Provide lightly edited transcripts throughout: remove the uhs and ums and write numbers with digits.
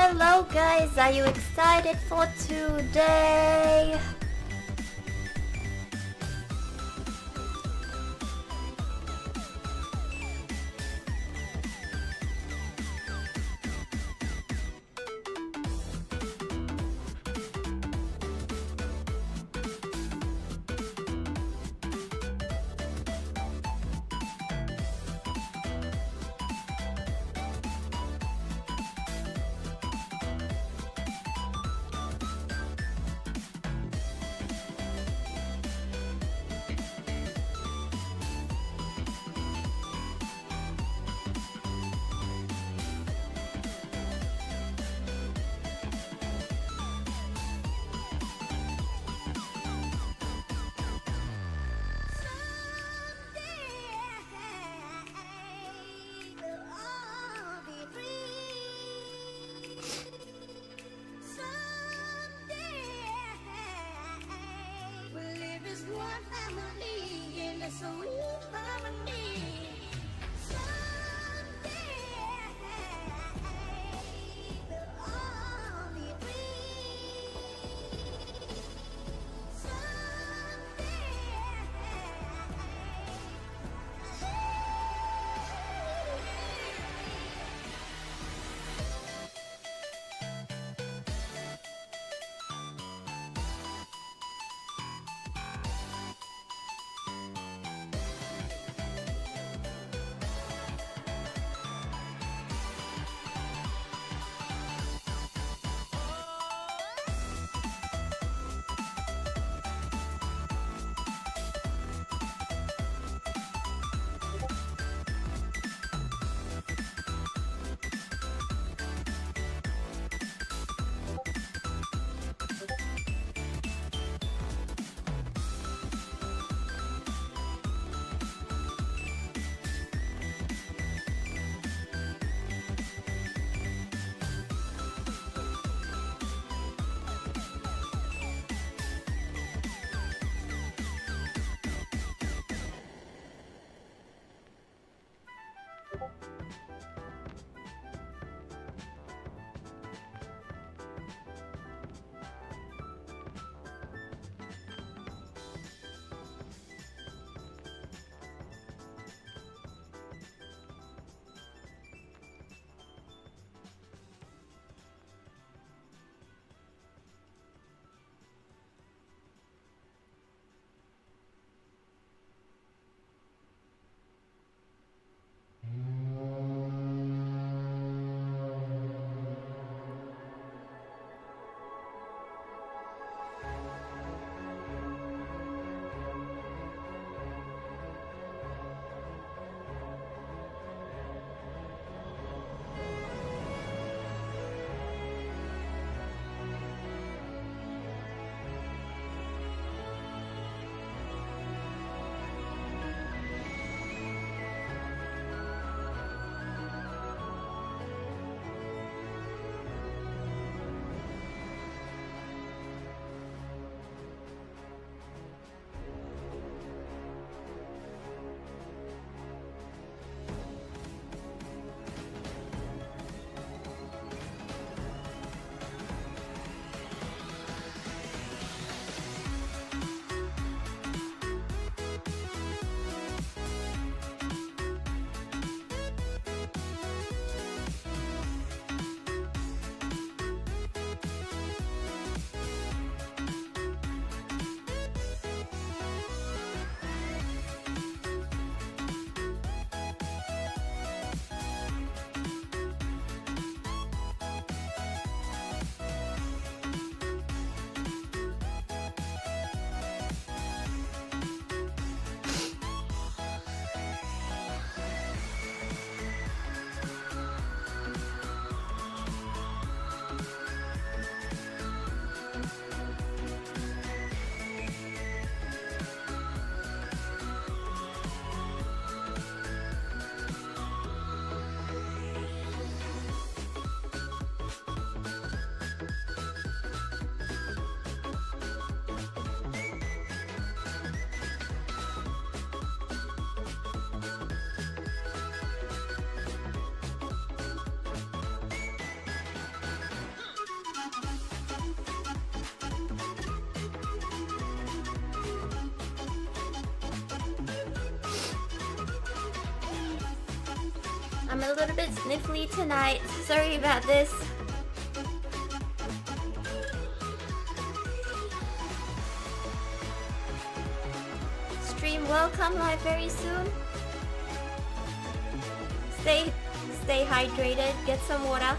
Hello guys, are you excited for today? I'm a little bit sniffly tonight. Sorry about this. Stream will come live very soon. Stay hydrated. Get some water.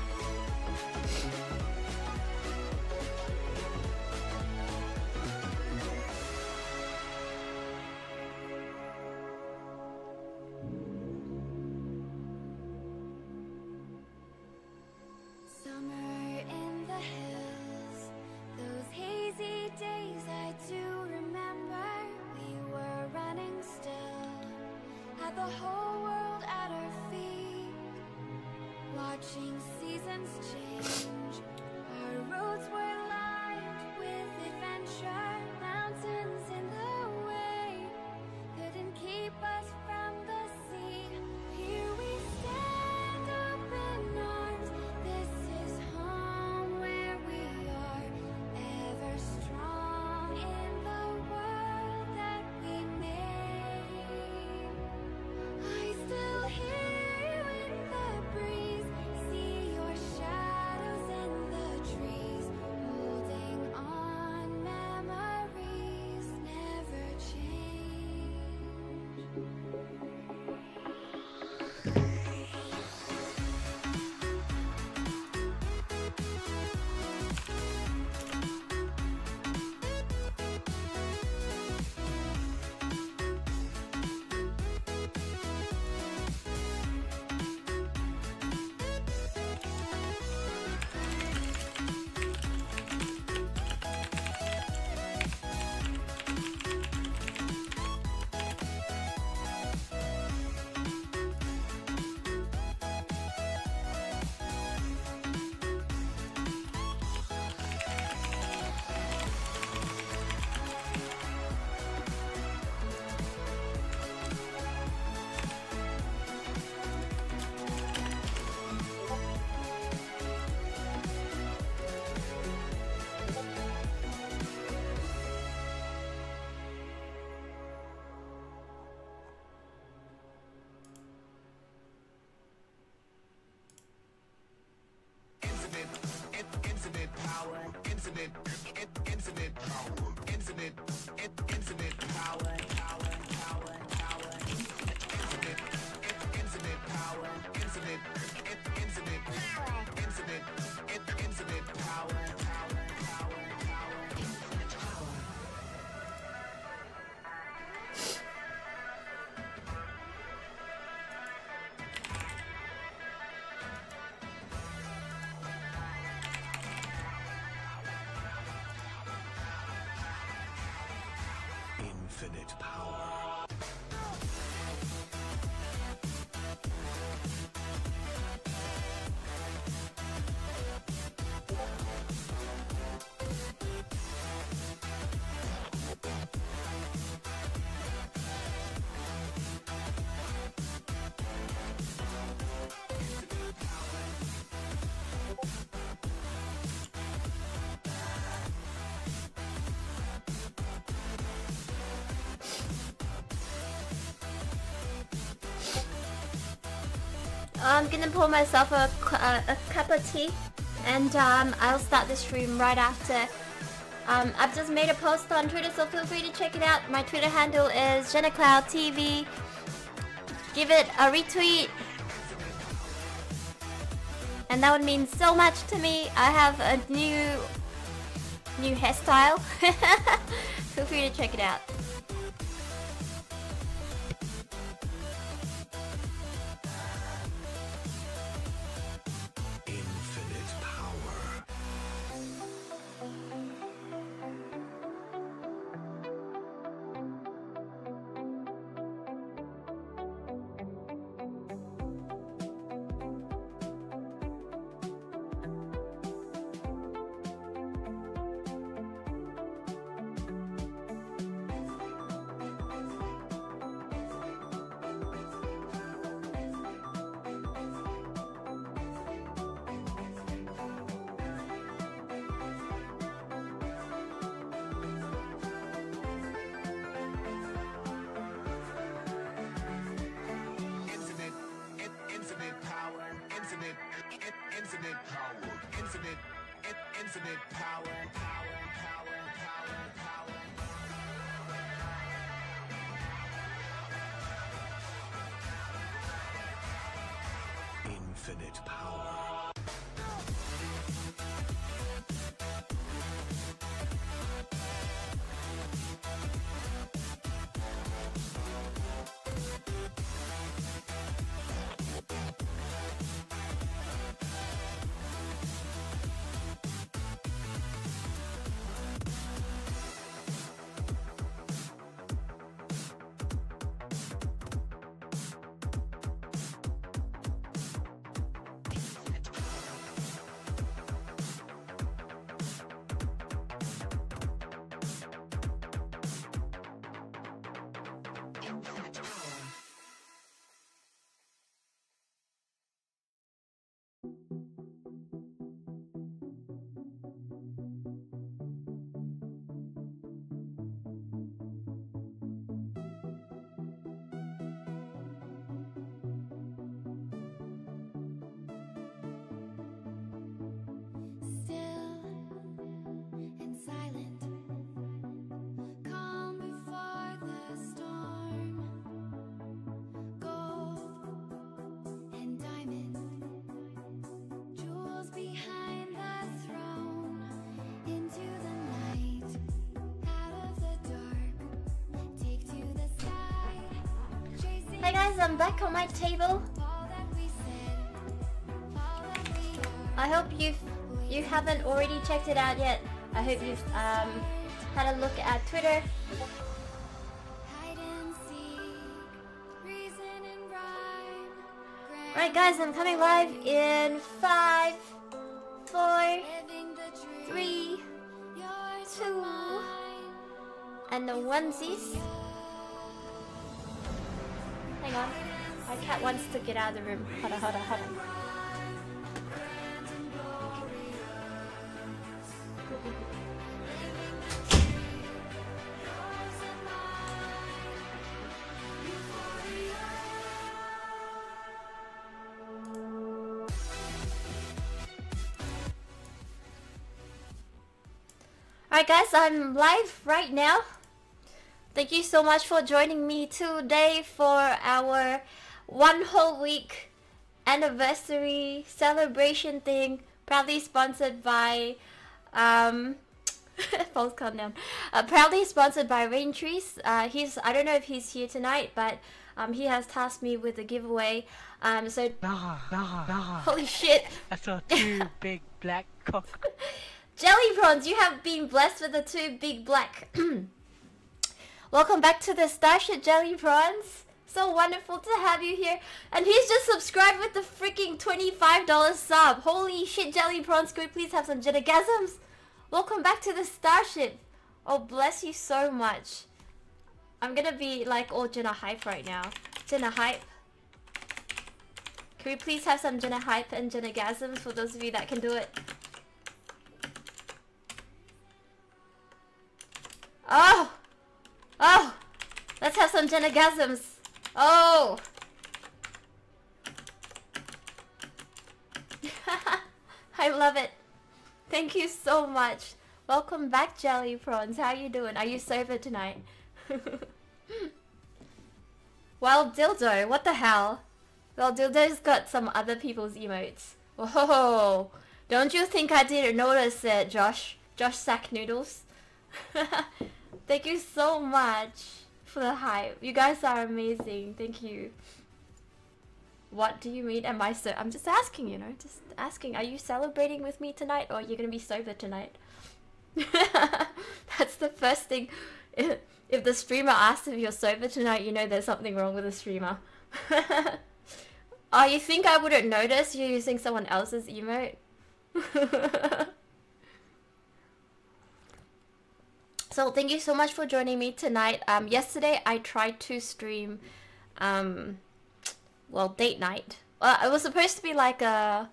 Infinite power. I'm gonna pour myself a cup of tea, and I'll start the stream right after. I've just made a post on Twitter, so feel free to check it out. My Twitter handle is JennaCloudTV. Give it a retweet, and that would mean so much to me. I have a new hairstyle. Feel free to check it out. Infinite power, power, power, power, power. Infinite power. Hi guys, I'm back on my table. I hope you haven't already checked it out yet. I hope you've had a look at Twitter. Right guys, I'm coming live in 5, 4, 3, 2, and the onesies. Hang on, my cat wants to get out of the room. Hold on, hold on, hold on. Alright guys, I'm live right now. Thank you so much for joining me today for our 1 whole week anniversary celebration thing, proudly sponsored by false countdown. Proudly sponsored by Rain Trees. I don't know if he's here tonight, but he has tasked me with a giveaway. Holy shit! I saw 2 big black cock. Jelly prawns, you have been blessed with the 2 big black. Welcome back to the Starship, Jelly Prawns. So wonderful to have you here. And he's just subscribed with the freaking $25 sub. Holy shit, Jelly Prawns, could we please have some jittergasms? Welcome back to the Starship. Oh, bless you so much. I'm gonna be like all Jenna hype right now. Jenna hype. Can we please have some Jenna hype and jittergasms for those of you that can do it? Oh! Oh! Let's have some jittergasms. Oh! I love it. Thank you so much. Welcome back, Jelly Prawns. How you doing? Are you sober tonight? Well, Dildo, what the hell? Well, Dildo's got some other people's emotes. Whoa! Don't you think I didn't notice it, Josh? Josh Sack Noodles? Thank you so much for the hype. You guys are amazing. Thank you. What do you mean? Am I so? I'm just asking, you know, just asking. Are you celebrating with me tonight, or are you gonna be sober tonight? That's the first thing. If the streamer asks if you're sober tonight, you know there's something wrong with the streamer. Oh, you think I wouldn't notice you're using someone else's emote? So thank you so much for joining me tonight. Yesterday I tried to stream, well, date night. Well, it was supposed to be like a,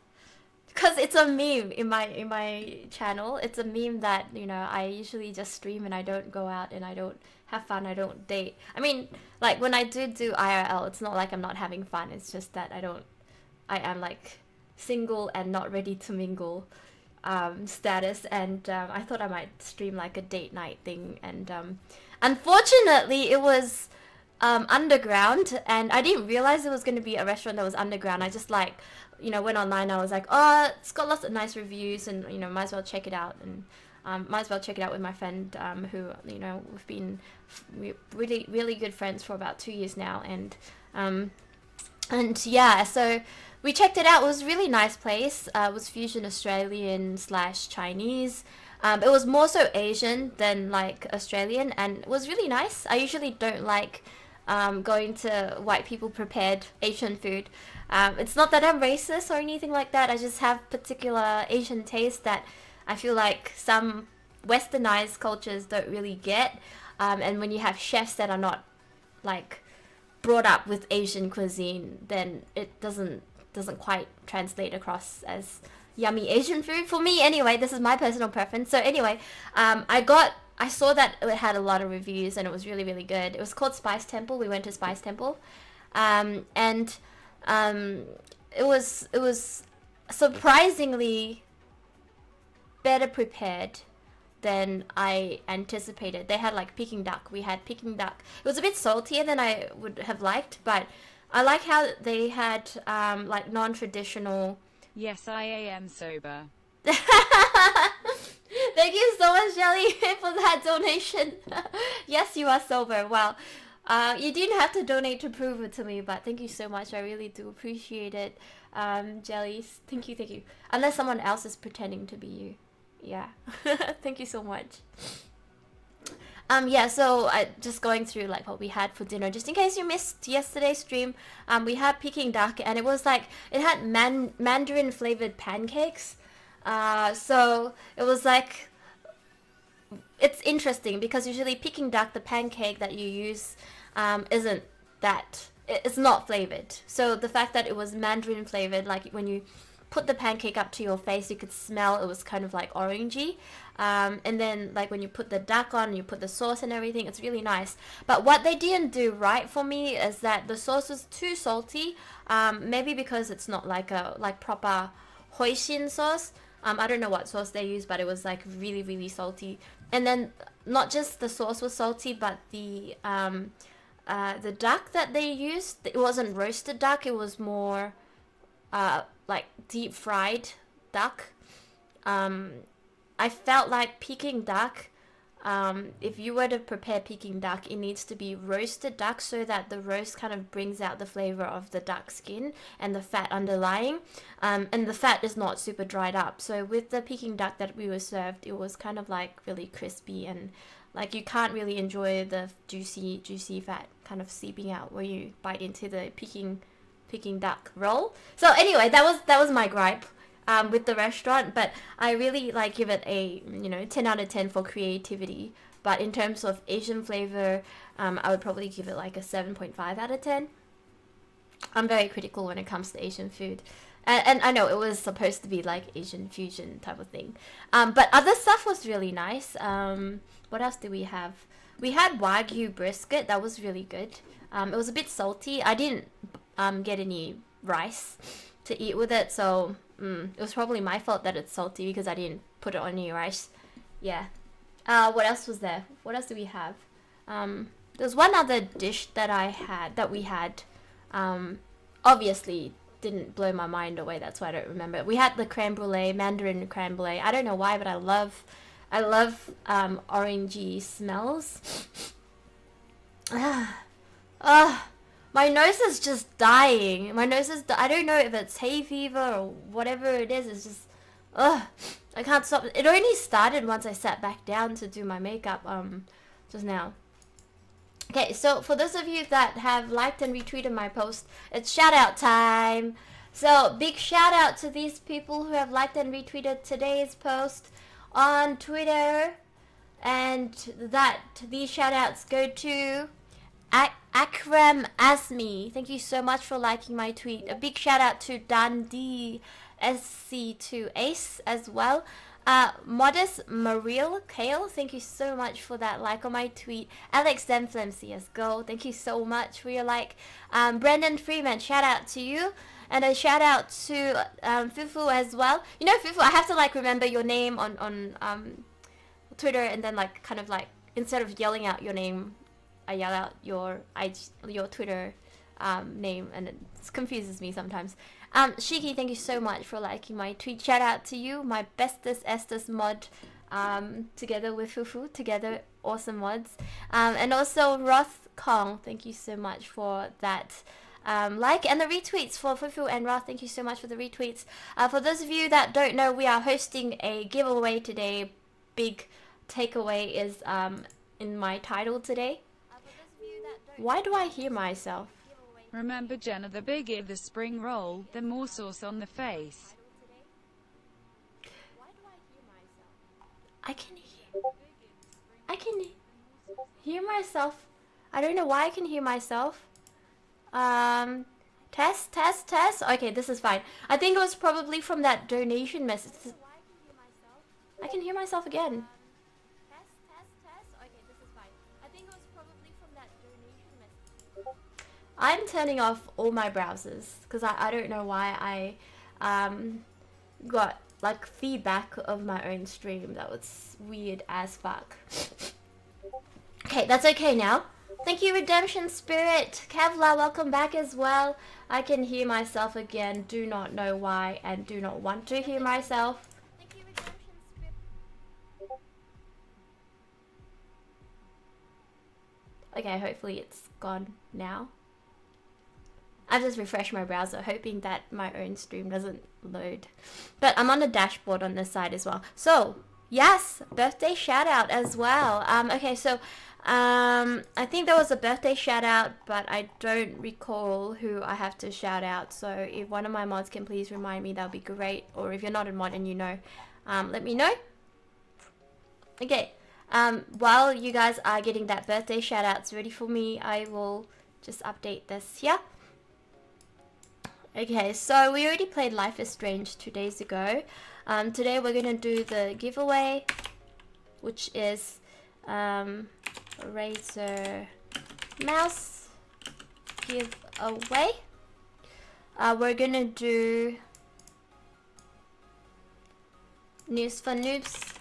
cause it's a meme in my channel. It's a meme that, you know, I usually just stream and I don't go out and I don't have fun. I don't date. I mean, like when I do IRL, it's not like I'm not having fun. It's just that I am like single and not ready to mingle. status, and I thought I might stream like a date night thing, and unfortunately it was underground, and I didn't realize it was going to be a restaurant that was underground. I just like, you know, went online. I was like, oh, it's got lots of nice reviews, and you know, might as well check it out, and might as well check it out with my friend, who, you know, we've been really good friends for about 2 years now, and yeah, so we checked it out. It was a really nice place. It was fusion Australian / Chinese. It was more so Asian than like Australian, and it was really nice. I usually don't like going to white people prepared Asian food. It's not that I'm racist or anything like that. I just have particular Asian taste that I feel like some westernized cultures don't really get. And when you have chefs that are not like brought up with Asian cuisine, then it doesn't quite translate across as yummy Asian food for me. Anyway, this is my personal preference. So anyway, I saw that it had a lot of reviews and it was really good. It was called Spice Temple. We went to Spice Temple, and it was surprisingly better prepared than I anticipated. They had like Peking duck. We had Peking duck. It was a bit saltier than I would have liked, but I like how they had like non-traditional. Yes, I am sober. Thank you so much, Jelly, for that donation. Yes, you are sober. Well, you didn't have to donate to prove it to me, but thank you so much. I really do appreciate it, Jelly. Thank you. Unless someone else is pretending to be you. Yeah. Thank you so much. Yeah, so just going through like what we had for dinner, just in case you missed yesterday's stream. We had Peking duck, and it was like, it had mandarin flavored pancakes. So it was like, it's interesting because usually Peking duck, the pancake that you use, isn't that, it's not flavored. So the fact that it was mandarin flavored, like when you put the pancake up to your face, you could smell it was kind of like orangey. And then like when you put the duck on, you put the sauce and everything, it's really nice. But what they didn't do right for me is that the sauce was too salty. Maybe because it's not like a proper hoisin sauce. I don't know what sauce they use, but it was like really salty. And then not just the sauce was salty, but the duck that they used, it wasn't roasted duck, it was more like deep fried duck. I felt like Peking duck, if you were to prepare Peking duck, it needs to be roasted duck so that the roast kind of brings out the flavor of the duck skin and the fat underlying, and the fat is not super dried up. So with the Peking duck that we were served, it was kind of like really crispy, and like you can't really enjoy the juicy fat kind of seeping out where you bite into the Peking duck roll. So anyway, that was my gripe with the restaurant, but I really like give it a 10 out of 10 for creativity. But in terms of Asian flavor, I would probably give it like a 7.5 out of 10. I'm very critical when it comes to Asian food, and I know it was supposed to be like Asian fusion type of thing, but other stuff was really nice. What else did we have? We had Wagyu brisket. That was really good. It was a bit salty. I didn't get any rice to eat with it, so it was probably my fault that it's salty because I didn't put it on any rice. Yeah. What else was there? What else do we have? There's one other dish that we had. Obviously didn't blow my mind away. That's why I don't remember. We had the creme brulee, mandarin creme brulee. I don't know why, but I love orangey smells. My nose is just dying. My nose is... I don't know if it's hay fever or whatever it is. It's just... I can't stop. It only started once I sat back down to do my makeup just now. Okay, so for those of you that have liked and retweeted my post, it's shout out time. So big shout out to these people who have liked and retweeted today's post on Twitter. And these shout outs go to Akram Asmi. Thank you so much for liking my tweet. A big shout out to Dundee SC2 Ace as well. Modest Mariel Kale, thank you so much for that like on my tweet. Alex Denflamsy, yes, go. Thank you so much for your like. Brendan Freeman, shout out to you. And a shout out to Fufu as well. You know, Fufu, I have to like remember your name on Twitter, and then like kind of like instead of yelling out your name, I yell out your Twitter name, and it confuses me sometimes. Shiki, thank you so much for liking my tweet. Shout out to you, my bestest Estes mod, together with Fufu, together awesome mods. And also Roth Kong, thank you so much for that like and the retweets for Fufu and Roth. Thank you so much for the retweets. For those of you that don't know, we are hosting a giveaway today. Big takeaway is in my title today. Why do I hear myself? Remember, Jenna, the bigger the spring roll, the more sauce on the face. I can hear myself. I don't know why I can hear myself. Test. Okay, this is fine. I think it was probably from that donation message. I can hear myself again. I'm turning off all my browsers because I don't know why I got like feedback of my own stream. That was weird as fuck. Okay, that's okay now. Thank you, Redemption Spirit. Kevlar, welcome back as well. I can hear myself again. Do not know why and do not want to hear myself. Thank you, Redemption Spirit. Okay, hopefully it's gone now. I've just refreshed my browser, hoping that my own stream doesn't load. But I'm on the dashboard on this side as well. So, yes, birthday shout out as well. Okay, so I think there was a birthday shout out, but I don't recall who I have to shout out. So if one of my mods can please remind me, that would be great. Or if you're not a mod and you know, let me know. Okay, while you guys are getting that birthday shout outs ready for me, I will just update this here. Okay, so we already played Life is Strange 2 days ago. Today we're gonna do the giveaway, which is Razer mouse giveaway. We're gonna do news for noobs.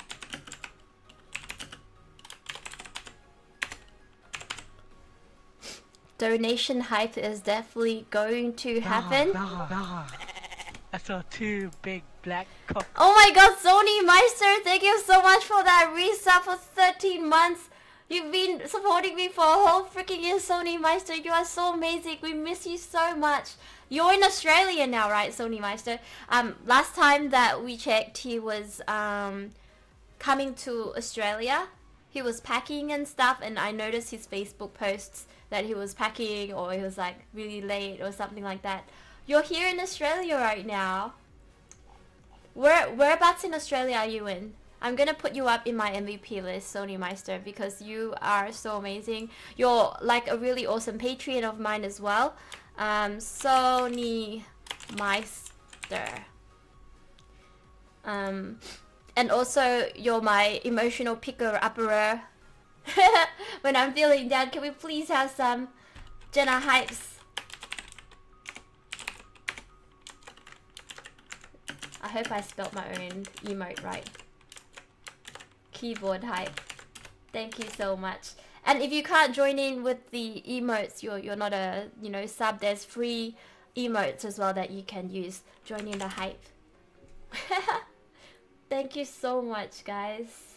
Donation hype is definitely going to happen. I saw 2 big black cocks. Oh my god, Sony Meister, thank you so much for that resub for 13 months. You've been supporting me for a whole freaking year, Sony Meister. You are so amazing. We miss you so much. You're in Australia now, right, Sony Meister? Last time that we checked, he was coming to Australia. He was packing and stuff, and I noticed his Facebook posts that he was packing, or he was like really late or something like that. You're here in Australia right now. Whereabouts in Australia are you in? I'm gonna put you up in my MVP list, Sony Meister, because you are so amazing. You're like a really awesome Patreon of mine as well. Sony Meister. And also you're my emotional picker-upper. When I'm feeling down, can we please have some Jenna hypes? I hope I spelt my own emote right. Keyboard hype. Thank you so much. And if you can't join in with the emotes, you're not a sub. There's free emotes as well that you can use. Join in the hype. Thank you so much, guys.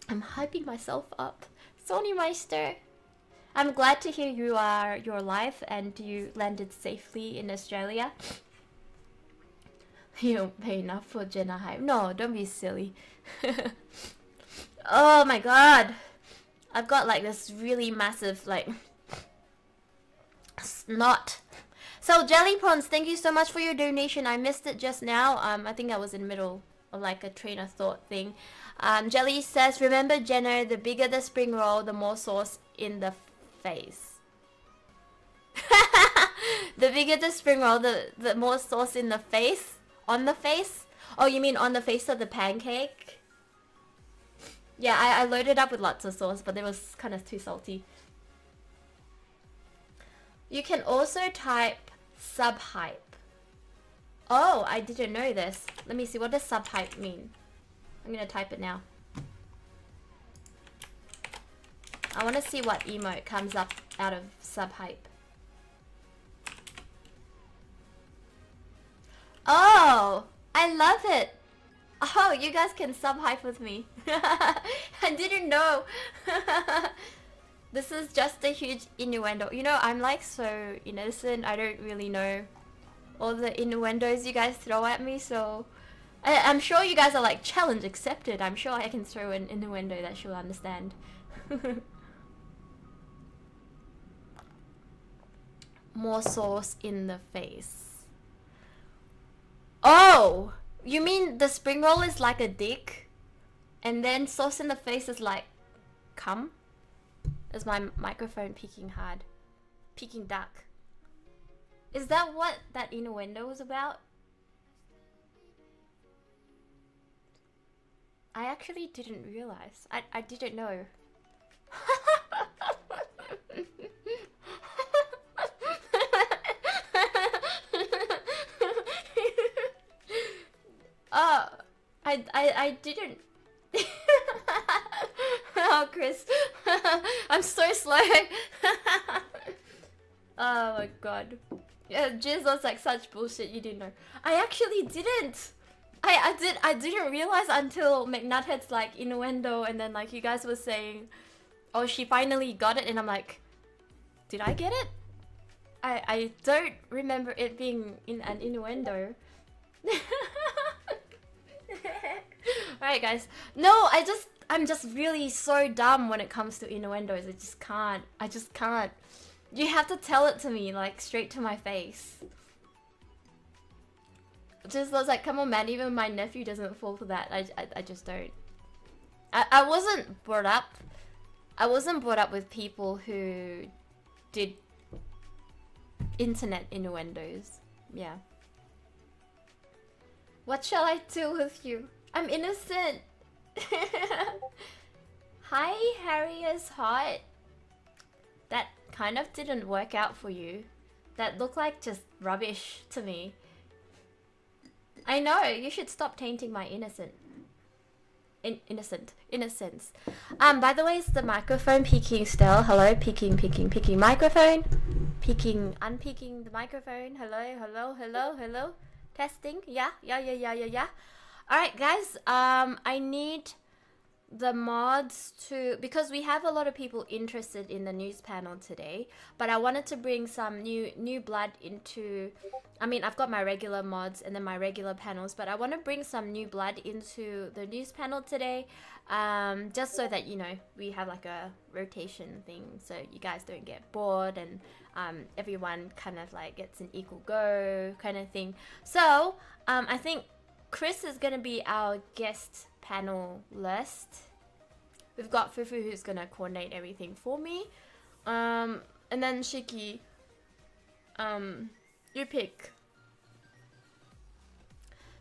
I'm hyping myself up. Sony Meister. I'm glad to hear you're alive and you landed safely in Australia. You don't pay enough for Jenna hype. No, don't be silly. Oh my god. I've got like this really massive like snot. So Jelly Prawns, thank you so much for your donation. I missed it just now. I think I was in the middle of like a train of thought thing. Jelly says, remember Jenna, the bigger the spring roll, the more sauce in the face. The bigger the spring roll, the more sauce in the face. On the face? Oh, you mean on the face of the pancake? Yeah, I loaded up with lots of sauce, but it was kind of too salty. You can also type subhype. Oh, I didn't know this. Let me see, what does subhype mean? I'm gonna type it now. I want to see what emote comes up out of subhype. Oh, I love it. Oh, you guys can subhype with me. I didn't know. This is just a huge innuendo. You know, I'm like so innocent. I don't really know all the innuendos you guys throw at me, so I'm sure you guys are like, challenge accepted. I'm sure I can throw an innuendo that she'll understand. More sauce in the face. Oh, you mean the spring roll is like a dick, and then sauce in the face is like cum? Is my microphone peeking hard? Peeking duck. Is that what that innuendo was about? I actually didn't realize. I didn't know. I didn't. Oh, Chris. I'm so slow. Oh my god. Yeah, Jizz was like such bullshit, you didn't know. I actually didn't. I didn't realize until McNuthead's like innuendo, and then like you guys were saying, oh, she finally got it, and I'm like, did I get it? I don't remember it being in an innuendo. Alright guys. No, I'm just really so dumb when it comes to innuendos. I just can't. You have to tell it to me, like straight to my face. Just was like, come on man, even my nephew doesn't fall for that. I just don't. I wasn't brought up with people who did internet innuendos. Yeah. What shall I do with you? I'm innocent. Hi, Harry is hot. That kind of didn't work out for you. That looked like just rubbish to me. I know, you should stop tainting my innocence. By the way, is the microphone peaking still? Hello, peaking microphone. Peaking, unpeaking the microphone. Hello. Testing. Yeah. Alright guys, I need the mods to, because we have a lot of people interested in the news panel today, but I wanted to bring some new blood into, I mean, I've got my regular mods and then my regular panels, but I want to bring some new blood into the news panel today, just so that, you know, we have like a rotation thing, so you guys don't get bored, and everyone kind of like gets an equal go kind of thing. So I think Chris is gonna be our guest panelist. We've got Fufu who's gonna coordinate everything for me, and then Shiki, you pick.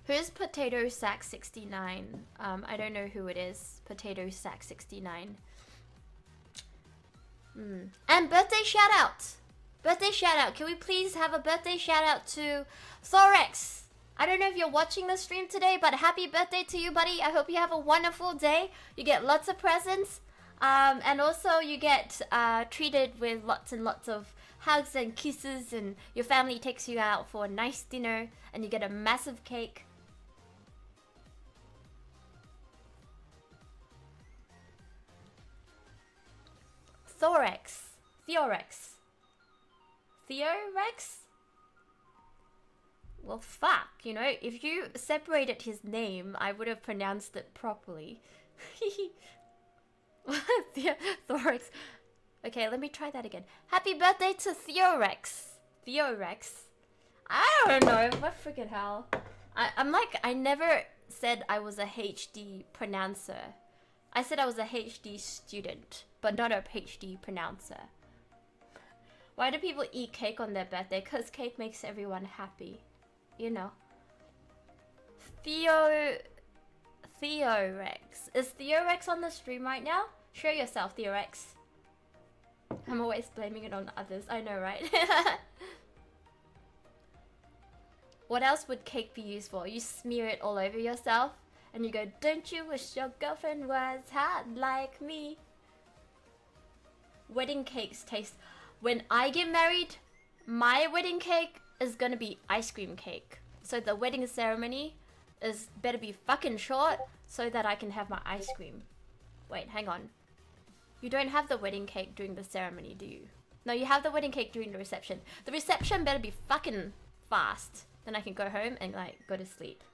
Who's Potato Sack 69? I don't know who it is. Potato Sack 69. And birthday shout out. Can we please have a birthday shout out to Thorex? I don't know if you're watching the stream today, but happy birthday to you, buddy. I hope you have a wonderful day. You get lots of presents. And also you get treated with lots and lots of hugs and kisses, and your family takes you out for a nice dinner, and you get a massive cake. Theorex? Well, fuck, you know, if you separated his name, I would have pronounced it properly. Thorex. Okay, let me try that again. Happy birthday to Theorex. I don't know, what freaking hell. I'm like, I never said I was a HD pronouncer. I said I was a HD student, but not a HD pronouncer. Why do people eat cake on their birthday? Because cake makes everyone happy. You know. Theorex. Is Theorex on the stream right now? Show yourself, Theorex. I'm always blaming it on others. I know, right? What else would cake be used for? You smear it all over yourself and you go, don't you wish your girlfriend was hot like me? Wedding cakes taste... When I get married, my wedding cake is gonna be ice cream cake. So the wedding ceremony is better be fucking short so that I can have my ice cream. Wait, hang on. You don't have the wedding cake during the ceremony, do you? No, you have the wedding cake during the reception. The reception better be fucking fast. Then I can go home and like go to sleep.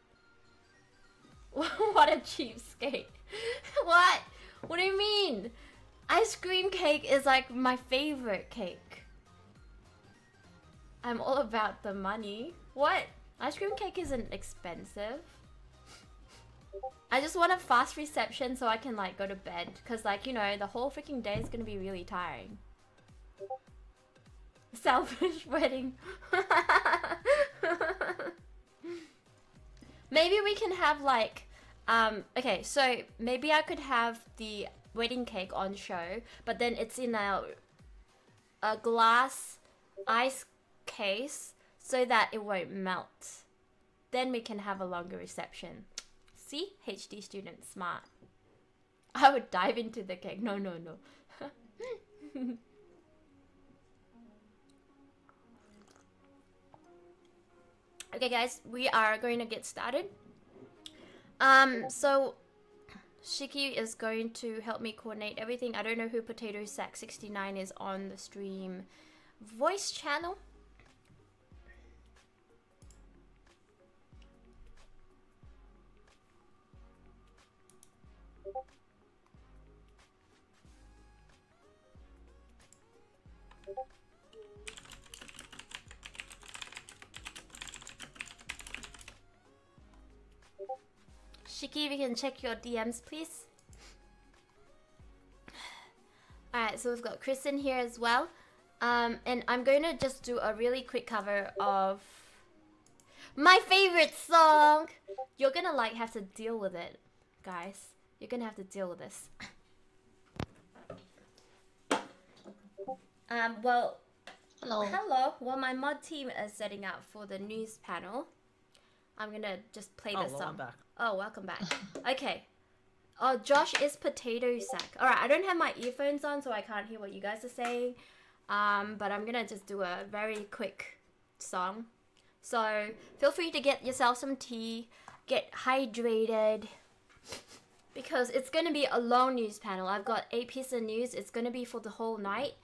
What a cheapskate. What? What do you mean? Ice cream cake is like my favorite cake. I'm all about the money. What? Ice cream cake isn't expensive. I just want a fast reception so I can like go to bed. Cause like, you know, the whole freaking day is gonna be really tiring. Selfish wedding. Maybe we can have like, okay, so maybe I could have the wedding cake on show, but then it's in a glass ice case so that it won't melt. Then we can have a longer reception. See? HD student, smart. I would dive into the cake. No, no, no. Okay guys, we are going to get started. So Shiki is going to help me coordinate everything. I don't know who Potato Sack 69 is on the stream voice channel. Shiki, if you can check your DMs, please. Alright, so we've got Chris in here as well. And I'm going to just do a really quick cover of my favorite song. You're gonna like have to deal with it, guys. You're gonna have to deal with this. Well, hello. While my mod team is setting up for the news panel, I'm gonna just play this song. Back. Oh, welcome back. Okay. Oh, Josh is Potato Sack. Alright, I don't have my earphones on, so I can't hear what you guys are saying. But I'm gonna just do a very quick song. So, feel free to get yourself some tea, get hydrated, because it's gonna be a long news panel. I've got 8 pieces of news. It's gonna be for the whole night.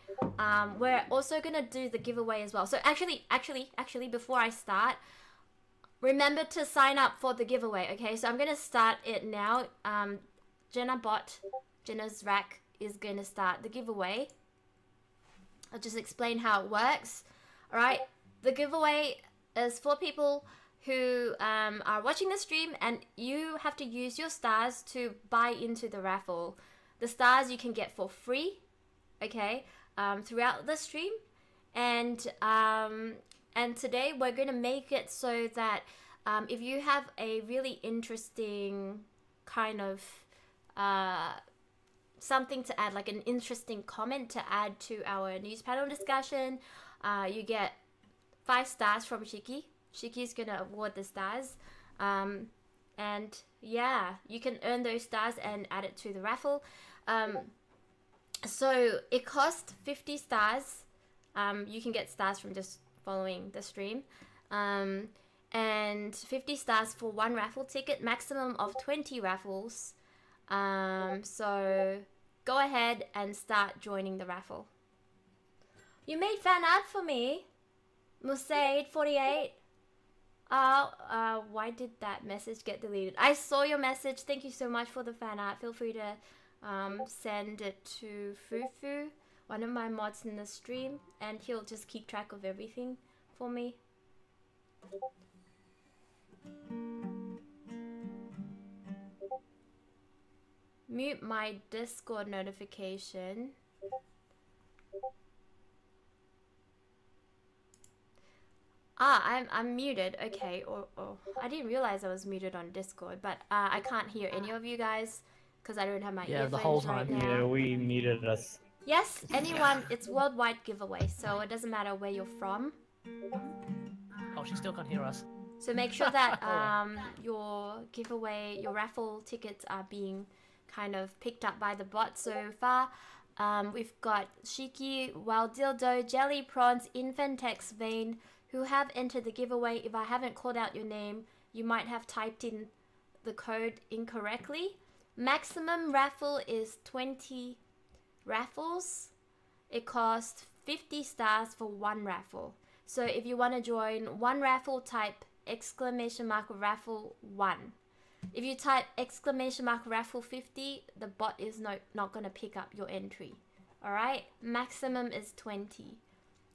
We're also gonna do the giveaway as well. So actually, before I start, remember to sign up for the giveaway, okay? So I'm gonna start it now. Jenna's Rack is gonna start the giveaway. I'll just explain how it works. Alright, the giveaway is for people who are watching the stream, and you have to use your stars to buy into the raffle. The stars you can get for free, okay, throughout the stream. And today we're going to make it so that if you have a really interesting kind of something to add, like an interesting comment to add to our news panel discussion, you get 5 stars from Shiki. Shiki's going to award the stars. And yeah, you can earn those stars and add it to the raffle. So it costs 50 stars. You can get stars from just following the stream. And 50 stars for 1 raffle ticket, maximum of 20 raffles. So go ahead and start joining the raffle. You made fan art for me, Musaid48. Why did that message get deleted? I saw your message. Thank you so much for the fan art. Feel free to send it to Fufu, one of my mods in the stream, and he'll just keep track of everything for me. Mute my Discord notification. I'm muted. Okay, or I didn't realize I was muted on Discord, but I can't hear any of you guys because I don't have my Yeah, earphones the whole right time. now. Yeah, we muted us. Yes, anyone. It's worldwide giveaway, so it doesn't matter where you're from. Oh, she still can't hear us. So make sure that your giveaway, your raffle tickets are being kind of picked up by the bot so far. We've got Shiki, Wild Dildo, Jelly Prawns, Infantex Vein, who have entered the giveaway. If I haven't called out your name, you might have typed in the code incorrectly. Maximum raffle is 20 raffles. It costs 50 stars for one raffle. So if you want to join one raffle, type !raffle 1. If you type !raffle 50, the bot is not going to pick up your entry. Alright? Maximum is 20.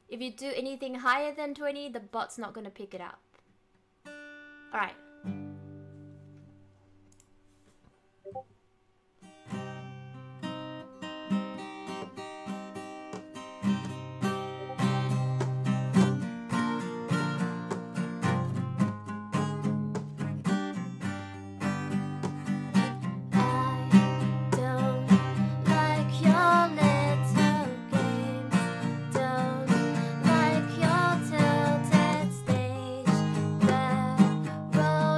If you do anything higher than 20, the bot's not going to pick it up. Alright. Roll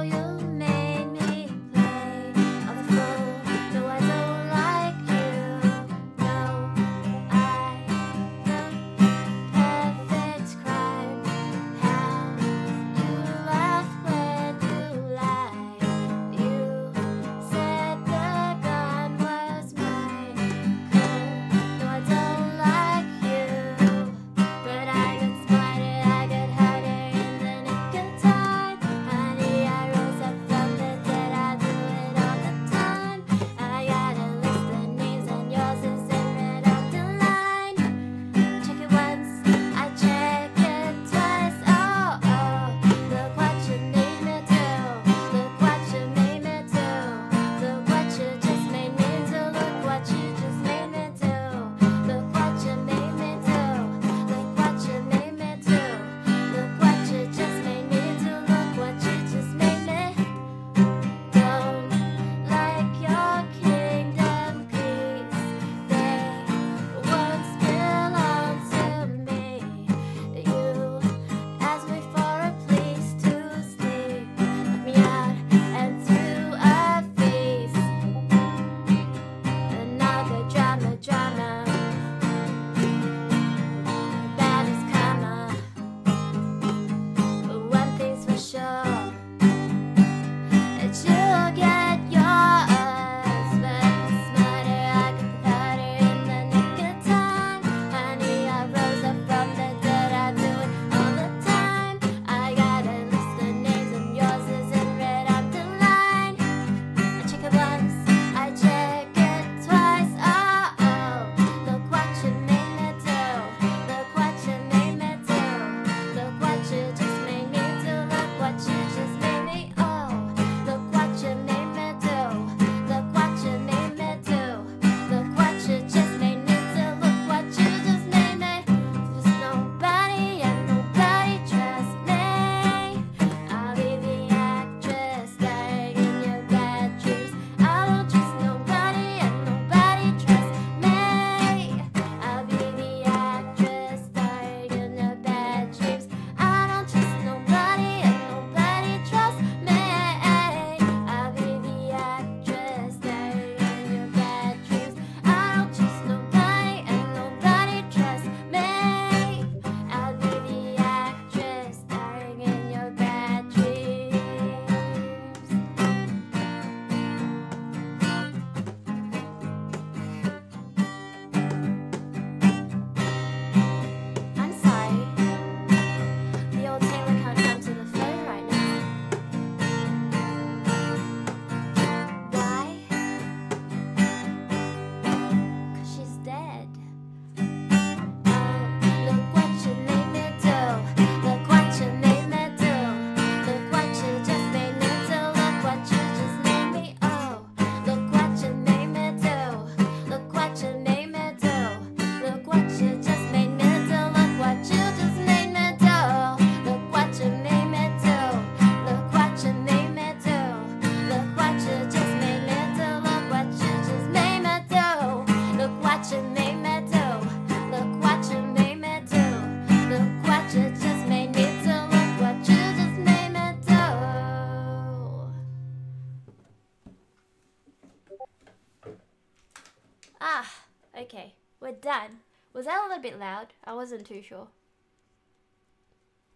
we're done. Was that a little bit loud? I wasn't too sure.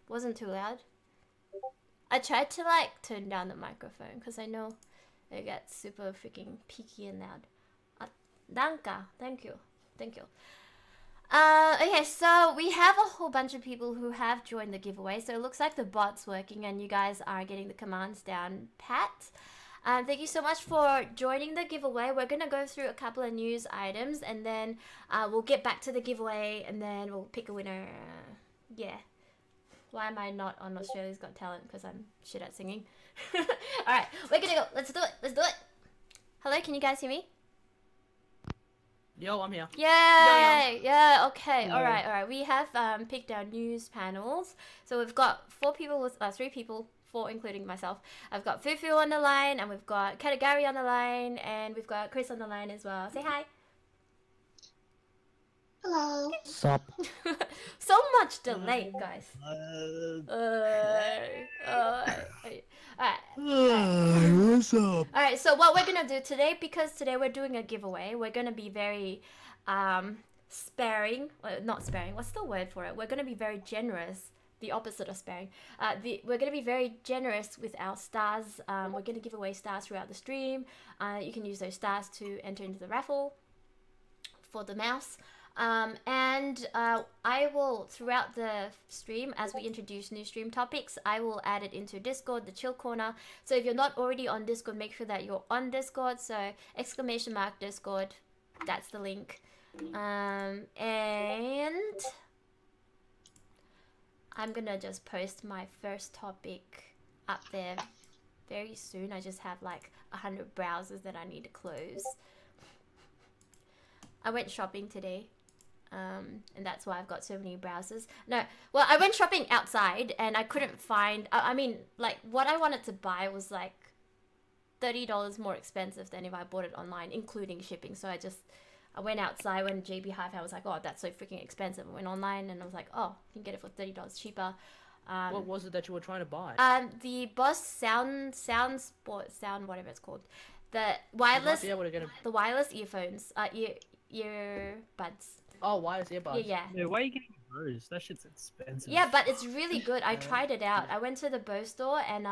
Wasn't too loud. I tried to like turn down the microphone because I know it gets super freaking peaky and loud. Danka, thank you. Okay, so we have a whole bunch of people who have joined the giveaway. So it looks like the bot's working and you guys are getting the commands down pat. Thank you so much for joining the giveaway. We're going to go through a couple of news items and then we'll get back to the giveaway and then we'll pick a winner. Yeah. Why am I not on Australia's Got Talent? Because I'm shit at singing. Alright, we're going to go. Let's do it. Hello, can you guys hear me? Yo, I'm here. Yay! Yeah, okay. Alright. We have picked our news panels. So we've got 3 people, 4 including myself. I've got Fufu on the line, and we've got Katagari on the line, and we've got Chris on the line as well. Say hi. Hello. Sup? So much delay, guys. What's up? Alright, so what we're gonna do today, because today we're doing a giveaway, we're gonna be very sparing. Not sparing, what's the word for it? We're gonna be very generous. The opposite of sparing. We're gonna be very generous with our stars. We're gonna give away stars throughout the stream. You can use those stars to enter into the raffle for the mouse. I will, throughout the stream, as we introduce new stream topics, I will add it into Discord, the chill corner. So if you're not already on Discord, make sure that you're on Discord. So !Discord, that's the link. And I'm gonna just post my first topic up there very soon. I just have like 100 browsers that I need to close. I went shopping today. And that's why I've got so many browsers. No, well, I went shopping outside and I couldn't find, I mean, like, what I wanted to buy was like $30 more expensive than if I bought it online, including shipping. So I went outside when JB Hi-Fi was like, oh, that's so freaking expensive. I went online and I was like, oh, you can get it for $30 cheaper. What was it that you were trying to buy? The Boss sound whatever it's called. The wireless, You might be able to get the wireless earphones, earbuds. Oh, wireless earbuds. Yeah. Dude, why are you getting those? That shit's expensive. Yeah, but it's really good. I tried it out. I went to the Bose store and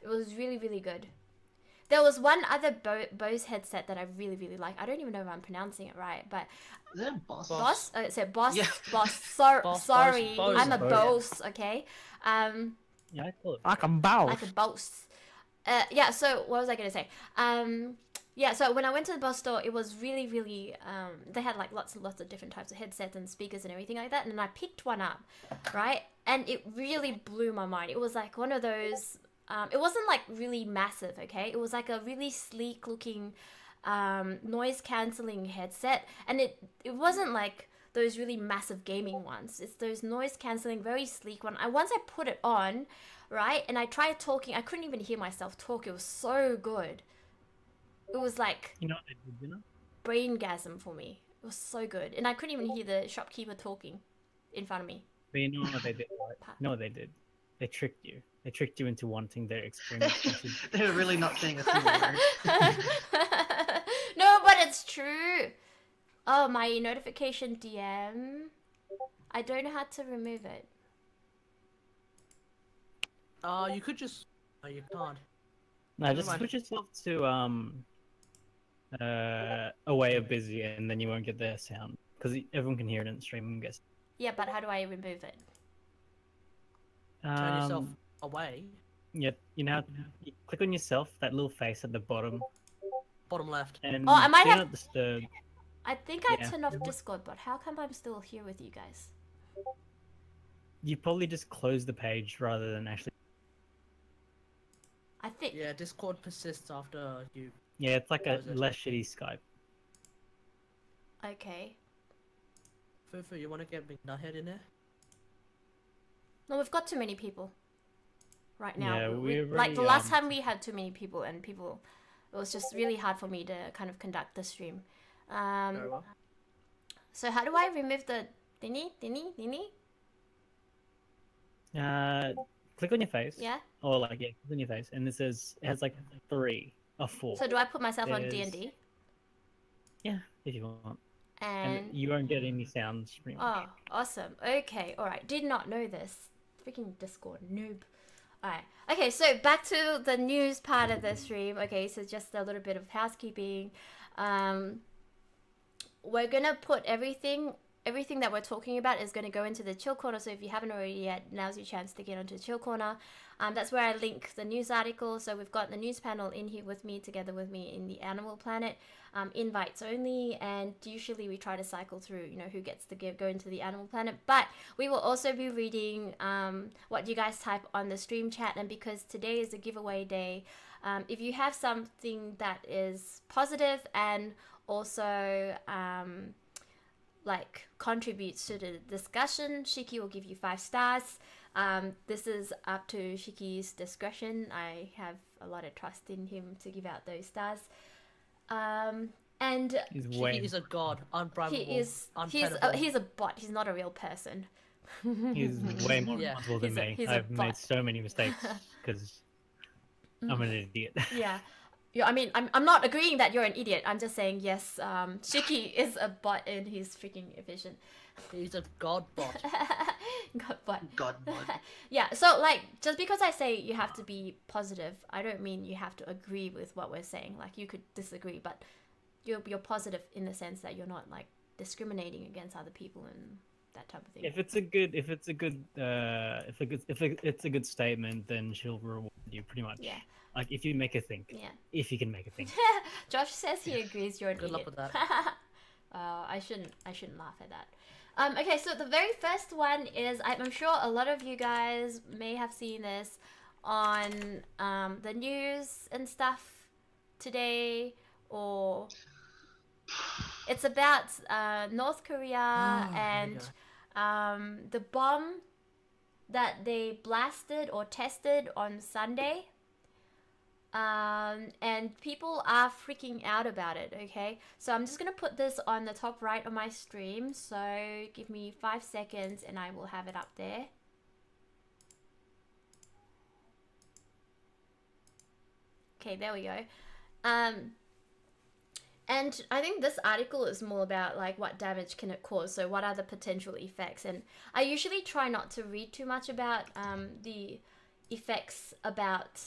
it was really, really good. There was one other Bose headset that I really, really like. I don't even know if I'm pronouncing it right, but Is that Boss? Boss? Oh, it said Boss. Yeah. Boss. Boss, Sorry, Bose, I'm a Bose. Bose. Okay. Yeah, I call it. I can bow. Like a Bose. Yeah. So what was I gonna say? Yeah, so when I went to the Boss store, it was really, really, they had like lots and lots of different types of headsets and speakers and everything like that. And I picked one up, right? And it really blew my mind. It was like one of those, it wasn't like really massive, okay? It was like a really sleek looking noise cancelling headset. And it wasn't like those really massive gaming ones. It's those noise cancelling, very sleek one. Once I put it on, right? And I tried talking, I couldn't even hear myself talk. It was so good. It was like, You know what they did, you know? braingasm for me. It was so good. And I couldn't even hear the shopkeeper talking in front of me. But you know what they did, right? You know what they did? They tricked you. They tricked you into wanting their extremely expensive. They're really not saying a single word. No, but it's true. Oh, my notification DM. I don't know how to remove it. You could just... Oh, you can't. No, just mind. switch yourself to a way of busy, and then you won't get their sound because everyone can hear it in the stream. I'm guessing. Yeah, but how do I remove it? Turn yourself away. Yeah, you know, you click on yourself, that little face at the bottom, Bottom left. and Oh, I might do have- not disturb. I think I Yeah. turned off Discord, but how come I'm still here with you guys? You probably just close the page rather than actually. I think... Yeah, Discord persists after you... Yeah, it's like a Close it. less shitty Skype. Okay. Fufu, you want to get Big Nuthead in there? No, we've got too many people. Right now. Yeah, we're like the very, last time we had too many people and people... It was just really hard for me to kind of conduct the stream. Very well. So how do I remove the thingy? Click on your face. Yeah? Or like, yeah, click on your face, and it has like 3 or 4. So do I put myself on There's- D&D? Yeah, if you want. And you won't get any sounds pretty much. Oh, awesome. Okay, alright. Did not know this. Freaking Discord noob. Alright. Okay, so back to the news part of the stream. Okay, so just a little bit of housekeeping. We're gonna put everything that we're talking about is going to go into the chill corner. So if you haven't already yet, now's your chance to get onto the chill corner. That's where I link the news article. So we've got the news panel in here with me, together with me in the Animal Planet. Invites only, and usually we try to cycle through, you know, who gets to go into the Animal Planet. But we will also be reading what you guys type on the stream chat. And because today is a giveaway day, if you have something that is positive and also like contributes to the discussion, Shiki will give you 5 stars. This is up to Shiki's discretion. I have a lot of trust in him to give out those stars. And He is a god, unbribable, he's a bot. He's not a real person. He's way more Yeah. responsible than me. He's a I've made bot. so many mistakes because I'm an idiot. Yeah. Yeah, I mean, I'm not agreeing that you're an idiot. I'm just saying, yes, Shiki is a bot and he's freaking efficient. He's a god bot. God bot. God mod. Yeah, so like, just because I say you have to be positive, I don't mean you have to agree with what we're saying. Like, you could disagree, but you're positive in the sense that you're not like discriminating against other people and that type of thing. If it's a good statement, then she'll reward you pretty much. Yeah. Like if you make her think. Yeah. If you can make her think. Josh says he agrees you're an Good idiot. luck with that. I shouldn't laugh at that. Okay, so the very first one is, I'm sure a lot of you guys may have seen this on the news and stuff today, or it's about North Korea and the bomb that they blasted or tested on Sunday. And people are freaking out about it, okay? So I'm just going to put this on the top right of my stream. So give me 5 seconds and I will have it up there. Okay, there we go. And I think this article is more about like what damage can it cause, so what are the potential effects. And I usually try not to read too much about the effects about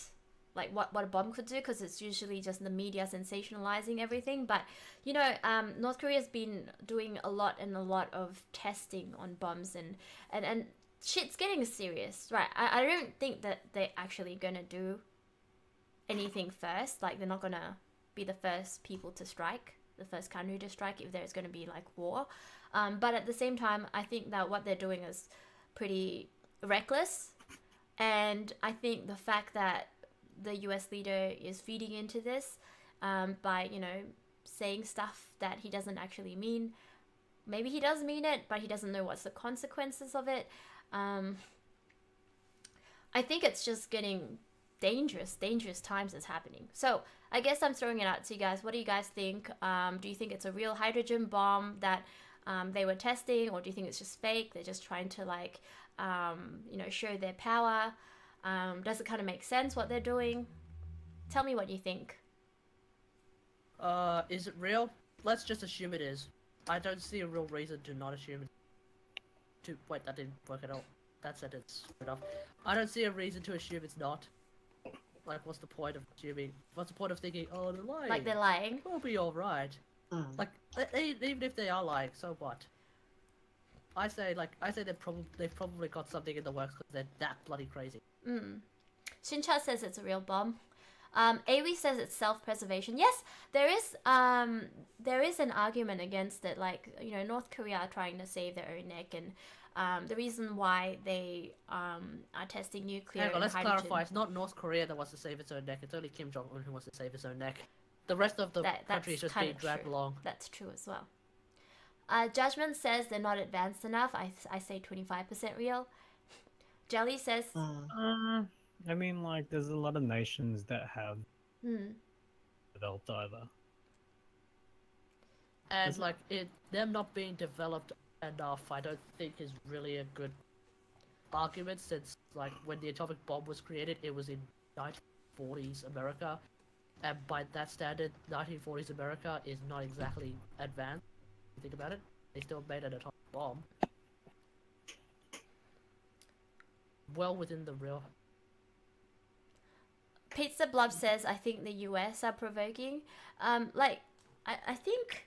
like what a bomb could do, because it's usually just the media sensationalizing everything. But you know, North Korea's been doing a lot of testing on bombs, and shit's getting serious, right? I don't think that they're actually gonna do anything first. Like, they're not gonna be the first people to strike, the first country to strike if there's gonna be like war. But at the same time, I think that what they're doing is pretty reckless, and I think the fact that the US leader is feeding into this by, you know, saying stuff that he doesn't actually mean. Maybe he does mean it, but he doesn't know what's the consequences of it. I think it's just getting dangerous times is happening. So I guess I'm throwing it out to you guys. What do you guys think? Do you think it's a real hydrogen bomb that they were testing, or do you think it's just fake? They're just trying to like, you know, show their power. Does it kind of make sense what they're doing? Tell me what you think. Is it real? Let's just assume it is. I don't see a real reason to not assume it. Wait, that didn't work at all. That sentence enough. I don't see a reason to assume it's not. Like, what's the point of assuming? What's the point of thinking, oh, they're lying? Like they're lying? We'll be alright. Like, even if they are lying, so what? I say they've probably got something in the works because they're that bloody crazy. Shincha says it's a real bomb. Awi says it's self-preservation. Yes, there is an argument against it. Like, you know, North Korea are trying to save their own neck, and the reason why they are testing nuclear Hang on, and let's hydrogen. clarify. It's not North Korea that wants to save its own neck. It's only Kim Jong-un who wants to save his own neck. The rest of the country is just being dragged along. That's true as well. Judgment says they're not advanced enough. I say 25% real. Jelly says... I mean, like, there's a lot of nations that have developed either. And, like, them not being developed enough, I don't think is really a good argument, since, like, when the atomic bomb was created, it was in 1940s America. And by that standard, 1940s America is not exactly advanced. you think about it. They still made an atomic bomb. Well within the real. Pizza Blob says, I think the US are provoking. Like, I think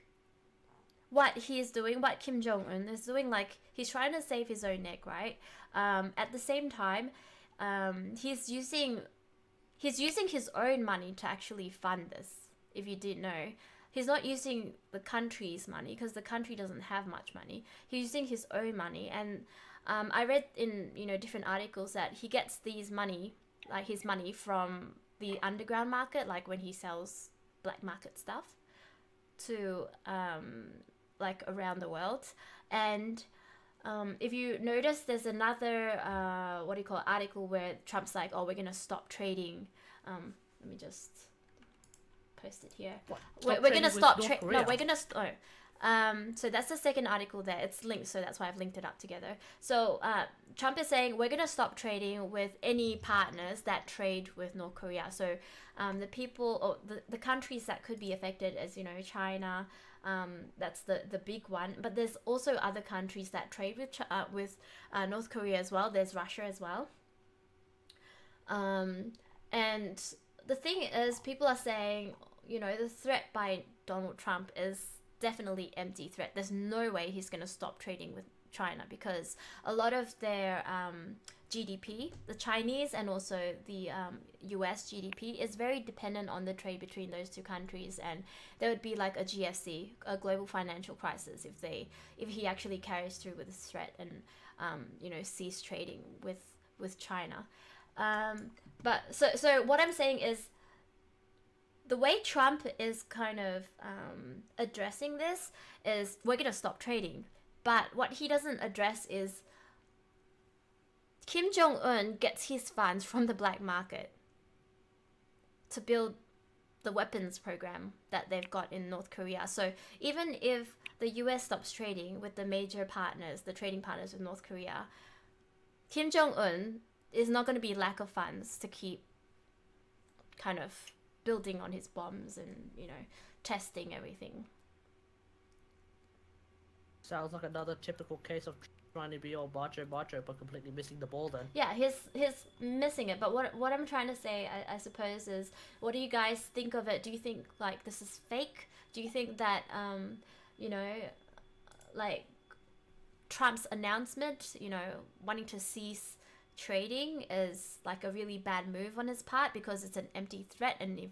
what he's doing, what Kim Jong-un is doing, like, he's trying to save his own neck, right? At the same time, he's using his own money to actually fund this, if you didn't know. He's not using the country's money, because the country doesn't have much money. He's using his own money, and I read in, you know, different articles that he gets these money, like his money from the underground market, like when he sells black market stuff to like around the world. And if you notice, there's another what do you call it, article where Trump's like, oh, we're gonna stop trading. Let me just post it here. We're gonna stop trading. No, we're gonna so that's the second article there. It's linked, so that's why I've linked it up together. So Trump is saying we're gonna stop trading with any partners that trade with North Korea. So the people or the countries that could be affected is, you know, China. That's the big one. But there's also other countries that trade with North Korea as well. There's Russia as well. And the thing is, people are saying, you know, the threat by Donald Trump is definitely empty threat. There's no way he's going to stop trading with China, because a lot of their GDP, the Chinese and also the US GDP, is very dependent on the trade between those two countries, and there would be like a GFC, a global financial crisis, if he actually carries through with this threat and you know, cease trading with China. But so what I'm saying is, the way Trump is kind of addressing this is, we're going to stop trading. But what he doesn't address is Kim Jong-un gets his funds from the black market to build the weapons program that they've got in North Korea. So even if the US stops trading with the major partners, the trading partners with North Korea, Kim Jong-un is not going to be lack of funds to keep kind of building on his bombs and, you know, testing everything. Sounds like another typical case of trying to be all macho but completely missing the ball then. Yeah, he's missing it. But what I'm trying to say, I suppose, is, what do you guys think of it? Do you think like this is fake? Do you think that you know, like Trump's announcement, you know, wanting to cease trading is like a really bad move on his part, because it's an empty threat, and if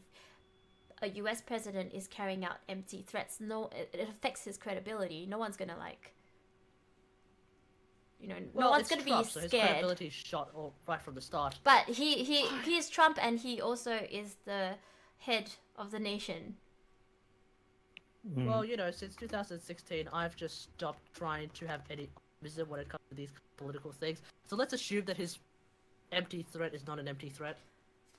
a US president is carrying out empty threats, it affects his credibility. No one's gonna, like, you know, well, no one's gonna Trump, be so scared. his credibility is shot right from the start. But he's Trump, and he also is the head of the nation. Well, you know, since 2016, I've just stopped trying to have any optimism when it comes to these political things. So let's assume that his empty threat is not an empty threat.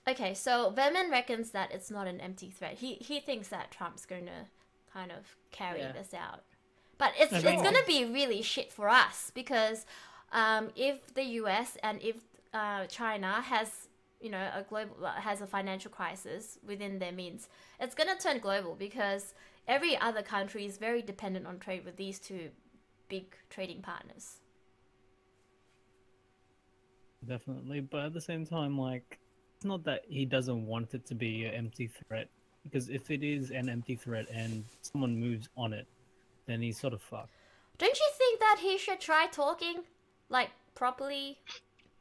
Okay, so Vermin reckons that it's not an empty threat. He thinks that Trump's going to kind of carry this out. But it's going to be really shit for us, because if the US and if China has, you know, has a financial crisis within their means, it's going to turn global, because every other country is very dependent on trade with these two big trading partners. Definitely, but at the same time, like, it's not that he doesn't want it to be an empty threat, because if it is an empty threat and someone moves on it, then he's sort of fucked. Don't you think that he should try talking, like, properly?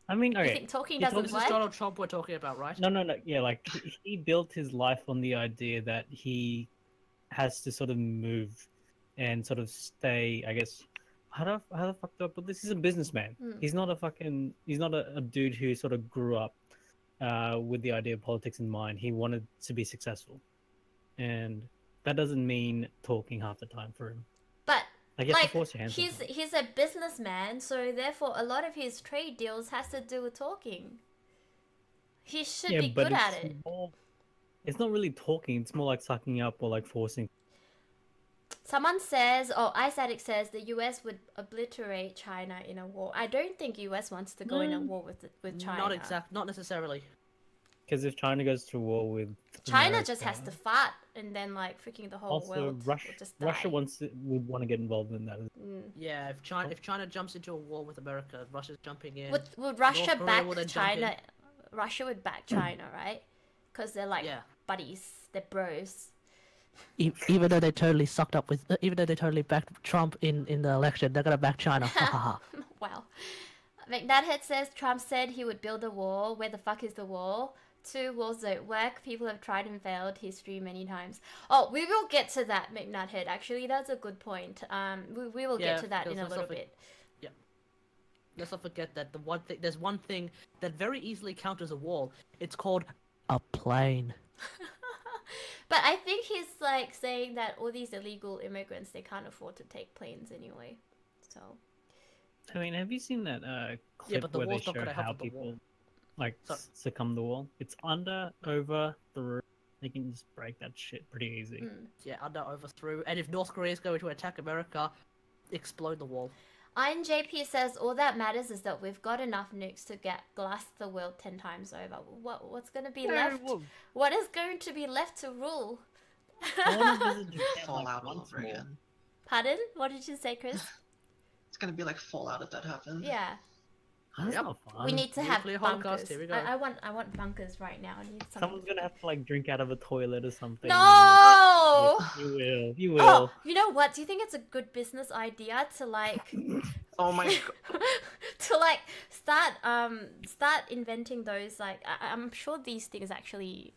I mean, okay. You think talking doesn't This work? is Donald Trump we're talking about, right? No. Yeah, like, he built his life on the idea that he has to sort of move and sort of stay, I guess. How the fuck do I put this? He's a businessman. He's not a dude who sort of grew up with the idea of politics in mind. He wanted to be successful, and that doesn't mean talking half the time for him. But I guess like, force your hands he's a businessman, so therefore a lot of his trade deals has to do with talking. He should be good at it. It's not really talking. It's more like sucking up or like forcing. Someone says, or Isaddic says, the US would obliterate China in a war. I don't think US wants to go in a war with China. Not necessarily. Because if China goes to war with China just America, has to fight, and then like freaking the whole also world Russia, will just die. Russia would want to get involved in that. Mm. Yeah, if China jumps into a war with America, Russia's jumping in. Would Russia Korea back will then jump in. China? Russia would back China, right? Because they're like Yeah. buddies, they're bros. Even though they totally sucked up with, even though they totally backed Trump in the election, they're gonna back China. Ha ha ha. Wow. McNuthead says Trump said he would build a wall. Where the fuck is the wall? 2, walls don't work. People have tried and failed history many times. Oh, we will get to that, McNuthead. Actually, that's a good point. We will get to that in a little bit. Let's not forget that there's one thing that very easily counters a wall. It's called a plane. But I think he's like saying that all these illegal immigrants, they can't afford to take planes anyway. So I mean, have you seen that clip but the where they wall's not show gonna help how with the wall. people like So- succumb the wall? It's under, over, through. They can just break that shit pretty easy. mm. Yeah, under, over, through. And if North Korea is going to attack America, explode the wall. Iron JP says all that matters is that we've got enough nukes to get glass the world 10 times over. What's going to be left? What is going to be left to rule? I want to visit Japan, Fallout all once over more. again. Pardon? What did you say, Chris? It's gonna be like Fallout if that happens. Yeah. That's Yep. not fun. We need to have Nuclear holocaust, bunkers. here we go. I want bunkers right now. I need some. Someone's gonna have to like drink out of a toilet or something. No! You will. You will. Oh, you know what? Do you think it's a good business idea to like Oh my god. to like start inventing those like I'm sure these things actually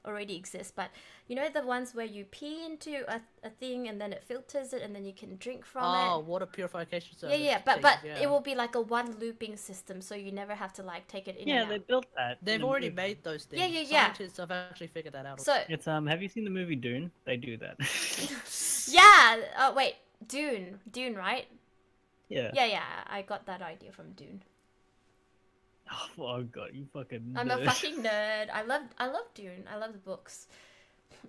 already exist, but you know the ones where you pee into a thing and then it filters it and then you can drink from Oh, it. water purification Yeah, service. yeah, but yeah. it will be like a one looping system, so you never have to like take it in Yeah, and they out. built that. They've in a already movie. made those things. Yeah, yeah, yeah. Scientists have actually figured that out. So It's have you seen the movie Dune? They do that. yeah, oh wait, Dune, right? yeah. Yeah, I got that idea from Dune. Oh god, you fucking. I'm a nerd. fucking nerd. I love Dune. I love the books.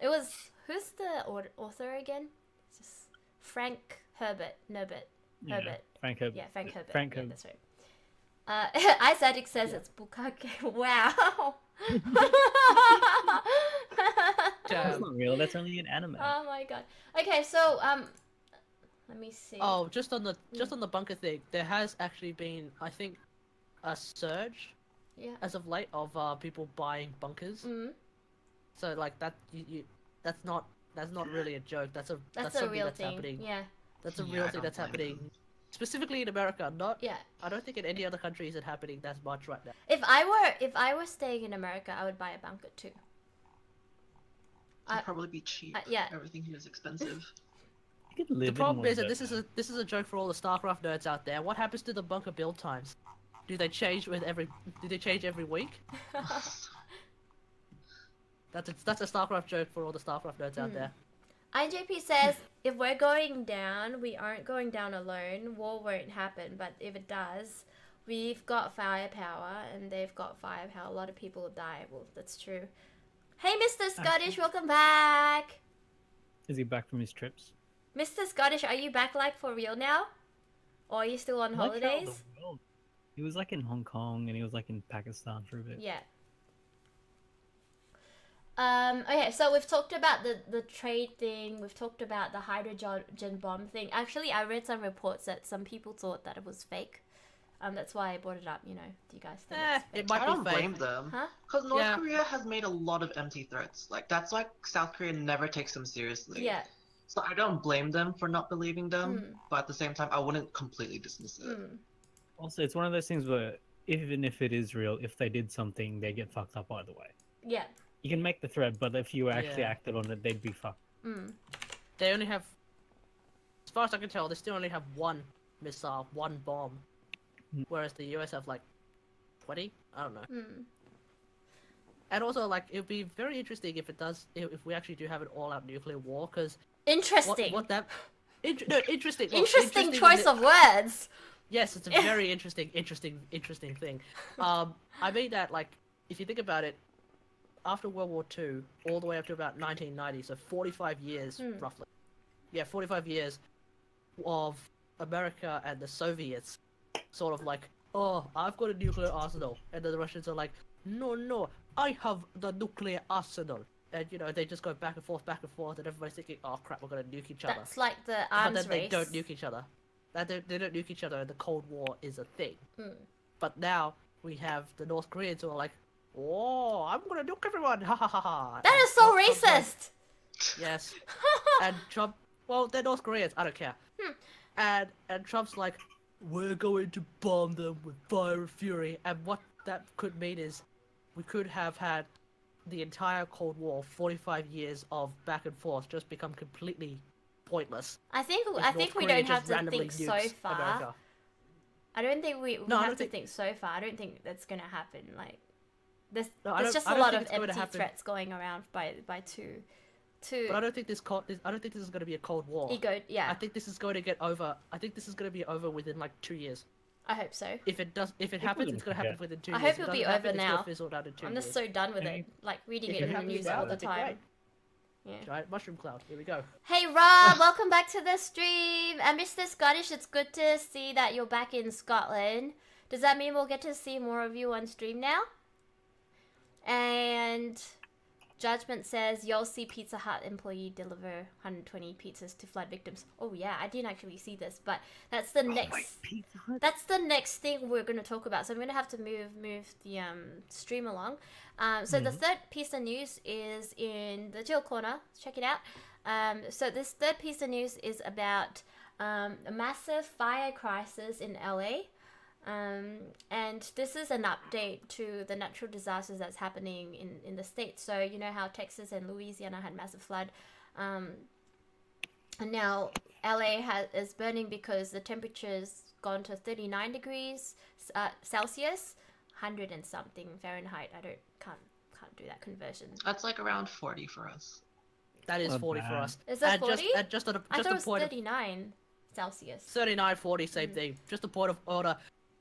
It was who's the author again? It's just Frank Herbert. Herbert. Yeah, Frank Herbert. Yeah, Frank Herbert. Frank yeah, Herbert. that's right. Isaac says it's Bukake. Wow. That's not real. That's only an anime. Oh my god. Okay, so let me see. Oh, just on the bunker thing, there has actually been, I think, a surge Yeah. as of late of people buying bunkers. Mm. So like that, that's not really a joke. That's That's a something real that's thing. happening. Yeah. That's a Yeah, real I thing don't that's blame happening, them. specifically in America. Not, Yeah. I don't think in any other country is it happening that much right now. If I were staying in America, I would buy a bunker too. It'd probably be cheap. yeah. Everything here is expensive. You could live The in problem one is of that those. this is a joke for all the StarCraft nerds out there. What happens to the bunker build times? Do they change every week? That's a StarCraft joke for all the StarCraft nerds out there. IJP says, if we're going down, we aren't going down alone. War won't happen, but if it does, we've got firepower, and they've got firepower. A lot of people will die. Well, that's true. Hey, Mr. Scottish, welcome back. Is he back from his trips? Mr. Scottish, are you back like for real now? Or are you still on I like how holidays? the world- He was like in Hong Kong and he was like in Pakistan for a bit. Yeah. Okay, so we've talked about the trade thing. We've talked about the hydrogen bomb thing. Actually, I read some reports that some people thought that it was fake. That's why I brought it up. You know, do you guys think? It's fake? It might I don't be fake. blame them. Huh? Because North Yeah. Korea has made a lot of empty threats. Like, that's why South Korea never takes them seriously. Yeah. So I don't blame them for not believing them, Mm. but at the same time, I wouldn't completely dismiss it. Mm. Also, it's one of those things where even if it is real, if they did something, they get fucked up either way. Yeah. You can make the threat, but if you actually Yeah. acted on it, they'd be fucked. Mm. They only have, as far as I can tell, they still only have one missile, one bomb, whereas the US have like 20. I don't know. Mm. And also, like, it would be very interesting if it does, if we actually do have an all-out nuclear war, because Interesting. what that, no, interesting. Well, Interesting in choice the- of words. Yes, it's a very interesting thing. I mean that, like, if you think about it, after World War II, all the way up to about 1990, so 45 years, roughly. Yeah, 45 years of America and the Soviets sort of like, oh, I've got a nuclear arsenal. And then the Russians are like, no, I have the nuclear arsenal. And, you know, they just go back and forth, and everybody's thinking, oh crap, we're gonna nuke each other. That's like the But arms then they race. don't nuke each other. They don't nuke each other, and the Cold War is a thing. Mm. But now we have the North Koreans who are like, oh, I'm gonna nuke everyone, ha ha ha ha. That And is so Trump's like, racist. yes. And Trump, well, they're North Koreans, I don't care. Hmm. And Trump's like, we're going to bomb them with fire and fury. And what that could mean is, we could have had the entire Cold War, 45 years of back and forth, just become completely pointless. I think if we North don't Korea have just to randomly think so nukes far. America. I don't think we No, I have don't to think- think so far. I don't think that's gonna happen. Like, there's No, I there's don't- just I a don't lot think of it's going to empty happen. threats going around by two But I don't think I don't think this is going to be a Cold War. ego. Yeah, I think this is going to get over. I think this is going to be over within like 2 years. I hope so. If it happens, it's going to happen within 2 I years. hope If it it'll be doesn't happen, over it's gonna now. fizzle out in 2 I'm years. just so done with I it. mean, Like reading if it it in the happens news now, all the that'd be time. great. Yeah. Giant mushroom cloud. Here we go. Hey Rob, welcome back to the stream. And Mr. Scottish, it's good to see that you're back in Scotland. Does that mean we'll get to see more of you on stream now? And Judgment says, you'll see Pizza Hut employee deliver 120 pizzas to flood victims. Oh yeah, I didn't actually see this, but that's the next. Pizza Hut? That's the next thing we're going to talk about. So I'm going to have to move the stream along. So the third piece of news is in the Chill Corner. Check it out. So this third piece of news is about a massive fire crisis in LA. And this is an update to the natural disasters that's happening in the States. So you know how Texas and Louisiana had massive flood. And now LA is burning because the temperature's gone to 39 degrees Celsius, 100 and something Fahrenheit. Can't do that conversion. That's like around 40 for us. That is Not 40 for bad. us. Is that And 40? just on a, I just thought a it was point of 39 Celsius. 39, 40, same thing. Just a point of order.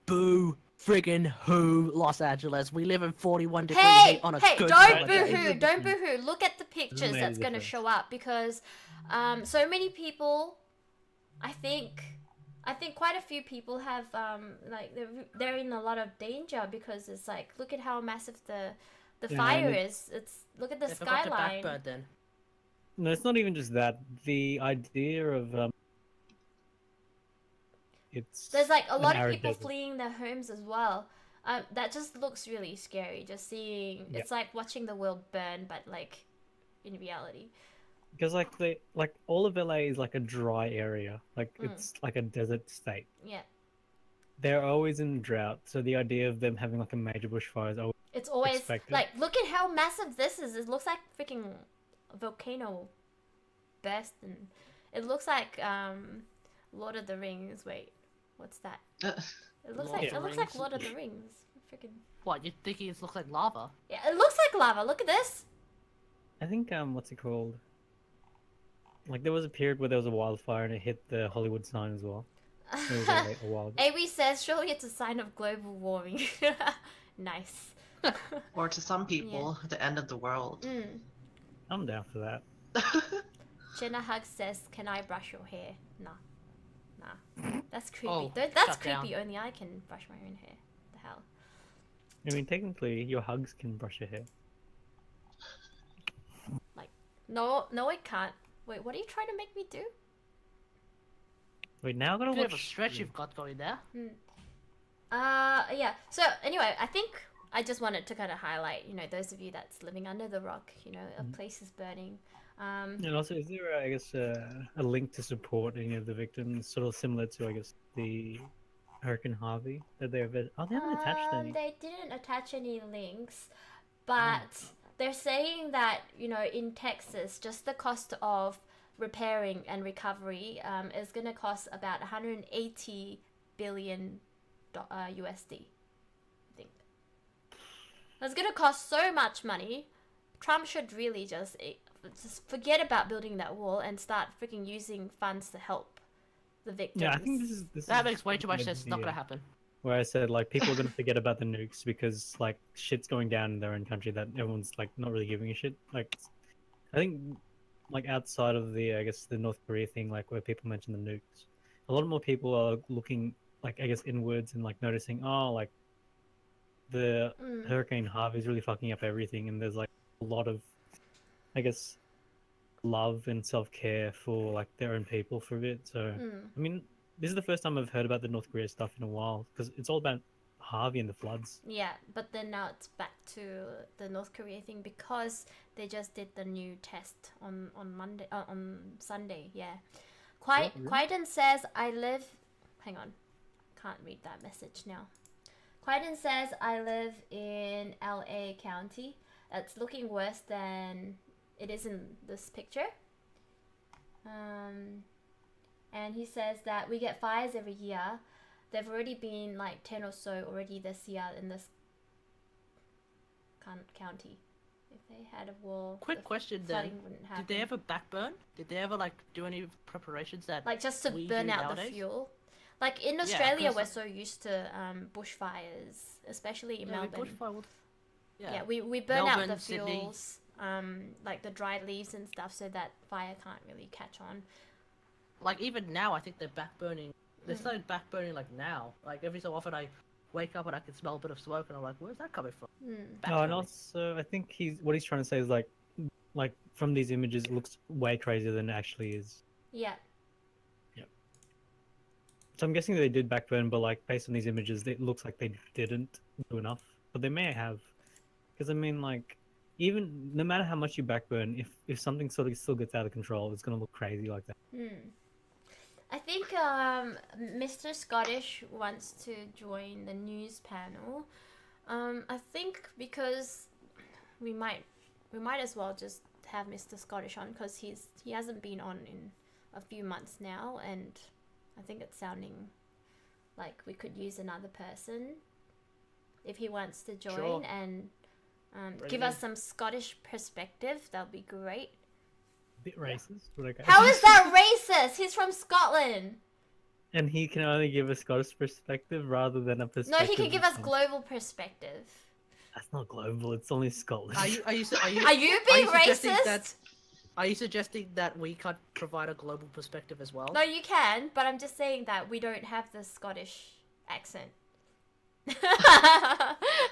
Boo, friggin' who, Los Angeles. We live in 41 degree Hey, heat on a hey, good don't summer day. boo-hoo, don't boo-hoo. Look at the pictures made a that's going to difference. show up because so many people, I think quite a few people have, like, they're in a lot of danger because it's like, look at how massive the Yeah, fire and is. Look at the They forgot to skyline. backbird then. No, it's not even just that. The idea of it's There's like a an lot of arid people desert. fleeing their homes as well. That just looks really scary. Just seeing, Yeah. it's like watching the world burn, but like in reality. Because like all of LA is like a dry area. Like Mm. it's like a desert state. Yeah, They're always in drought, so the idea of them having like a major bushfire is always it's always Expected. like, look at how massive this is. It looks like freaking volcano burst, and it looks like Lord of the Rings. Wait, what's that? It looks Lord like of the it looks like Rings. Lord of the Rings. Freaking What, you thinking it looks like lava? yeah, it looks like lava. Look at this. I think what's it called? Like there was a period where there was a wildfire and it hit the Hollywood sign as well. It was a while ago. Avi says, surely it's a sign of global warming. Nice. Or to some people, the end of the world. Mm. I'm down for that. Jenna Hug says, can I brush your hair? Nah. That's creepy. Oh, That's shut down. creepy. Only I can brush my own hair. The hell? I mean, technically, your hugs can brush your hair. No, I can't. Wait, what are you trying to make me do? Wait, now I gotta Bit of a watch. stretch you've got going there. Yeah. So anyway, I think I just wanted to kind of highlight, those of you that's living under the rock, a place is burning. And also, is there, I guess, a link to support any of the victims, sort of similar to, I guess, the Hurricane Harvey that they haven't attached any. They didn't attach any links, but they're saying that, in Texas, just the cost of repairing and recovery is going to cost about 180 billion USD, I think. It's going to cost so much money. Trump should really just forget about building that wall and start freaking using funds to help the victims. Yeah, I think this That is makes way too much an sense. It's not idea gonna happen. Where I said like people are gonna forget about the nukes because like shit's going down in their own country that everyone's like not really giving a shit. Like, I think like outside of the I guess the North Korea thing, like where people mention the nukes, a lot more people are looking like I guess inwards and like noticing like the Mm. Hurricane Harvey is really fucking up everything, and there's like a lot of, I guess, love and self care for like their own people for a bit. So Mm. I mean, this is the first time I've heard about the North Korea stuff in a while because it's all about Harvey and the floods. Yeah, but then now it's back to the North Korea thing because they just did the new test on Monday on Sunday. Yeah, What, really? Quaiden says I live. Hang on, can't read that message now. Quaiden says I live in LA County. It's looking worse than it is in this picture. And he says that we get fires every year. There've already been like 10 or so already this year in this county. If they had a war, Quick the question then. flooding wouldn't happen. Did they ever backburn? Did they ever like do any preparations that like just to we burn do out the nowadays? fuel? Like in Australia, 'cause- we're so used to bushfires, especially in Yeah, we Melbourne. bushfire would- Yeah, we burn out the Melbourne, Sydney. fuels, like the dried leaves and stuff, so that fire can't really catch on. Like even now, I think they're backburning. They're Mm. starting backburning like now. Like every so often, I wake up and I can smell a bit of smoke, and I'm like, "Where's that coming from?" Mm. Oh, and Backburning. also I think what he's trying to say is like from these images, it looks way crazier than it actually is. Yeah. So I'm guessing they did backburn, but like based on these images, it looks like they didn't do enough. But they may have, because I mean, like, even no matter how much you backburn, if something sort of still gets out of control, it's gonna look crazy like that. I think Mr. Scottish wants to join the news panel. I think because we might as well just have Mr. Scottish on because he hasn't been on in a few months now, and I think it's sounding like we could use another person if he wants to join Sure. and Bring give him us in. some Scottish perspective. That'll be great. Bit racist, but okay. How is that racist? He's from Scotland. And he can only give a Scottish perspective rather than a No, perspective. he can give us from- global perspective. That's not global. It's only Scotland. Are you Are you are being you suggesting racist? that? Are you suggesting that we can't provide a global perspective as well? No, you can, but I'm just saying that we don't have the Scottish accent.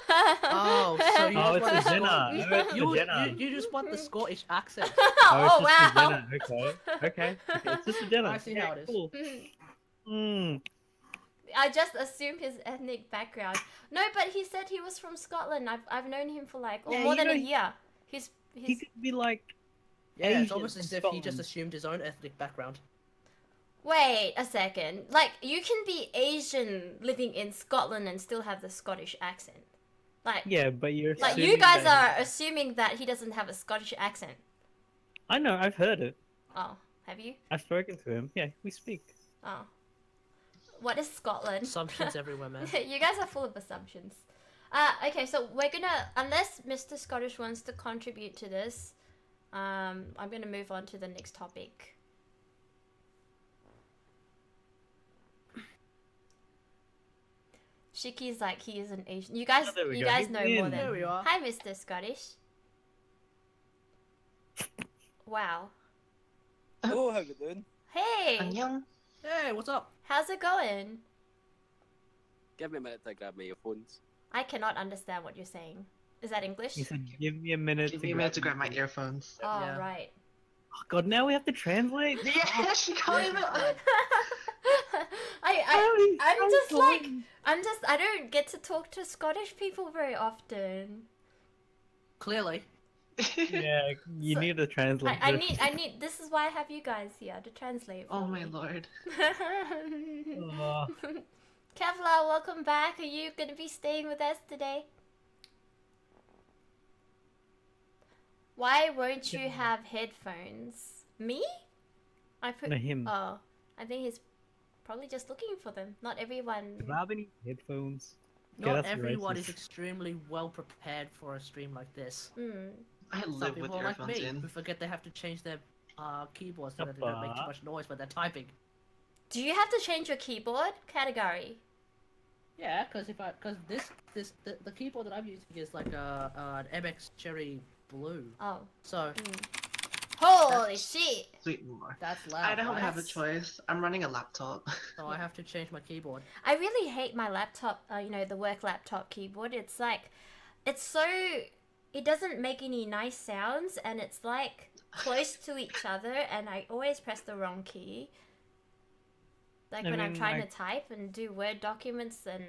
Oh, so you Oh, just want it's the a Jenna. Scot- Oh, it's a you, Jenna. you just want the Scottish accent. Oh, it's just a wow. Jenna. Okay. It's just a Jenna. I see how it is. Cool. I just assumed his ethnic background. No, but he said he was from Scotland. I've known him for like Yeah, more you than a know, year. He He's could be like. Yeah, it's Asian almost from as if he just Scotland. assumed his own ethnic background. Wait a second. Like you can be Asian living in Scotland and still have the Scottish accent. Like Yeah, but you're. like you assuming guys that- are assuming that he doesn't have a Scottish accent. I know. I've heard it. Oh, have you? I've spoken to him. Yeah, we speak. Oh. What is Scotland? Assumptions everywhere, man. You guys are full of assumptions. Okay, so we're gonna, unless Mr. Scottish wants to contribute to this, I'm gonna move on to the next topic. Shiki's like he is an Asian. You guys, Oh, there we you go. guys He's know in. more There than. we are. Hi, Mr. Scottish. Wow. Oh, how you doing? Hey, 안녕. Hey, what's up? how's it going? Give me a minute to grab my earphones. I cannot understand what you're saying. Is that English? He said, "Give me a minute." Give me a minute to grab my earphones. Oh, Yeah. right. Oh, God, now we have to translate. Yeah, she can't even. I don't get to talk to Scottish people very often. Clearly. Yeah, you So- need to translate. I this. need, this is why I have you guys here to translate. Oh for my me. lord. Oh, Kevlar, welcome back. Are you gonna be staying with us today? Why won't you have headphones? Me? I put. no, him. Oh, I think he's probably just looking for them. Not everyone. Do I have any headphones? Okay, Not that's everyone is racist. extremely well prepared for a stream like this. Mm. I Some live with people are like earphones me in. who forget they have to change their keyboards so that they don't make too Papa. much noise when they're typing. Do you have to change your keyboard category? Yeah, because the keyboard that I'm using is like an MX Cherry Blue. Oh. So Mm. Holy shit! Sweet more. That's loud. I don't right? have a choice. I'm running a laptop. So I have to change my keyboard. I really hate my laptop, you know, the work laptop keyboard. It's like, it's so, it doesn't make any nice sounds, and it's like close to each other, and I always press the wrong key. Like I when I'm mean, trying like- to type and do Word documents, and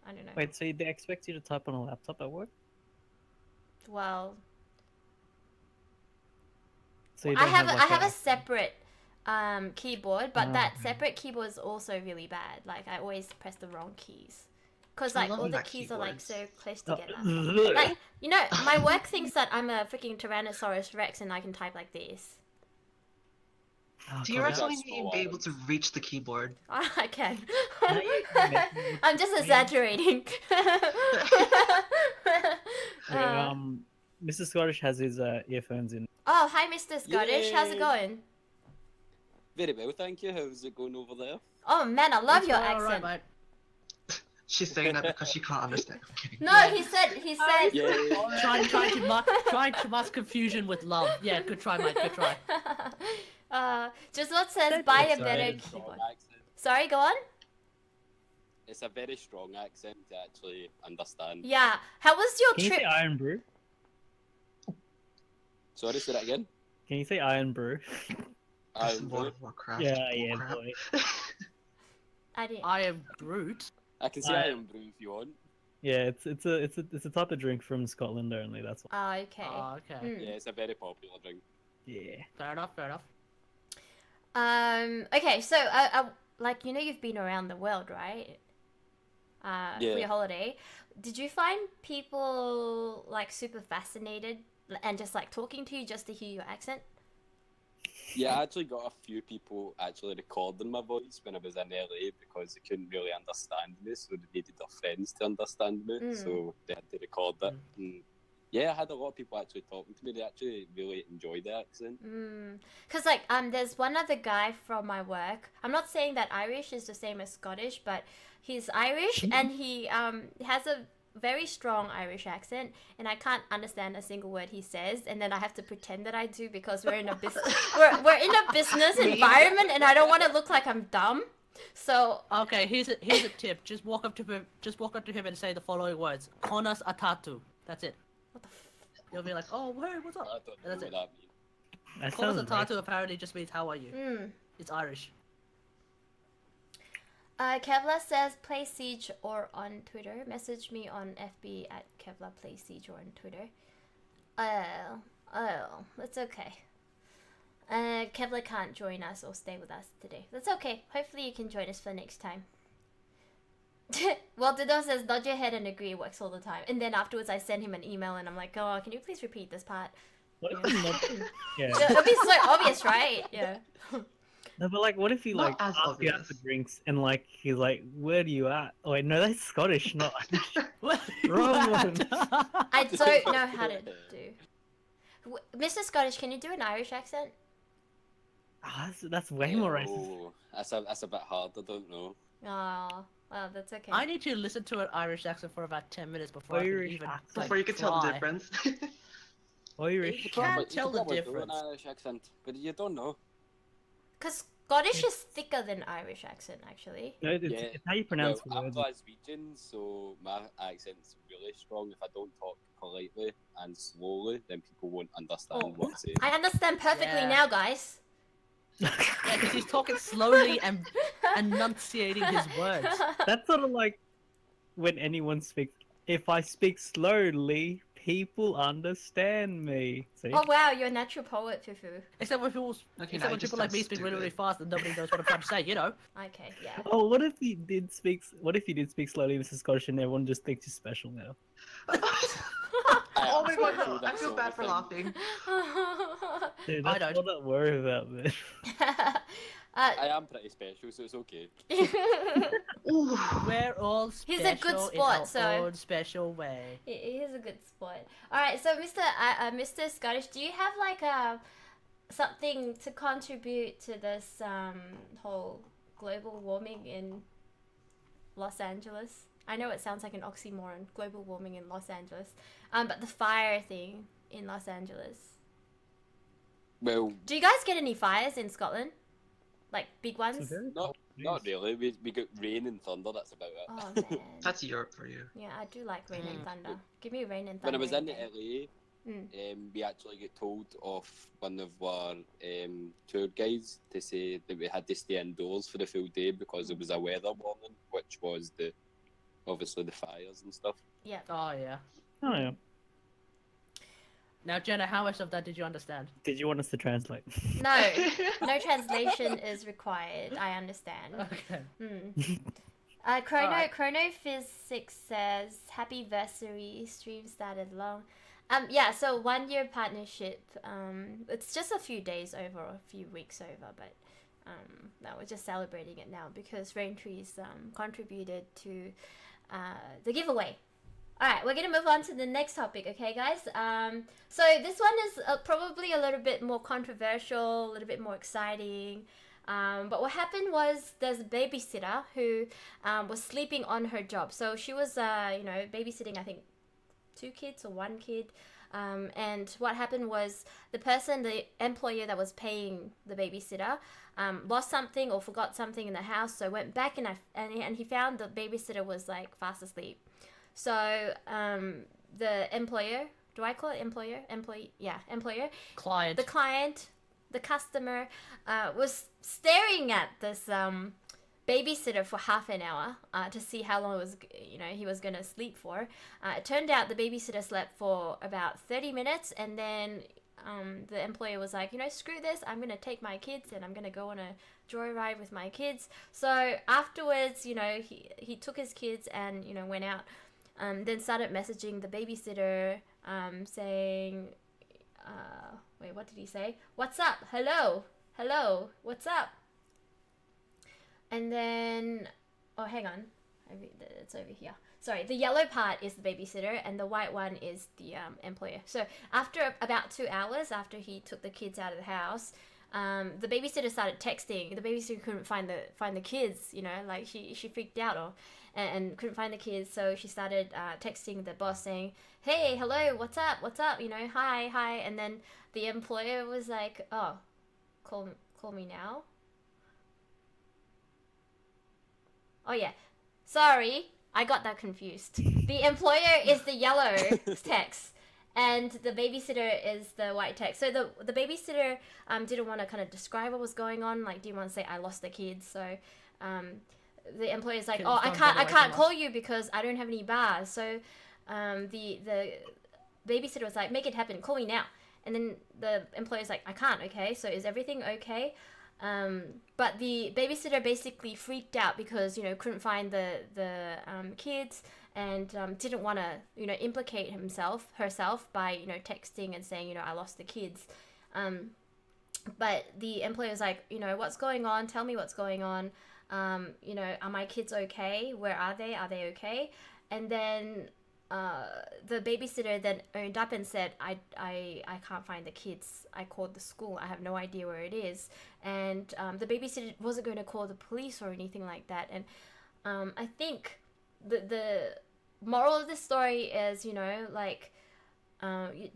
I don't know. Wait, so they expect you to type on a laptop at work? Well, So you I don't have like a separate keyboard, but that okay. separate keyboard is also really bad. Like I always press the wrong keys, because I like love all the Mac keys are like keyboards. so close Oh, together. Like, you know, my work thinks that I'm a freaking Tyrannosaurus Rex and I can type like this. Oh, Do you God, reckon That's you'd be able to reach the keyboard? I can. Now you can make me I'm just exaggerating. Yeah, Mr. Scottish has his earphones in. Oh, hi, Mr. Scottish. How's it Yay. going? Very well, thank you. How's it going over there? Oh man, I love It's your going all accent. right, She's saying that because she can't understand. I'm kidding. No, he said. Yeah. mate. Trying to mask confusion with love. Yeah, good try, mate. Good try. Just what says buy a Sorry. better Strong keyboard. accent. Sorry, go on. It's a very strong accent to actually understand. Yeah. How was your Can you trip? say Iron Brew? Sorry, say that again. Can you say Iron Brew? That's I'm World good. of Warcraft. Yeah, yeah, Warcraft. boy. I didn't. I am Groot. I can say I- I am brew if you want. Yeah, it's a type of drink from Scotland only. That's why. Oh, okay. Oh, okay. Hmm. Yeah, it's a very popular drink. Yeah. Fair enough. Fair enough. Okay, so like you know you've been around the world, right? For Yeah. your holiday, did you find people like super fascinated and just like talking to you just to hear your accent? Yeah, I actually got a few people actually recording my voice when I was in LA because they couldn't really understand me, so they needed their friends to understand me, Mm. so they had to record it. And yeah, I had a lot of people actually talking to me. They actually really enjoyed the accent. Cause like there's one other guy from my work. I'm not saying that Irish is the same as Scottish, but he's Irish and he has a very strong Irish accent, and I can't understand a single word he says, and then I have to pretend that I do because we're in a business we're in a business environment, and I don't want to look like I'm dumb. So Okay, here's a tip. Just walk up to him and say the following words: "Konas atatu." That's it. what the You'll be like, "Oh, hey, what's I up?" don't know That's what it. that means. That Konas sounds atatu apparently just means "How are you?" It's Irish. Kevlar says play Siege or on Twitter. Message me on FB at Kevlar play Siege or on Twitter. Oh, that's okay. Kevlar can't join us or stay with us today. That's okay. Hopefully you can join us for next time. Well, Dido says nod your head and agree works all the time. And then afterwards I send him an email and I'm like, oh, can you please repeat this part? What if Yeah. he not? Yeah. It'll be so obvious, right? Yeah. No, but like, what if he Not like as asks you out for obvious. drinks and like he's like, "Where do you at?" Oh wait, no, that's Scottish, not Irish. What? Wrong one. I don't know how to do. Mr. Scottish, can you do an Irish accent? Ah, that's way more racist. Oh, that's a bit hard. I don't know. Oh, well, that's okay. I need to listen to an Irish accent for about 10 minutes before I can Irish even accent. like, Before you can tell the try. difference. Irish. You can't You tell the probably do difference. an Irish accent, but you don't know. Because Scottish is thicker than Irish accent, actually. No, it's, Yeah. it's how you pronounce Well, I'm words. Glaswegian, so my accent's really strong. If I don't talk politely and slowly, then people won't understand Oh. what I'm saying. I understand perfectly Yeah. now, guys. Yeah, because he's talking slowly and enunciating his words. That's sort of like when anyone speaks. If I speak slowly, people understand me. See? Oh wow, you're a natural poet, Fufu. Except when people, Okay, except now when it just people like me sounds speak really, really stupid. fast and nobody knows what I'm trying to say, you know? Okay, yeah. Oh, what if you did speak? What if you did speak slowly, Mr. Scottish, and everyone just thinks you're special now? Oh my god, actually no, do I that feel sort bad of for thing. laughing. Dude, I that's don't. all I worry about, man. I am pretty special, so it's okay. Ooh. We're all special He's a good in sport, our so- own special way. He is a good sport. All right, so Mr. Scottish, do you have like something to contribute to this whole global warming in Los Angeles? I know it sounds like an oxymoron, global warming in Los Angeles, but the fire thing in Los Angeles. Well, Do you guys get any fires in Scotland? Like big It's a ones? very not cold not breeze. really. We got rain and thunder. That's about it. Oh man. That's Europe for you. Yeah, I do like rain and thunder. Give me rain and When I thunder. was in any day. LA, we actually got told off one of our tour guides to say that we had to stay indoors for the full day because there was a weather warning, which was obviously the fires and stuff. Yeah. Oh yeah. Oh yeah. Now Jenna, how much of that did you understand? Did you want us to translate? No, no translation is required. I understand. Okay. Chrono Alright. Chrono Physics says happy versary. Stream started long. Yeah. So 1 year partnership. It's just a few days over, or a few weeks over, but no, we're just celebrating it now because Rain Trees contributed to the giveaway. Alright, we're gonna move on to the next topic, okay guys? So this one is probably a little bit more controversial, a little bit more exciting. But what happened was there's a babysitter who was sleeping on her job. So she was, babysitting, I think, 2 kids or 1 kid. And what happened was the employer that was paying the babysitter, lost something or forgot something in the house. So went back and he found the babysitter was like fast asleep. So the employer, do I call it employer? Employee? Yeah, employer. Client. The client, the customer, was staring at this babysitter for half an hour to see how long he was gonna sleep for. It turned out the babysitter slept for about 30 minutes, and then the employer was like, screw this, I'm gonna take my kids and I'm gonna go on a joyride with my kids. So afterwards, he took his kids and went out. Then started messaging the babysitter, saying, wait, what did he say? What's up? Hello? Hello? What's up? And then, oh, hang on. It's over here. Sorry, the yellow part is the babysitter and the white one is the employer. So after about 2 hours after he took the kids out of the house, the babysitter started texting. The babysitter couldn't find the kids, like she freaked out and couldn't find the kids. So she started texting the boss saying, hey, hello, what's up, hi. And then the employer was like, oh, call me now. Oh yeah, sorry, I got that confused. The employer is the yellow text and the babysitter is the white text. So the babysitter didn't want to kind of describe what was going on. Like, do you want to say I lost the kids? So the employer's like, oh, I can't call you because I don't have any bars. So the babysitter was like, make it happen, call me now. And then the employer's like, I can't, okay? So is everything okay? But the babysitter basically freaked out because couldn't find the kids and didn't want to implicate herself by texting and saying I lost the kids. But the employer was like, what's going on? Tell me what's going on. Are my kids okay? Where are they? Are they okay? And then the babysitter then owned up and said, I can't find the kids. I called the school. I have no idea where it is. And the babysitter wasn't going to call the police or anything like that. And I think the moral of this story is, you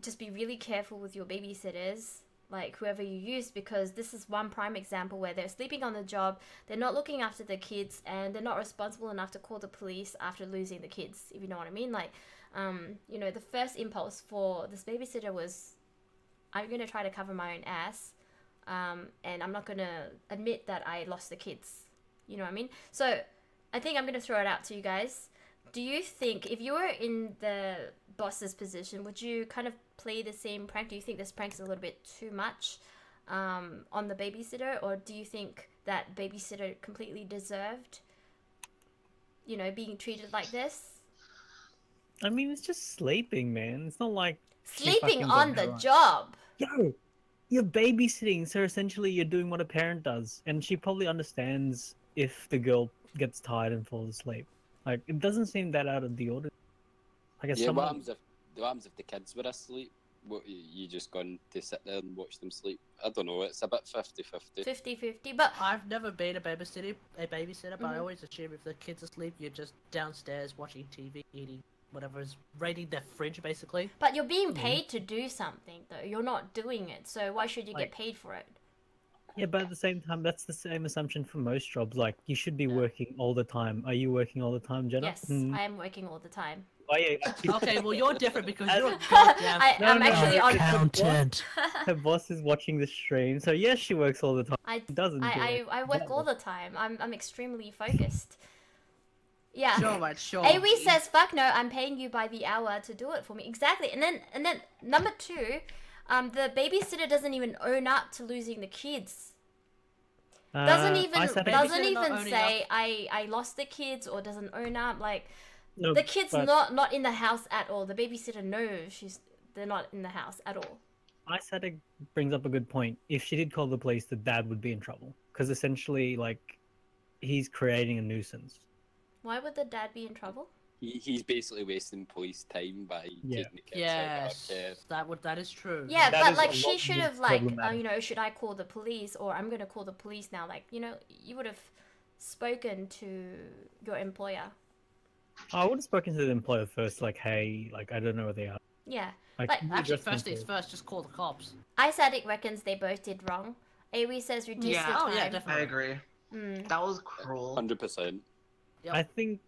just be really careful with your babysitters, like whoever you use, because this is one prime example where they're sleeping on the job, they're not looking after the kids, and they're not responsible enough to call the police after losing the kids, if you know what I mean. Like, the first impulse for this babysitter was, I'm going to try to cover my own ass, and I'm not going to admit that I lost the kids, you know what I mean? So I think I'm going to throw it out to you guys. Do you think, if you were in the boss's position, would you kind of play the same prank? Do you think this prank is a little bit too much on the babysitter, or do you think that babysitter completely deserved, being treated like this? I mean, it's just sleeping, man. It's not like she Sleeping fucking on got the her right. job. Yo, you're babysitting, so essentially you're doing what a parent does, and she probably understands if the girl gets tired and falls asleep. Like, it doesn't seem that out of the ordinary. I guess Yeah, someone... what happens if the kids were asleep? What, you just gone to sit there and watch them sleep? I don't know, it's a bit 50-50. 50-50, but I've never been a babysitter, but I Mhm. always assume if the kid's asleep, you're just downstairs watching TV, eating whatever is raiding their fridge basically. But you're being paid to do something, though. You're not doing it, so why should you get Like- paid for it? Yeah, but at the same time, that's the same assumption for most jobs. Like, you should be working all the time. Are you working all the time, Jenna? Yes, I am working all the time. Oh, yeah. Okay, well you're different because you're a goddamn I'm actually on. accountant. Her boss is watching the stream, so yes, she works all the time. I Doesn't do it. I work all the time. I'm extremely focused. Yeah. Sure, right, sure. Awi says, "Fuck no, I'm paying you by the hour to do it for me." Exactly. And then number 2, the babysitter doesn't even own up to losing the kids. Doesn't even Babysitter not owning say I lost the kids, or doesn't own up. Like, No, the kids but not in the house at all. The babysitter knows they're not in the house at all. Isaac brings up a good point. If she did call the police, the dad would be in trouble. Because essentially, like, he's creating a nuisance. Why would the dad be in trouble? He's basically wasting police time by Yeah. taking the kids out of Yes, care. that is true. Yeah, That but is like a she lot should more have like problematic. you know, should I call the police, or I'm gonna call the police now? Like, you know, you would have spoken to your employer. I would have spoken to the employer first, like, hey, like, I don't know where they are. Yeah. Like, Like, you Actually, address them first things first. first, just call the cops. Isadic reckons they both did wrong. Awi says reduce Yeah. the Oh time. yeah, I definitely. agree. Mm. That was cruel. 100%. Yep. I think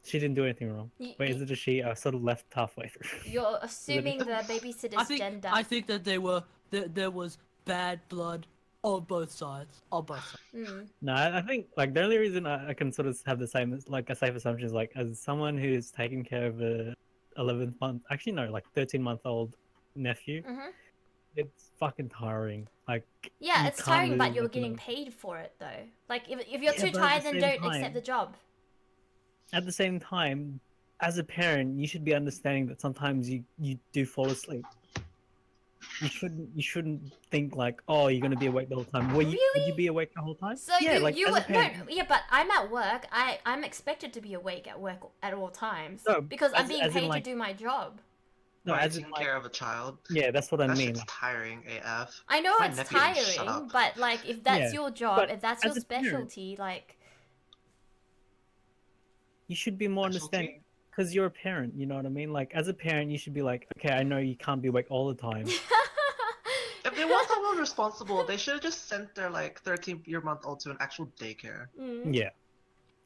she didn't do anything wrong. Wait, is it a she? I sort of left halfway through. You're assuming the babysitter's gender. I think that there was bad blood on both sides. On both sides. Mm. No, I think like the only reason I can sort of have the same like a safe assumption is like as someone who's taking care of a 11th month, actually no, like 13-month-old nephew, Mhm. it's fucking tiring. Like Yeah, you it's can't tiring, really but you're look at getting them. paid for it though. Like if you're Yeah, too but at tired, the then same don't accept time- the job. At the same time, as a parent, you should be understanding that sometimes you do fall asleep. You shouldn't think like, oh, you're gonna be awake the whole time. Would you Really? be awake the whole time? So yeah, you like you as a would no, parent, yeah, but I'm at work. I'm expected to be awake at work at all times No, because I'm as- being as in, paid like- to do my job. no, Right, as in taking like, care of a child. yeah, that's what I That mean. shit's tiring AF. I know My it's nephew didn't shut tiring, up. but like if that's Yeah, your job, but if that's your as a parent- specialty, like You should be more Specialty? understanding because you're a parent. You know what I mean? Like as a parent, you should be like, okay, I know you can't be awake all the time. If they want someone responsible, they should have just sent their like 13-month-old to an actual daycare. mm. Yeah,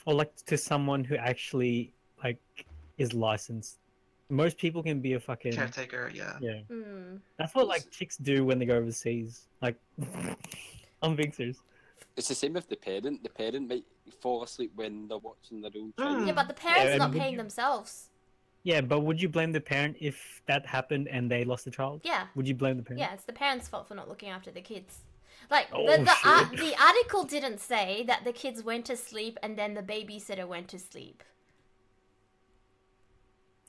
or like to someone who actually like is licensed. Most people can be a fucking Caretaker, yeah. yeah. Mm. That's what like chicks do when they go overseas. Like, I'm being serious. It's the same with the parent. The parent might fall asleep when they're watching their own child. Yeah, but the parents and not would paying you- themselves. Yeah, but would you blame the parent if that happened and they lost a child? Yeah. Would you blame the parent? Yeah, it's the parents' fault for not looking after the kids. Like Oh, shit. the article didn't say that the kids went to sleep and then the babysitter went to sleep.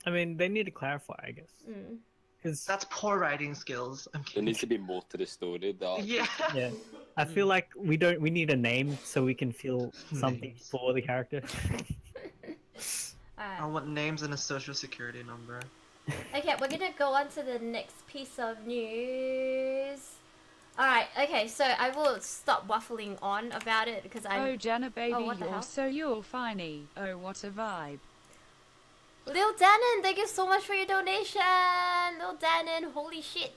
I mean, they need to clarify, I guess. Mm. Because That's poor writing skills. I'm There kidding. needs to be more to the story. Yeah. yeah, I feel like we need a name so we can feel something Names. for the character. I Alright. want names and a social security number. Okay, we're gonna go on to the next piece of news. Alright, okay, so I will stop waffling on about it because I'm Oh, Jenna, baby, what the hell? you're finey. Oh, what a vibe. Lil Danon, thank you so much for your donation! Lil Danon, holy shit.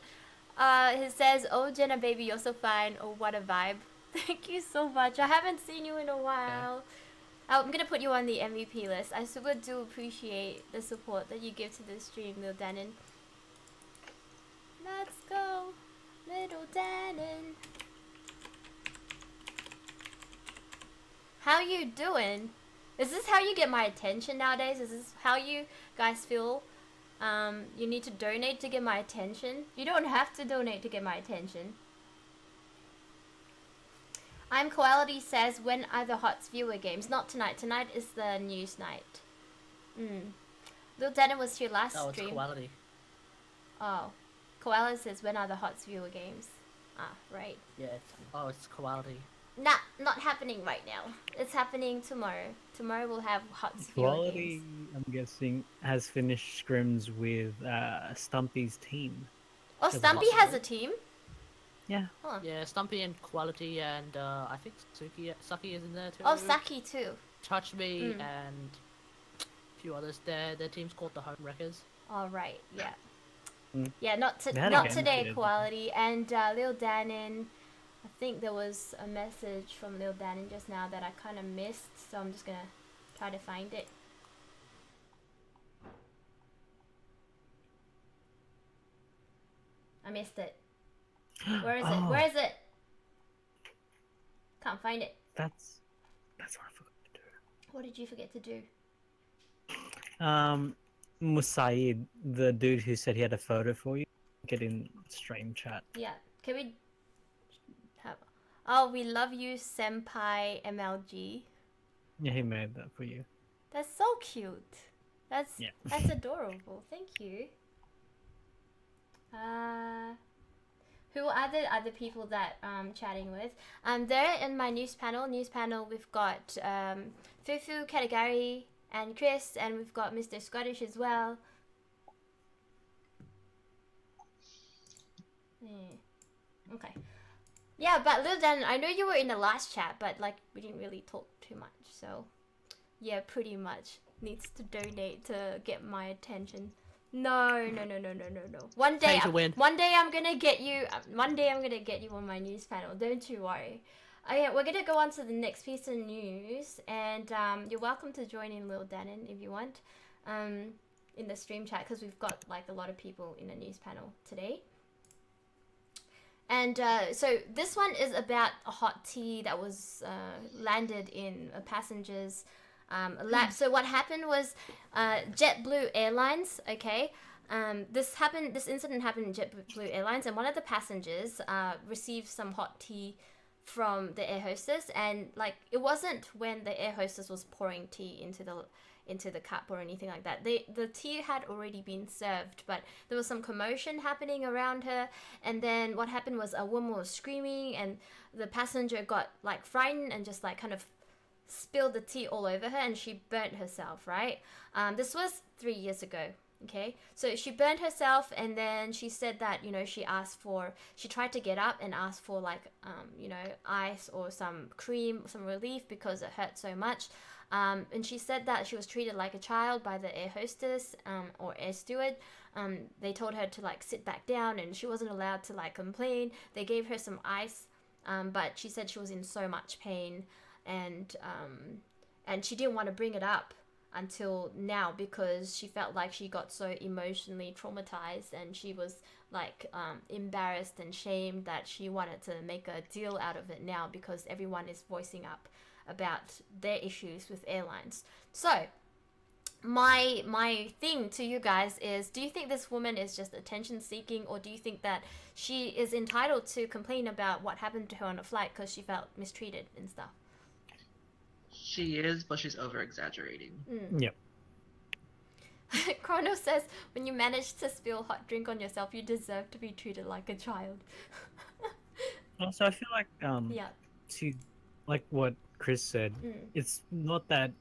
He says, oh Jenna baby, you're so fine. Oh, what a vibe. Thank you so much. I haven't seen you in a while. I'm gonna put you on the MVP list. I super do appreciate the support that you give to the stream, Lil Danon. Let's go, little Danon. How you doing? Is this how you get my attention nowadays? Is this how you guys feel? You need to donate to get my attention? You don't have to donate to get my attention. I'm Quality says, when are the HOTS viewer games? Not tonight. Tonight is the news night. Lil Dana was here last Oh, it's stream. quality. Oh. Koala says, when are the HOTS viewer games? Ah, right. Yeah. It's quality. Not happening right now. It's happening tomorrow. Tomorrow we'll have HOTS viewer Quality, games. I'm guessing, has finished scrims with Stumpy's team. Oh, As a Stumpy has a team? Yeah. Huh. Yeah, Stumpy and Quality and I think Saki is in there too. Oh, Saki too. Touch Me Mm. and a few others. Their team's called the Home Wreckers. All right, yeah. Mm. Yeah, not They had a not game today, today. Quality. And Lil Danin, I think there was a message from Lil Danin just now that I kind of missed, so I'm just gonna try to find it. I missed it. Where is it? Oh. Where is it? Can't find it. That's what I forgot to What did you forget to do? do. Musaid, the dude who said he had a photo for you, get in stream chat. Yeah, can we have... Oh, we love you, Senpai MLG. Yeah, he made that for you. That's so cute. That's Yeah. that's adorable. Thank you. Who are the other people that I'm chatting with? There in my news panel. We've got Fufu, Katagari, and Chris, and we've got Mr. Scottish as well. Okay. Yeah, but Lil Dan, I know you were in the last chat, but like we didn't really talk too much, so yeah, pretty much needs to donate to get my attention. No. One day, Pay to win. one day I'm gonna get you. One day I'm gonna get you on my news panel. Don't you worry. Okay, we're gonna go on to the next piece of news, and you're welcome to join in, Lil Danin, if you want, in the stream chat, because we've got like a lot of people in the news panel today. And so this one is about a hot tea that was landed in a passenger's lap. So what happened was JetBlue Airlines, okay, this incident happened in JetBlue Airlines, and one of the passengers received some hot tea from the air hostess, and like it wasn't when the air hostess was pouring tea into the cup or anything like that. The tea had already been served, but there was some commotion happening around her, and then what happened was a woman was screaming, and the passenger got like frightened and just like kind of spilled the tea all over her, and she burnt herself, right? This was 3 years ago. Okay, so she burned herself, and then she said that, you know, she tried to get up and ask for like, you know, ice or some cream, some relief because it hurt so much. And she said that she was treated like a child by the air hostess or air steward. They told her to like sit back down, and she wasn't allowed to like complain. They gave her some ice, but she said she was in so much pain, and she didn't want to bring it up until now because she felt like she got so emotionally traumatized, and she was like embarrassed and shamed that she wanted to make a deal out of it now because everyone is voicing up about their issues with airlines. So my thing to you guys is, do you think this woman is just attention seeking, or do you think that she is entitled to complain about what happened to her on a flight because she felt mistreated and stuff? She is, but she's over exaggerating. Yep. Chrono says, when you manage to spill hot drink on yourself, you deserve to be treated like a child. Also, I feel like Yeah. to like what Chris said, it's not that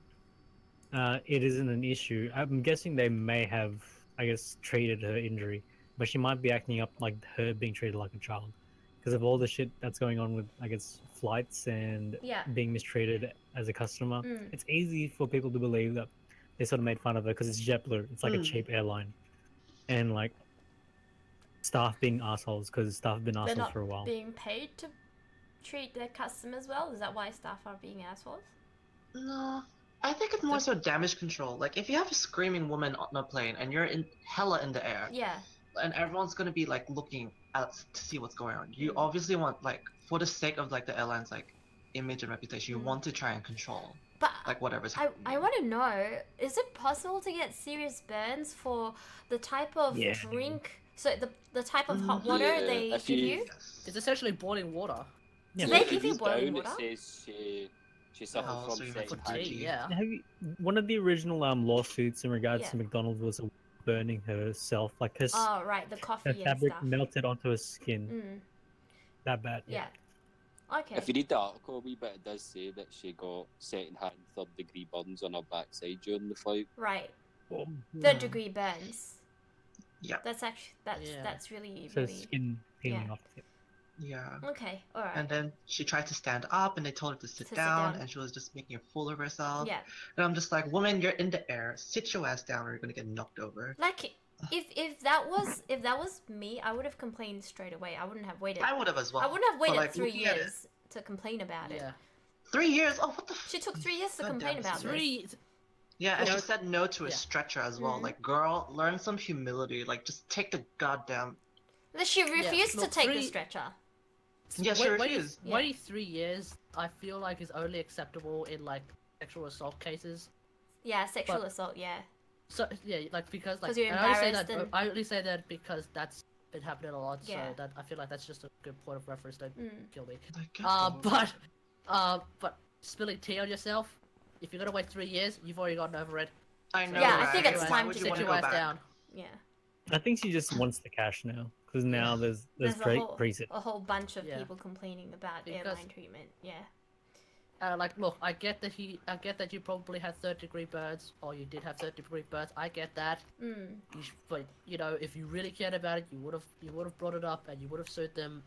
it isn't an issue. I'm guessing they may have, I guess, treated her injury, but she might be acting up like her being treated like a child because of all the shit that's going on with, I guess, flights and Yeah. being mistreated as a customer. It's easy for people to believe that they sort of made fun of her because it's JetBlue. It's like a cheap airline, and like staff being assholes because staff have been They're assholes not for a while. being paid to treat their customers well? Is that why staff are being assholes? No, I think it's more so damage control. Like, if you have a screaming woman on a plane and you're in hella in the air, Yeah. and everyone's gonna be like looking out to see what's going on, you obviously want, like, for the sake of like the airline's like image and reputation, you want to try and control But like whatever's I happening. want to know, is it possible to get serious burns for the type of Yeah. drink, so the type of hot water Yeah, they if give you- you? Yes. It's essentially boiling water. Yeah, Do but they If give you read boiling down, water? It says she suffered Oh, from so you meant second for hand. tea. Yeah. have you, one of the original lawsuits in regards Yeah. to McDonald's was burning herself, like her, Oh, right, the her coffee and fabric stuff. melted onto her skin. That bad. Yeah. Okay. If you read the article a wee bit, it does say that she got second-hand third-degree burns on her backside during the flight. Right. Oh, Third degree burns. Yeah. That's actually Yeah. that's really so really skin peeling yeah. off. Yeah. Yeah. Okay, alright. And then she tried to stand up, and they told her to sit To sit down, down. and she was just making a fool of herself. Yeah. And I'm just like, woman, you're in the air. Sit your ass down, or you're gonna get knocked over. Like, if that was me, I would have complained straight away. I wouldn't have waited. I would have as well. I wouldn't have But, waited like, 3 looking at it- years to complain about it. Yeah. 3 years? Oh, what the? She took 3 years to God complain damn, about this. 3. Yeah, and You she know- said no to a yeah. stretcher as well. Mhm. Like, girl, learn some humility. Like, just take the goddamn. She refused to look, take the 3 stretcher. Yeah, she refused. Yeah. 23 years, I feel like is only acceptable in like sexual assault cases. Yeah, sexual But- assault, yeah. So yeah, like because like 'Cause you're and I only say embarrassed that and- I only say that because that's been happening a lot. Yeah. So that I feel like that's just a good point of reference. Don't Mm. kill me. Like, get But spilling tea on yourself, if you're gonna wait 3 years, you've already gotten over it. I know. Yeah, I right? think it's Why time would to you Sit want your go ass back? down. Yeah. I think she just wants the cash now because now there's There's precedent. a whole bunch of Yeah. people complaining about Because- airline treatment. Yeah. Like, look, I get that you probably had 3rd-degree burns, or you did have 3rd-degree burns. I get that. Mm. But you know, if you really cared about it, you would have brought it up, and you would have sued them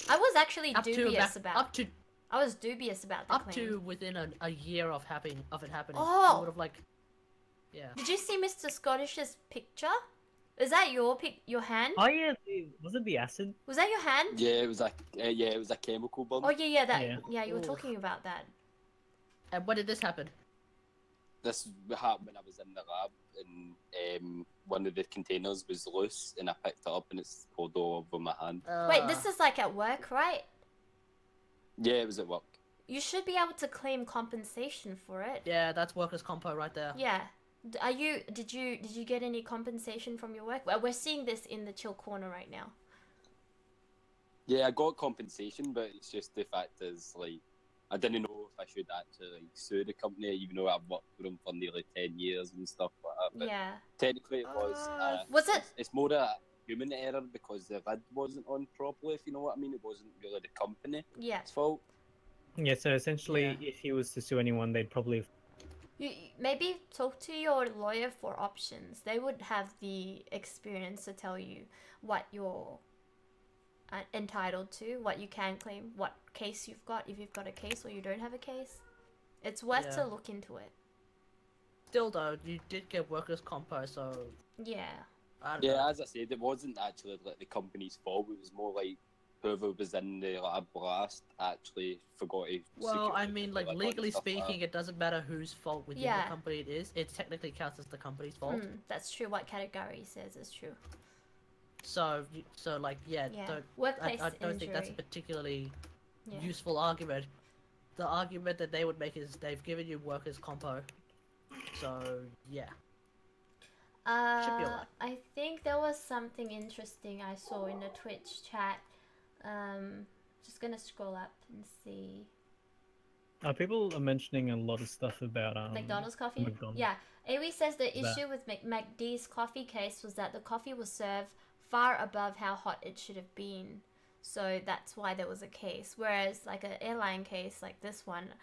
I was actually up to dubious about, about. up to I was dubious about the up claim. to within a year of it happening. Oh! You would have like, yeah. Did you see Mr. Scottish's picture? Is that your hand? Oh yeah, was it the acid? Was that your hand? Yeah, it was a chemical burn. Oh yeah, that Yeah. yeah. You were Oof. talking about that. And when did this happen? This happened when I was in the lab, and one of the containers was loose, and I picked it up, and it's poured all over my hand. Wait, this is like at work, right? Yeah, it was at work. You should be able to claim compensation for it. Yeah, that's workers' compo right there. Yeah. Did you get any compensation from your work? Well, we're seeing this in the chill corner right now. Yeah, I got compensation, but it's just the fact is, like, I didn't know if I should actually like, sue the company, even though I've worked for them for nearly 10 years and stuff like that. But Yeah. technically, it was. Was it? It's more a human error because the lid wasn't on properly, if you know what I mean. It wasn't really the company's Yeah. fault. Yeah, so essentially, Yeah. if he was to sue anyone, they'd probably. You maybe talk to your lawyer for options. They would have the experience to tell you what you're entitled to, what you can claim, what case you've got, if you've got a case or you don't have a case. It's worth Yeah. to look into it. Still though, you did get workers' compo, so Yeah. I don't know. Yeah, as I said, it wasn't actually like the company's fault. It was more like whoever was in the lab last actually forgot to. Well, secure I the mean, like on legally stuff like that. speaking, it doesn't matter whose fault within Yeah. the company it is. It technically counts as the company's fault. That's true. What category says is true. So like, yeah, Yeah. don't. Workplace I don't think that's a injury. particularly Yeah. useful argument. The argument that they would make is they've given you workers' compo. So yeah. Should be alright. I think there was something interesting I saw in the Twitch chat. Just gonna scroll up and see. People are mentioning a lot of stuff about McDonald's coffee? McDonald's. Yeah. Awi says the That- issue with McD's coffee case was that the coffee was served far above how hot it should have been. So that's why there was a case. Whereas like an airline case like this one,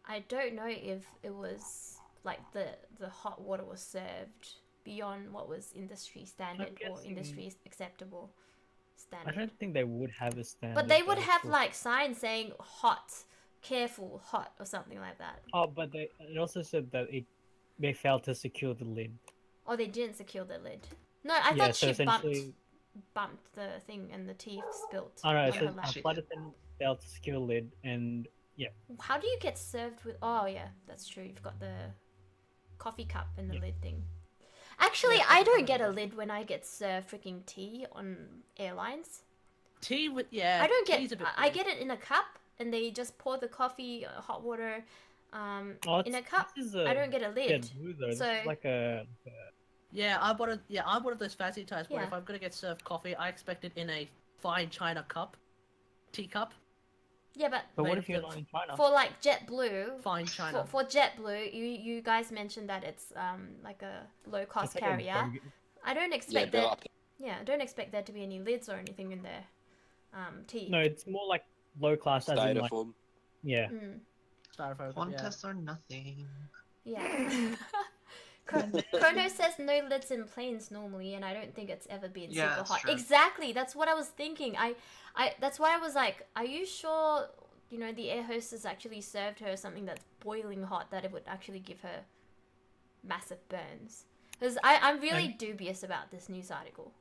I don't know if it was like the hot water was served beyond what was industry standard or guessing- industry acceptable I standard. don't think they would have a standard. But they would though, have for- like signs saying hot, careful, hot or something like that. Oh, but it also said that they failed to secure the lid. Or they didn't secure the lid. No, I Yeah, thought so she bumped essentially- the thing and the tea spilt. Oh no, on it her says lap. a flight attendant failed to secure the lid, and yeah, How do you get served with? Oh yeah, that's true. You've got the coffee cup and the lid thing. Actually, Yeah, I coffee don't cup. get a lid when I get served freaking tea on airlines. Tea with yeah. I don't tea's get. a bit I weird. get it in a cup, and they just pour the coffee, hot water, oh, in a cup. This is I don't get a lid. blue though. This So- is like a Yeah, I'm one of those fancy types where Yeah. if I'm gonna get served coffee, I expect it in a fine china cup, teacup, Yeah, but But what made if of you're the not in China? for like JetBlue, fine china. for JetBlue, you guys mentioned that it's like a low cost It's like a carrier. bug- I don't Yeah, expect they're that. up- Yeah, I don't expect there to be any lids or anything in their tea. No, it's more like low class, as in like styrofoam. yeah. Mm, Styrofoam, yeah. Contests or nothing. yeah. Chrono says no lids in planes normally, and I don't think it's ever been Yeah, super that's hot. true. Exactly, that's what I was thinking. That's why I was like, are you sure, you know, the air hostess actually served her something that's boiling hot, that it would actually give her massive burns? Because I'm really dubious about this news article.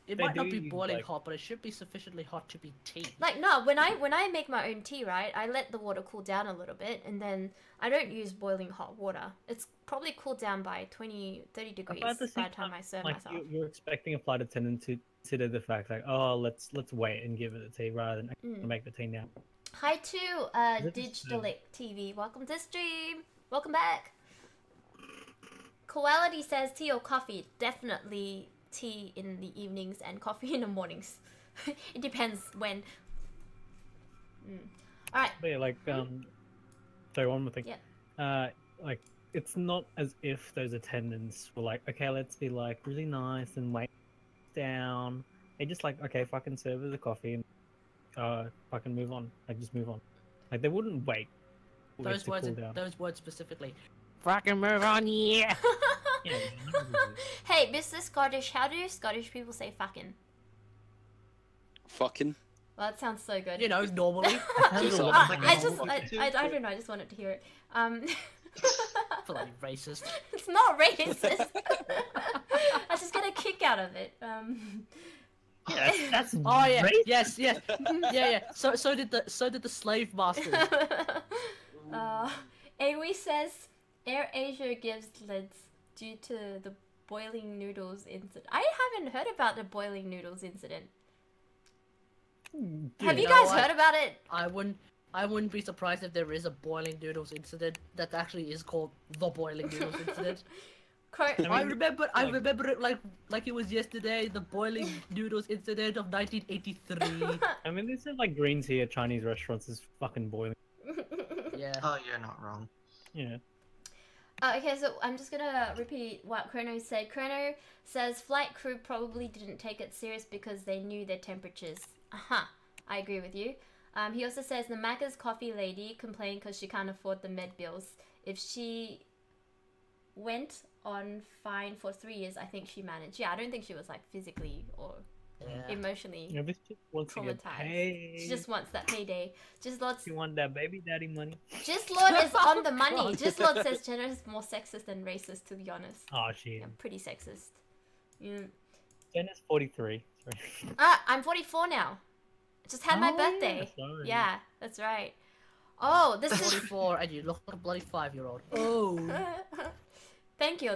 It They might not do be use, boiling like- hot, but it should be sufficiently hot to be tea. Like, no, when I make my own tea, right, I let the water cool down a little bit, and then I don't use boiling hot water. It's probably cooled down by 20, 30 degrees But at the by same the time I serve like myself. you're expecting a flight attendant to consider the fact like, oh, let's wait and give it a tea rather than make the tea now. Hi to Is it Digitalic TV. Welcome to stream. Welcome back. Quality says tea or coffee. Definitely tea in the evenings and coffee in the mornings. It depends when. Alright. But yeah, like sorry, one more thing. Yeah. Like it's not as if those attendants were like, okay, let's be like really nice and wait down. They just like, okay, fucking serve us a coffee and fucking move on. Like just move on. Like they wouldn't wait. for it Those to words, cool down. those words specifically. Fucking move on, yeah. Yeah. Hey, Mr. Scottish, how do Scottish people say fucking? Fucking. Well, that sounds so good. You know, normally. Just I don't know, I just wanted to hear it. Bloody racist. It's not racist. I just get a kick out of it. Yeah, that's Oh yeah, racist. yes, yeah. So did the slave masters. Awi says AirAsia gives lids due to the boiling noodles incident. I haven't heard about the boiling noodles incident. Have you guys heard about it? I wouldn't be surprised if there is a boiling noodles incident that actually is called the boiling noodles incident. I remember it like it was yesterday, the boiling noodles incident of 1983. I mean, this is like green tea at Chinese restaurants is fucking boiling. Yeah. Oh, you're not wrong. Yeah. Okay, so I'm just gonna repeat what Chrono said. Chrono says flight crew probably didn't take it serious because they knew their temperatures. I agree with you. He also says the Macca's coffee lady complained because she can't afford the med bills. If she went on fine for 3 years, I think she managed. Yeah, I don't think she was like physically or emotionally Yeah, this just wants to get traumatized. paid. She just wants that payday. Just Lord, You want that baby daddy money? Just Lord is on the money. Just Lord says Jenna is more sexist than racist, to be honest. Oh, she. I'm pretty sexist. Yeah. Jenna's 43. Sorry. I'm 44 now. Just had my Oh, birthday. yeah, sorry. Yeah, that's right. Oh, this is 44 and you look like a bloody 5-year-old. Oh. Thank you.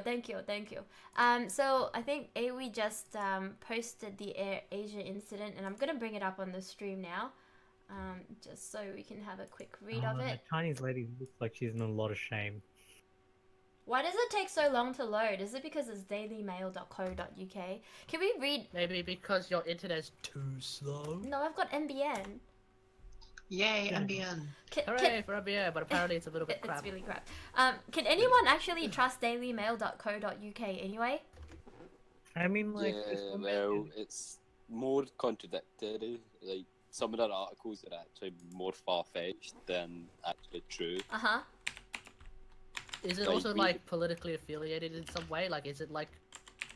So I think Awi just posted the AirAsia incident, and I'm gonna bring it up on the stream now, just so we can have a quick read of The it. Chinese lady looks like she's in a lot of shame. Why does it take so long to load? Is it because it's dailymail.co.uk? Can we read? Maybe because your internet's too slow. No, I've got NBN. Yay, NBN. Hooray for NBA, but apparently it's a little bit crap. It's really crap. Can anyone actually trust dailymail.co.uk anyway? I mean, like, Yeah, well, it's more contradictory. Like, some of their articles are actually more far-fetched than actually true. Uh-huh. Is it Like, also we- like politically affiliated in some way? Like, is it like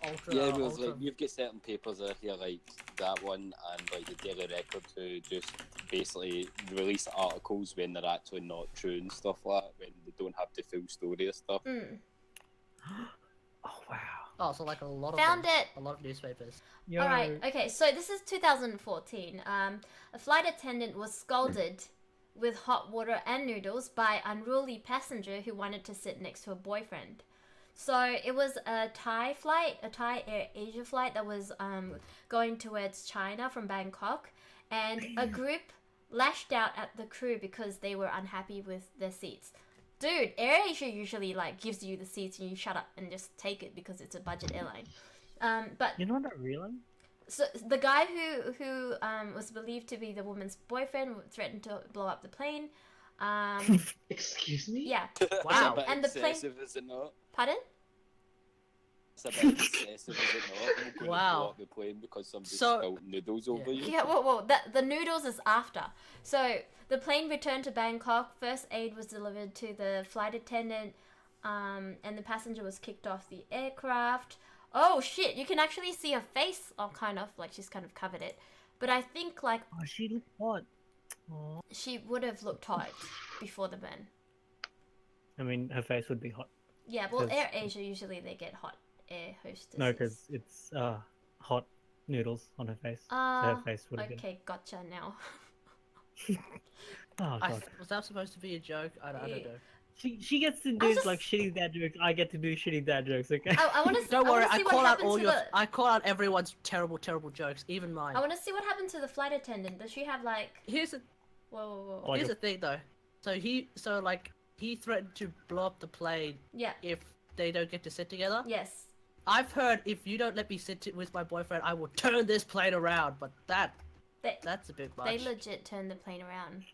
ultra? Yeah, because ultra... like you've got certain papers out here like that one and like the Daily Record who just basically release articles when they're actually not true and stuff like that, when they don't have the full story or stuff. oh wow. Oh, so like a lot of Found them, it. a lot of newspapers. Yo, Alright, okay, so this is 2014. A flight attendant was scalded with hot water and noodles by unruly passenger who wanted to sit next to her boyfriend. So it was a Thai flight, a Thai AirAsia flight that was going towards China from Bangkok, and a group lashed out at the crew because they were unhappy with their seats. Dude, AirAsia usually like gives you the seats and you shut up and just take it because it's a budget airline. But You know what I realized? so the guy who was believed to be the woman's boyfriend threatened to blow up the plane. Excuse me? Yeah. Wow. It's a bit And the plane- excessive, is it not? Pardon? It's a bit excessive, is it not? You're going Wow. to blow up the plane because somebody So- spilled noodles over you. Yeah. Whoa. The noodles is after. So the plane returned to Bangkok. First aid was delivered to the flight attendant. and the passenger was kicked off the aircraft. Oh shit! You can actually see her face. Oh, kind of like she's kind of covered it, but I think like Oh, she looked hot. Aw. she would have looked hot before the burn. I mean, her face would be hot. Yeah, well, 'Cause- Air Asia usually they get hot air hostesses. No, because it's hot noodles on her face. So her face would have been. Okay, gotcha now. Oh god. Was that supposed to be a joke? I don't know. She gets to do just- like shitty dad jokes. I get to do shitty dad jokes. Okay. I want to. Don't worry, I see what call out happened all to your. the. I call out everyone's terrible jokes, even mine. I want to see what happened to the flight attendant. Does she have like? Here's the Whoa. Like here's a- the thing though. So like he threatened to blow up the plane Yeah. if they don't get to sit together. Yes. I've heard if you don't let me sit with my boyfriend, I will turn this plane around. But that's a bit much. They legit turned the plane around.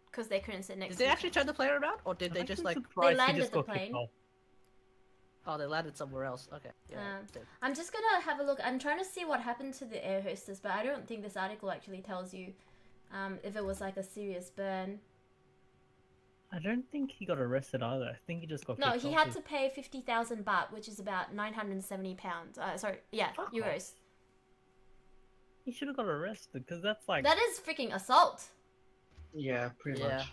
Because they couldn't sit next Did to they each actually other. turn the plane around, or did they I'm just actually like? surprised she landed just the got kicked plane. off. Oh, they landed somewhere else. Okay. Yeah. then. I'm just gonna have a look. I'm trying to see what happened to the air hostess, but I don't think this article actually tells you if it was like a serious burn. I don't think he got arrested either. I think he just got. No, kicked he off. had to pay 50,000 baht, which is about 970 pounds. Sorry, yeah, Fuck euros. He should have got arrested because that's like. That is freaking assault. Yeah, pretty Yeah. much.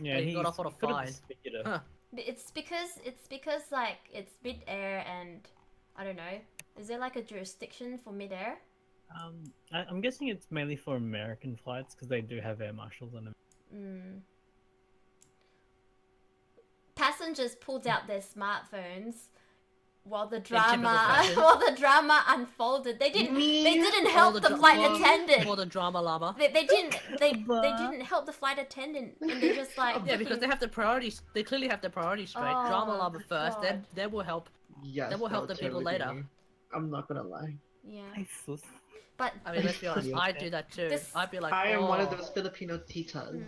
Yeah, he got off on a could've fine. disfigured her. Huh. It's because like it's mid-air and I don't know. Is there like a jurisdiction for mid-air? I'm guessing it's mainly for American flights because they do have air marshals on them. Mm. Passengers pulled out their smartphones while the typical drama fashion. unfolded. They didn't All help the dra- flight for- attendant. For the drama llama. They didn't help the flight attendant, and they just like Yeah, because they have the priorities. They clearly have the priorities straight. Oh, Drama llama first, God. then we'll help. Yes. That will help that the people totally be later. me. I'm not gonna lie. yeah. Hey, sus. But I mean, let's be honest. I'd do that too. This- I'd be like, I am one of "Oh." those Filipino titas.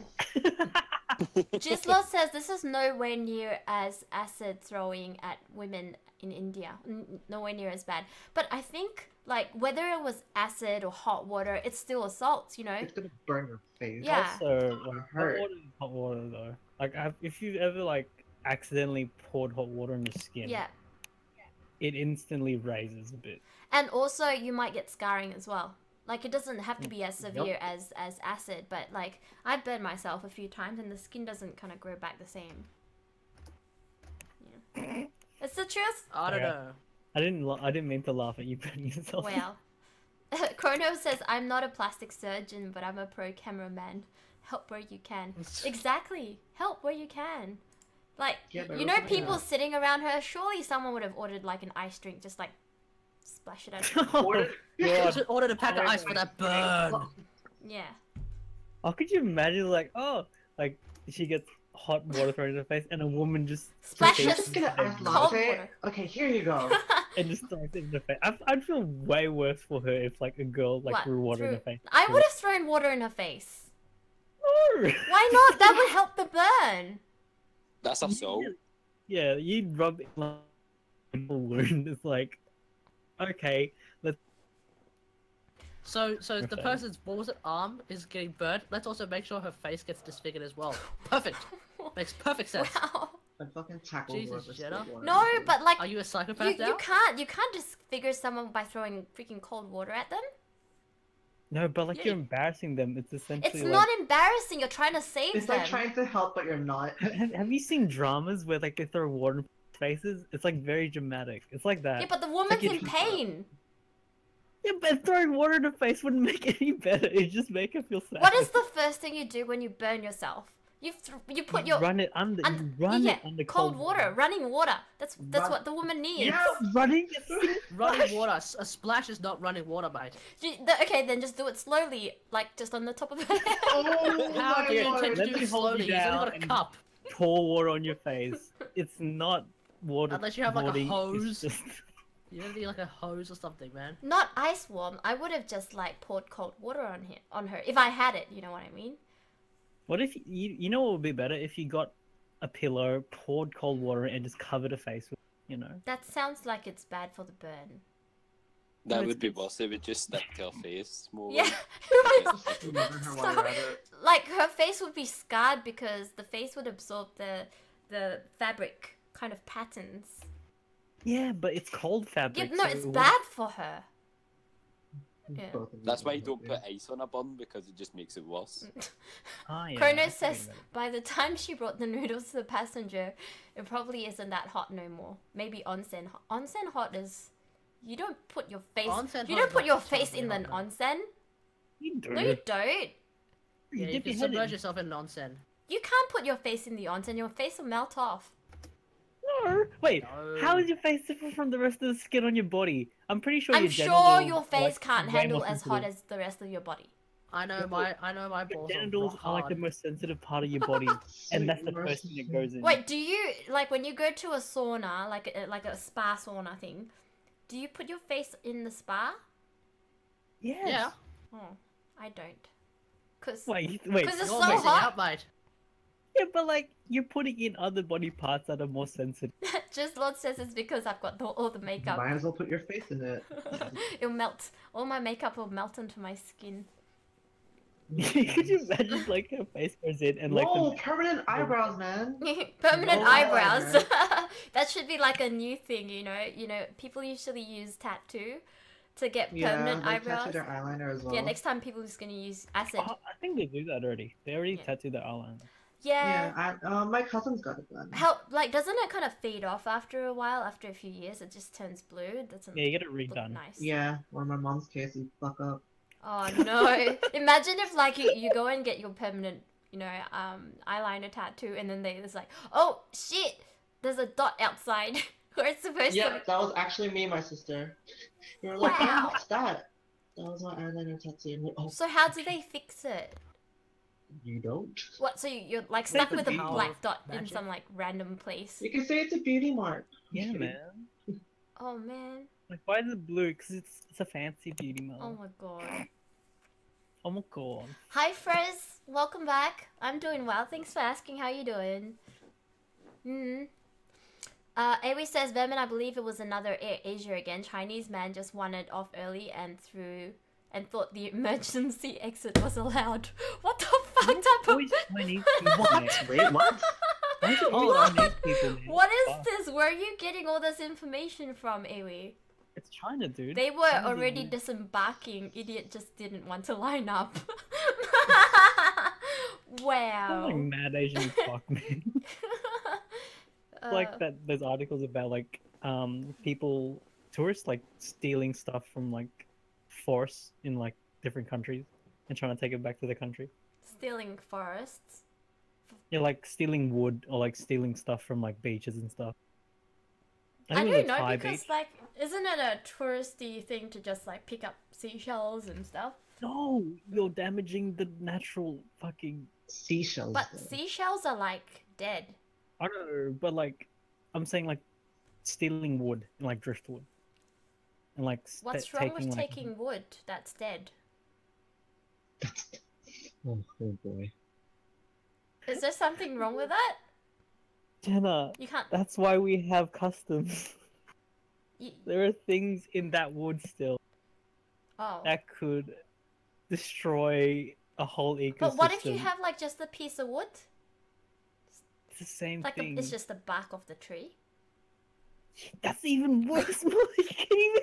Gislot says this is nowhere near as acid throwing at women in India. Nowhere near as bad. But I think like whether it was acid or hot water, it's still assault. You know. It's gonna burn your face. Yeah. Also, like, hot hurt. water is hot water though. Like, if you've ever like accidentally poured hot water on your skin, Yeah. it instantly raises a bit. And also you might get scarring as well. Like it doesn't have to be as severe as acid, but like I burned myself a few times and the skin doesn't kind of grow back the same. Yeah. It's the truth. I don't Yeah. know. I didn't mean to laugh at you burning yourself. Wow. Chrono says I'm not a plastic surgeon, but I'm a pro cameraman. Help where you can. Exactly. Help where you can. Like Yeah, but you know, also, people yeah. sitting around her. Surely someone would have ordered like an ice drink, just like splash it out. Order- Just ordered a pack of ice for that burn. Yeah. How could you imagine like she gets hot water thrown in her face and a woman just Splashes takes Just get an ice Cold latte. water. Okay, here you go. and just throws it in her face. I'd feel way worse for her if like a girl like What? threw water in Threw- her face. I would have thrown water in her face. No! Why not? That would help the burn. That's assault. Yeah, you'd rub it like a wound. It's like, okay, let's. So the Okay. person's arm is getting burnt. Let's also make sure her face gets disfigured as well. Perfect. Makes perfect sense. Wow. I fucking tackle Jesus, whoever's Jenna. still No, alive. but like Are you a you, psychopath now? you can't disfigure someone by throwing freaking cold water at them. No, but like Yeah. you're embarrassing them. It's essentially It's like. not embarrassing. You're trying to save It's them. like trying to help, but you're not. Have you seen dramas where like they throw water in faces? It's like very dramatic. It's like that. Yeah, but the woman's Like in it- pain. Yeah, but throwing water in her face wouldn't make it any better. It just make her feel sad. What is the first thing you do when you burn yourself? You put your run it under? You run yeah, it under cold water, running water. That's Run- what the woman needs. Yeah. Running. Running water. A splash is not running water, mate. Okay, then just do it slowly, like just on the top of her head. Oh How my do you lord. intend to Let do me it hold slowly? you He's only down got a and- cup. Pour water on your face. It's not water. Unless you have, like, a pouring, it's hose. just- You gotta need like a hose or something, man. Not ice warm. I would have just like poured cold water on her if I had it. You know what I mean? What if you know what would be better if you got a pillow, poured cold water, and just covered her face with, you know? That sounds like it's bad for the burn. That No, would be worse. It would just stick to her face more. Yeah. Remember her while you're at it. Like her face would be scarred because the face would absorb the the fabric kind of patterns. Yeah, but it's cold Yeah, fabric. no, so it's it bad for her. Yeah. Both of you That's why you guys don't are put ice on a bun because it just makes it worse. Ah, yeah, I Kronos can says think about it. by the time she brought the noodles to the passenger, it probably isn't that hot no more. Maybe onsen. Onsen hot is. You don't put your face. Onsen You hot don't is put not your face terribly in an hot, onsen. You do. No, you don't. Yeah, you dip can your head submerge in. yourself in nonsense. You can't put your face in the onsen. Your face will melt off. No. Wait, how No. is your face different from the rest of the skin on your body? I'm pretty sure I'm your sure genitals your are, face like, can't way handle more as hot sensitive. as the rest of your body. I know No. my Your balls genitals are are like the hard. most sensitive part of your body, and that's the first thing that goes in. Wait, do you like when you go to a sauna, like a spa sauna thing? Do you put your face in the spa? Yes. Yeah. Oh, I don't. Cause Wait. 'Cause it's You're so missing hot. out, mate. Yeah, but like you're putting in other body parts that are more sensitive. Just Lord says it's because I've got all the makeup. Might as well put your face in it. It'll melt. All my makeup will melt into my skin. Could you imagine like her face goes in and like Whoa, the... permanent eyebrows, man. Permanent No eyebrows. eyeliner. That should be like a new thing, you know. You know, people usually use tattoo to get permanent they eyebrows. tattooed their eyeliner as well. Yeah, next time people are just gonna use acid. Oh, I think they do that already. They already Yeah. tattooed their eyeliner. Yeah. Yeah, my cousin's got it done. How like doesn't it kind of fade off after a while? After a few years, it just turns blue. It doesn't Yeah, you get it look redone. nice. Yeah, or my mom's case, you fuck up. Oh no! Imagine if like you go and get your permanent, you know, eyeliner tattoo, and then there's like, oh shit, there's a dot outside where it's supposed Yeah, to. that was actually me and my sister. We were like, Wow. oh, what's that? That was my eyeliner tattoo. And we, oh, So how do they fix it? you don't? What? So you're like Say stuck the with a power black of dot in magic. some like random place? You can say it's a beauty mark. Yeah, man. Oh man! Like, why is it blue? Because it's a fancy beauty mark. Oh my god! Oh my god. Hi Frez, welcome back. I'm doing well. Thanks for asking. How you doing? Awi says, Vermin, I believe it was another Air Asia again. Chinese man just wanted off early and thought the emergency exit was allowed. What the fuck type of... Always Chinese people, man. Wait, what? Why is it always What? Chinese people, man? What is Fuck. this? Where are you getting all this information from, Awi? It's China, dude. They were China's already in- disembarking. Idiot just didn't want to line up. I'm Wow. like mad Asian fuck, man. Like that. Those articles about like people, tourists like stealing stuff from like forests in like different countries and trying to take it back to their country. Stealing forests. Yeah, like stealing wood or like stealing stuff from like beaches and stuff. I think it was don't a know Thai because beach. like, isn't it a touristy thing to just like pick up seashells and stuff? No, you're damaging the natural fucking. Seashells. But though. seashells are like dead. I don't know, but like, I'm saying like stealing wood and like driftwood, and like What's wrong with like, taking wood that's dead? Oh boy. Is there something wrong with that? Jenna? You can't. That's why we have customs. You, There are things in that wood still oh. that could destroy a whole ecosystem. But what if you have like just a piece of wood? It's the same Like thing. it's just the bark of the tree? That's even worse. Molly. You can't even...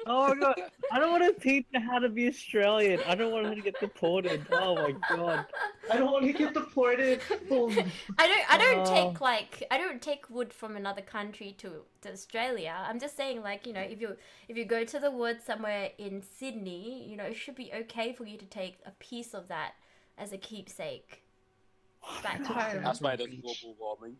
Oh my god! I don't want to teach her how to be Australian. I don't want her to get deported. Oh my god! I don't want to get deported. Oh, I don't Oh. I don't take wood from another country to Australia. I'm just saying like, you know, if you go to the woods somewhere in Sydney, you know, it should be okay for you to take a piece of that as a keepsake back home. That's why there's global warming.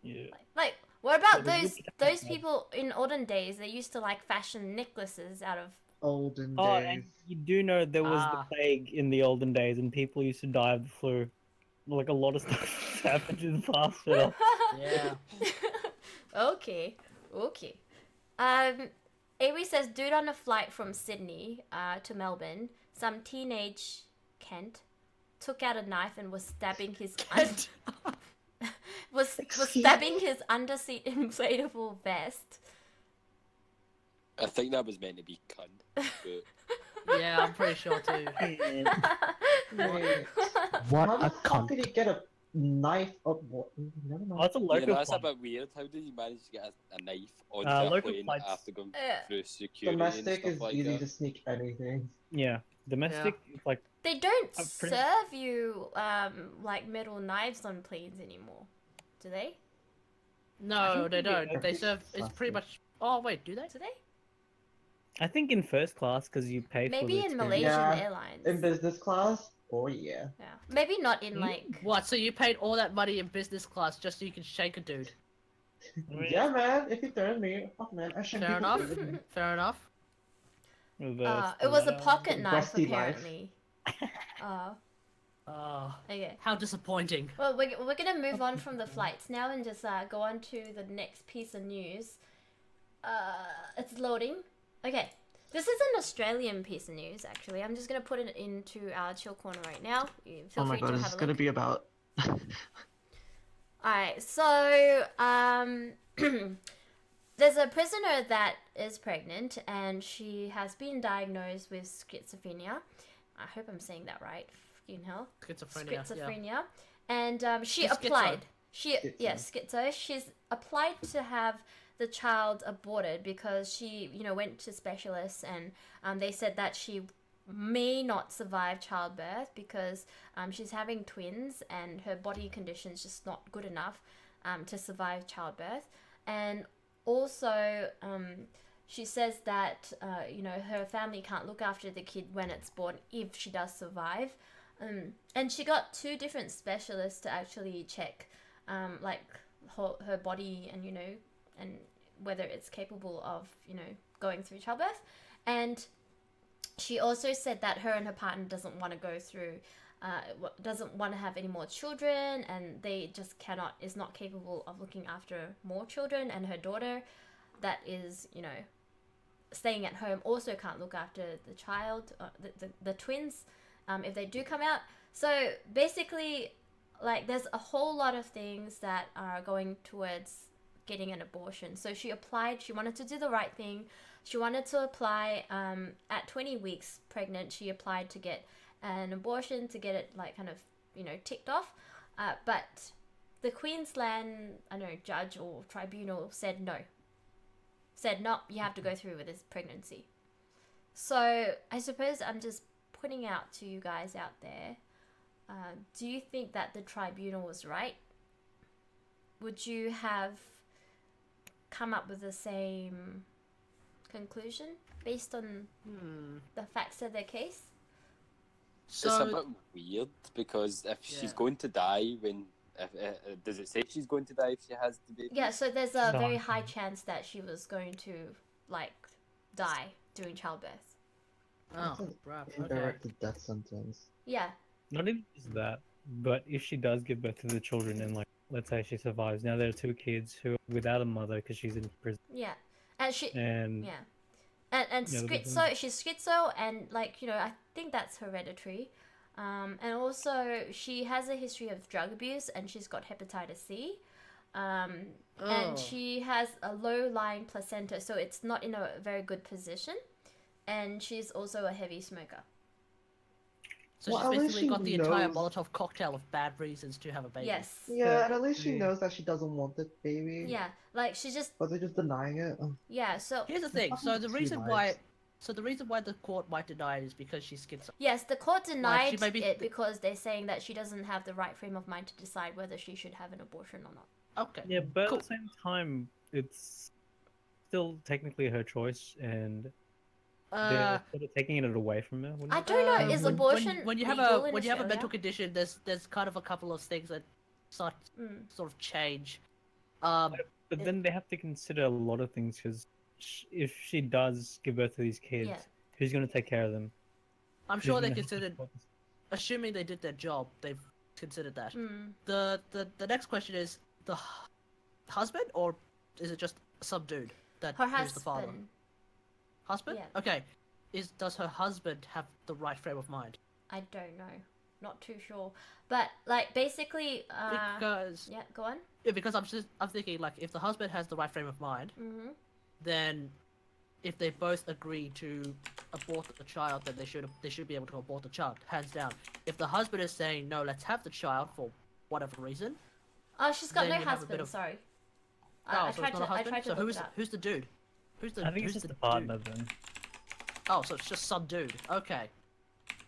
Yeah. Like, what about Yeah, those people in olden days? They used to like fashion necklaces out of. olden Oh, and days. you do know there was Ah. the plague in the olden days, and people used to die of the flu. Like a lot of stuff happened in the past. So. Yeah. Okay. Awi says, dude on a flight from Sydney to Melbourne, some teenage Kent took out a knife and was stabbing his was stabbing his underseat inflatable vest. I think that was meant to be cunt. But Yeah, I'm pretty sure too. Wait, What how a the fuck cunt. did he get a knife up what? Never Oh, mind. it's a Yeah, local that's a flight. bit weird. How did you manage to get a knife onto a Local plane flights. after going Yeah. through security and Domestic stuff is like easy that? to sneak anything. Yeah, domestic. It's like They don't pretty- serve you like metal knives on planes anymore, do they? No, they don't. Yeah. They serve. It's pretty much. Oh wait, do they? Do they? I think in first class because you pay for Maybe the in experience. Malaysian Yeah, Airlines. In business class? Oh yeah. Yeah. Maybe not in Hmm? like. What? So you paid all that money in business class just so you can shake a dude? Yeah, man. If you turn me, fuck, man, I shouldn't Fair be enough. considered. Fair enough. It was a pocket knife Rusty knife. apparently. Oh, Oh, okay. how disappointing. Well, we're gonna move on from the flights now and just go on to the next piece of news. It's loading. Okay, this is an Australian piece of news actually. I'm just gonna put it into our chill corner right now. You feel Oh my free god, to this have is a gonna look. be about. Alright, so there's a prisoner that is pregnant and she has been diagnosed with schizophrenia. I hope I'm saying that right. Fucking hell. Schizophrenia. And she Schizo. applied. Schizo. Schizo. She's applied to have the child aborted because she, went to specialists and they said that she may not survive childbirth because she's having twins and her body condition is just not good enough to survive childbirth. And also, she says that her family can't look after the kid when it's born if she does survive. And she got 2 different specialists to actually check, like her body and and whether it's capable of going through childbirth. And she also said that her and her partner doesn't want to go through, doesn't want to have any more children, and they just is not capable of looking after more children. And her daughter, that is, staying at home, also can't look after the child, the twins, if they do come out. So basically, like, there's a whole lot of things that are going towards getting an abortion. So she applied. She wanted to do the right thing. She wanted to apply at 20 weeks pregnant. She applied to get an abortion to get it like kind of ticked off. But the Queensland judge or tribunal said no. Said no, you have to go through with this pregnancy. So I suppose I'm just putting out to you guys out there. Do you think that the tribunal was right? Would you have come up with the same conclusion based on the facts of their case? It's a bit weird because if she's going to die does it say she's going to die if she has the baby? Yeah, so there's a very high chance that she was going to die during childbirth. Oh, right. Okay. Indirect death sentence. Yeah. Not even just that, but if she does give birth to the children and let's say she survives, now there are 2 kids who are without a mother because she's in prison. Yeah, and she. And yeah, and schizo. She's schizo, and I think that's hereditary. And also she has a history of drug abuse, and she's got hepatitis C. And she has a low-lying placenta, so it's not in a very good position. And she's also a heavy smoker. So Well, she's at least basically she got the entire knows. Molotov cocktail of bad reasons to have a baby. Yes. Yeah, and at least she knows that she doesn't want the baby. Yeah, she just. But they're just denying it. Oh. Yeah, so. Here's the thing. So the She reason lies. why. So the reason why the court might deny it is because she's schizo. Yes, the court denied she may be- it because they're saying that she doesn't have the right frame of mind to decide whether she should have an abortion or not. Okay. yeah, but Cool. at the same time, it's still technically her choice, and they're sort of taking it away from her. wouldn't I you? don't know. Is abortion when you have legal a in when you have a Australia? mental condition, there's kind of a couple of things that sort of change. But then they have to consider a lot of things because if she does give birth to these kids, Yeah. who's going to take care of them? I'm Who's sure they gonna have to considered, support this? assuming they did their job, they've considered that. Mm. The next question is the husband, or is it just some dude that Her who's the father? husband. Husband? Yeah. Okay. Does her husband have the right frame of mind? I don't know. Not too sure. But basically. Because Yeah. Go on. because I'm thinking if the husband has the right frame of mind, Mm-hmm. then if they both agree to abort the child, then they should be able to abort the child, hands down. If the husband is saying no, let's have the child for whatever reason. Oh, she's got Then no you have a husband. bit of- Sorry. Oh, I so tried it's not to. a I husband. tried to So look it up. who's the dude? Who's the? I think who's it's just the a partner dude? then. Oh, so it's just some dude. Okay.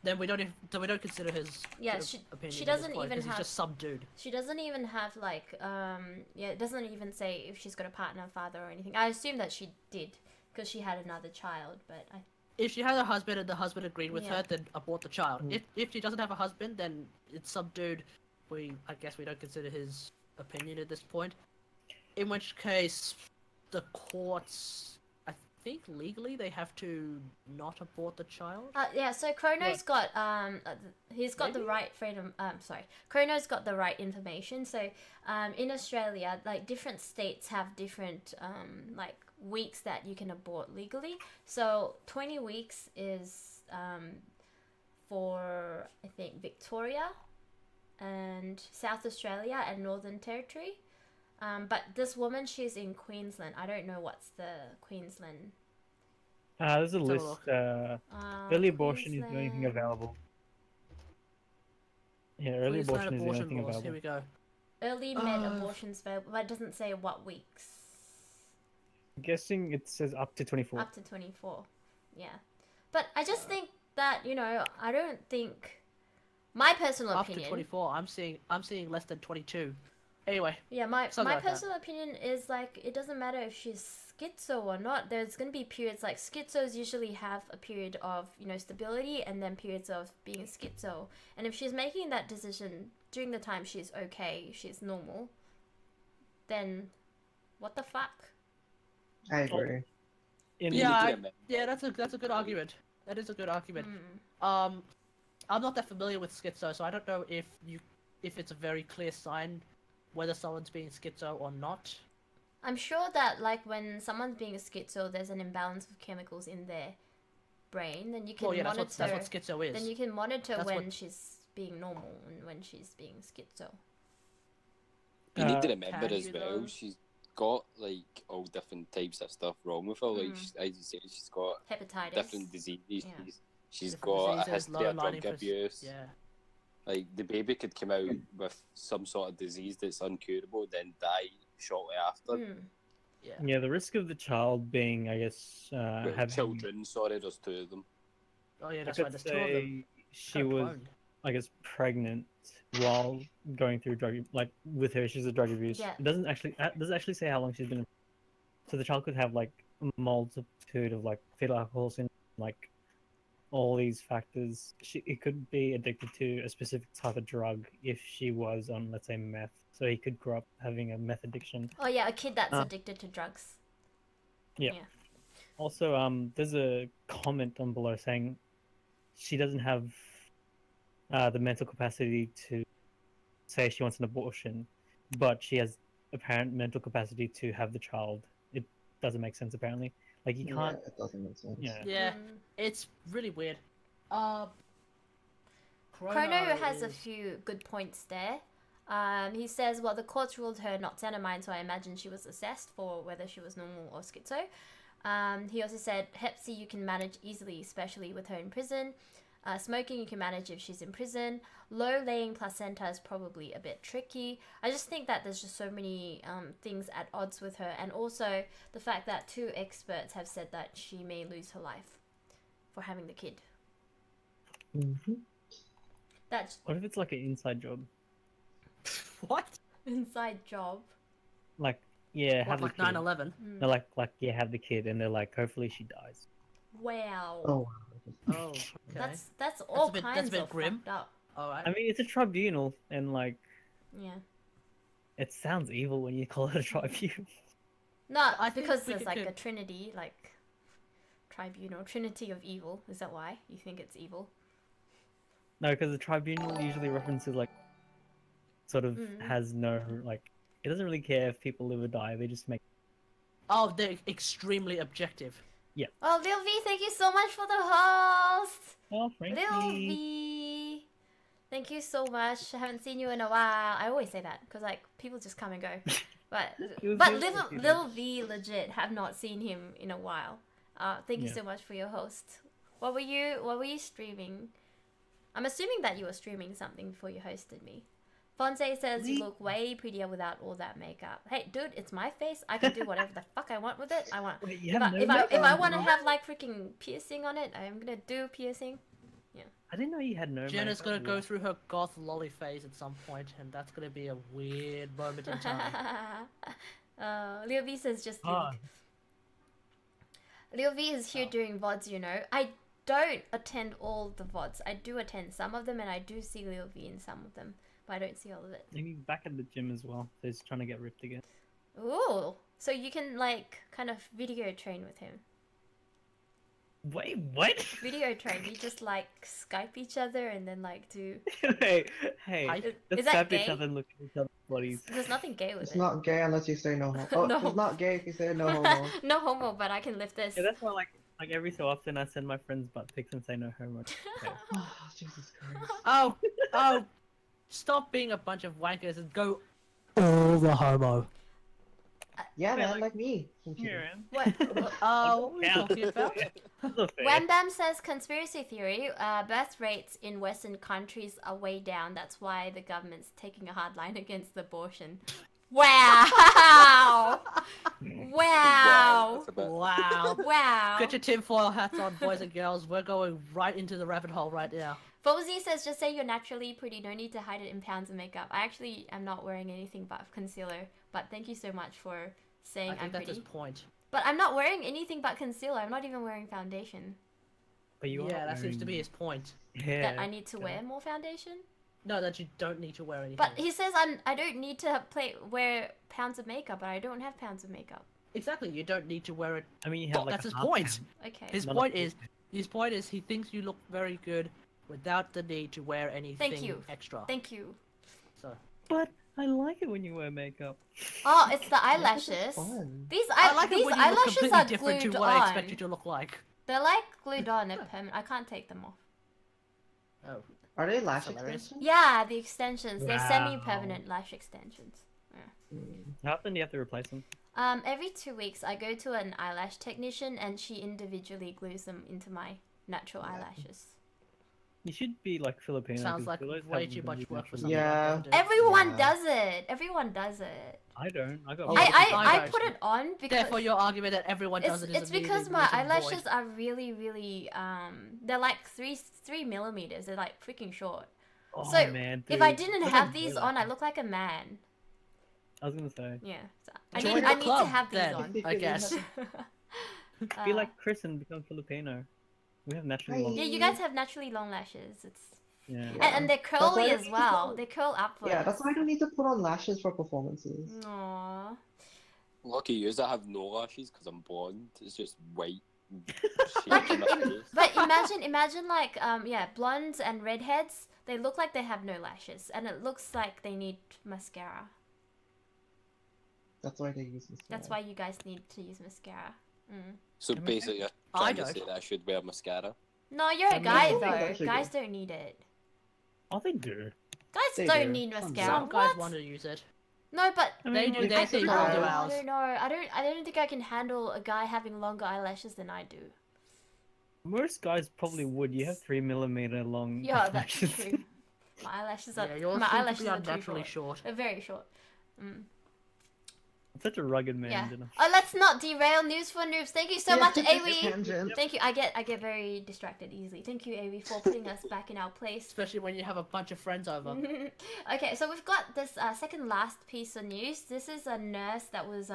Then we don't. Then we don't consider his. Yeah, his opinion she at this doesn't point, even 'cause have. He's just some dude. She doesn't even have like yeah, it doesn't even say if she's got a partner, father, or anything. I assume that she did because she had another child, but I. If she had a husband and the husband agreed with Yeah. her, then abort the child. Mm. If she doesn't have a husband, then it's some dude. I guess we don't consider his opinion at this point. In which case, the courts, I think legally they have to not abort the child. Yeah, so Chrono's got he's got the right freedom. Sorry, Chrono's got the right information. So, in Australia, like different states have different like weeks that you can abort legally. So 20 weeks is for I think Victoria, and South Australia and Northern Territory. But this woman, she's in Queensland. I don't know what's the Queensland. There's a have a list. look. Early abortion is the only thing Queensland. available. Yeah, early Queensland abortion is the only thing laws. Here available. we go. Early med abortions available, but it doesn't say what weeks. I'm guessing it says up to 24. Up to 24. Yeah. But I just think that, you know, I don't think my personal Up opinion. to 24. I'm seeing less than 22. Anyway, Yeah, my Something like that. personal opinion is like it doesn't matter if she's schizo or not. There's going to be periods like schizos usually have a period of, you know, stability and then periods of being schizo. And if she's making that decision during the time she's okay, she's normal, then what the fuck? I agree. In yeah, that's a good argument. That is a good argument. Mm. I'm not that familiar with schizo, so I don't know if it's a very clear sign whether someone's being schizo or not. I'm sure that like when someone's being a schizo, there's an imbalance of chemicals in their brain. Then you can Well, yeah, monitor. that's what schizo is. Then you can monitor That's when what- she's being normal and when she's being schizo. You need to Uh, remember can as you well, though? she's got like all different types of stuff wrong with her. Like, Mm. as you say, she's got Hepatitis. different diseases. Yeah. She's Different got a diseases, history low of drug lining pers- abuse. Yeah. Like, the baby could come out with some sort of disease that's incurable, then die shortly after. Mm. yeah, the risk of the child being, I guess, Well, having. children, sorry, there's two of them. Oh yeah, that's If right. it's There's two of them. she Kinda was, cloned. I guess, pregnant while going through drug, like with her issues of drug abuse. Yeah. It doesn't actually does it actually say how long she's been. So the child could have like a multitude of like fetal alcohol syndrome, like all these factors. It could be addicted to a specific type of drug if she was on, let's say, meth. So he could grow up having a meth addiction. Oh yeah, a kid that's Uh, addicted to drugs. Yeah. Yeah. Also, there's a comment on below saying she doesn't have the mental capacity to say she wants an abortion, but she has apparent mental capacity to have the child. It doesn't make sense apparently. Like you can't. Yeah, it doesn't make sense. Yeah. Yeah, Mm. it's really weird. Chrono has a few good points there. He says, well, the courts ruled her not sound of mind, so I imagine she was assessed for whether she was normal or schizo. He also said, Hep C you can manage easily, especially with her in prison. Smoking you can manage if she's in prison. Low laying placenta is probably a bit tricky. I just think that there's just so many things at odds with her, and also the fact that 2 experts have said that she may lose her life for having the kid. Mm-hmm. That's What if it's like an inside job? What? inside job. Like, yeah, What, have like the kid. 9/11? They're like, yeah, have the kid, and they're like, hopefully she dies. Wow. Oh, Oh, okay. That's all a bit- kinds that's a bit of grim. fucked up. All right. I mean, it's a tribunal, and like, Yeah. it sounds evil when you call it a tribunal. No, I think because we there's could- like a trinity, like tribunal, trinity of evil. Is that why you think it's evil? No, because the tribunal usually references like, sort of has no like, it doesn't really care if people live or die. They just make. Oh, they're extremely objective. Oh, Lil V, thank you so much for the host. Oh, Lil Frankie. V, thank you so much. I haven't seen you in a while. I always say that because like people just come and go. But was but here for a few Lil V legit have not seen him in a while. Thank you Yeah. so much for your host. What were you streaming? I'm assuming that you were streaming something before you hosted me. Fonse says you look way prettier without all that makeup. Hey, dude, it's my face. I can do whatever the fuck I want with it. I want. Wait, you If have I, no if I if I makeup? want to have like freaking piercing on it, I'm gonna do piercing. I didn't know you had no Jenna's makeup. gonna go through her goth lolly phase at some point, and that's gonna be a weird moment in time. Leo V says just leak. Ah. Leo V is here doing VODs, you know. I don't attend all the VODs. I do attend some of them, and I do see Leo V in some of them, but I don't see all of it. Maybe back at the gym as well. So he's trying to get ripped again. Ooh, so you can like kind of video train with him. Wait, what? Video train. You just like Skype each other and then like do. hey, Is let's that tap each gay? other and look at each other's bodies. There's nothing gay with It's it. not gay unless you say no homo. Oh, No. it's not gay if you say no homo. No homo, but I can lift this. Yeah, that's why like every so often I send my friends butt pics and say no homo. Okay. Oh, Jesus Christ. Oh, stop being a bunch of wankers and go all the homo. Yeah, Yeah, man, like me. I'm kidding. Here, man. What? What were we talking about? That's not fair. Wham Bam says conspiracy theory. Birth rates in Western countries are way down. That's why the government's taking a hard line against abortion. Wow! Wow! That's a bit- Wow. Wow! Get your tinfoil hats on, boys and girls. We're going right into the rabbit hole right now. Fozzie says just say you're naturally pretty. No need to hide it in pounds of makeup. I actually am not wearing anything but concealer. But thank you so much for saying I think I'm that's pretty. his point. But I'm not wearing anything but concealer. I'm not even wearing foundation. But you Yeah, are that seems to be wearing- his point. Yeah. That I need to wear more foundation. No, that you don't need to wear anything. But he says I don't need to wear pounds of makeup, but I don't have pounds of makeup. Exactly, you don't need to wear it. I mean, you have like That's a his half point. pound. Okay. His Not a point full is, he thinks you look very good without the need to wear anything you. extra. Thank you. So But I like it when you wear makeup. Oh, it's the eyelashes. Fun. These I like it these when you look eyelashes completely are different to glued what on. I expect you to look like. They're like glued on. They're permanent. I can't take them off. Oh, Are they lash hilarious. extensions? Yeah, the extensions. They're Wow. semi-permanent lash extensions. How often do you have to replace them? Every 2 weeks I go to an eyelash technician and she individually glues them into my natural eyelashes. You should be like Filipino. Sounds 'cause like Filipinos way have too much really work for natural- something. Yeah. like that to do. Everyone Yeah. does it. Everyone does it. I don't. I got. Oh, I don't. put it on because Therefore, your argument that everyone does it is it's because immediately my null and eyelashes void. are really they're like three millimeters. They're like freaking short. Oh, So, man, If I dude. didn't Look have at these Bella. on, I look like a man. I was gonna say. Yeah. So I Join need the I need to club, have these then. on. I guess. Be like Chris and become Filipino. We have naturally long. Yeah, you guys have naturally long lashes. It's Yeah. and they're why curly I as need to well. put- They curl upwards. Yeah, that's why I don't need to put on lashes for performances. Aww. Lucky yous that have no lashes because I'm blonde. It's just white. Like, shades on my face. But imagine like blondes and redheads. They look like they have no lashes, and it looks like they need mascara. That's why they use mascara. That's why you guys need to use mascara. Mm. So basically, you're I trying to don't. say that I should wear mascara. No, you're a I mean, guy I think though. that's a Guys good- don't need it. Oh, they do. Guys They don't do. need Some do. mascara. Some guys What? want to use it. No, but I They mean, do like, their I thing, don't we'll do know. I ours. don't know. I don't think I can handle a guy having longer eyelashes than I do. Most guys probably would. You have 3 millimeter long. Yeah, that's eyelashes. true. My eyelashes are Yeah, yours my seem to eyelashes be are too unnaturally short. short. They're very short. Mm. I'm such a rugged man. Yeah. You know? Oh, let's not derail news for noobs. Thank you so much, Awi. Tangent. Thank you. I get very distracted easily. Thank you, Awi, for putting us back in our place. Especially when you have a bunch of friends over. Okay, so we've got this second last piece of news. This is a nurse that was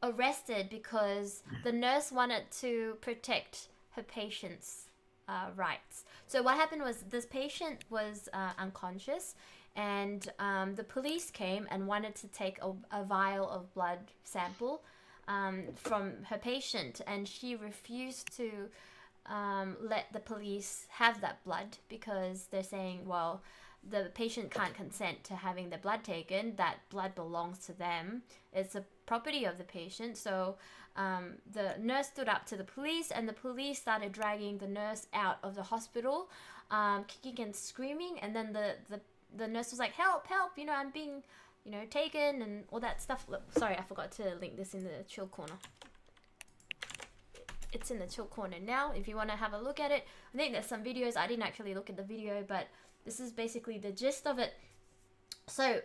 arrested because the nurse wanted to protect her patient's rights. So what happened was this patient was unconscious, and the police came and wanted to take a vial of blood sample from her patient, and she refused to let the police have that blood because they're saying, well, the patient can't consent to having their blood taken. That blood belongs to them. It's a property of the patient. So the nurse stood up to the police, and the police started dragging the nurse out of the hospital, kicking and screaming. And then the nurse was like, help, help, you know, I'm being, you know, taken and all that stuff. Look, sorry, I forgot to link this in the chill corner. It's in the chill corner now if you want to have a look at it. I think there's some videos. I didn't actually look at the video, but this is basically the gist of it. So,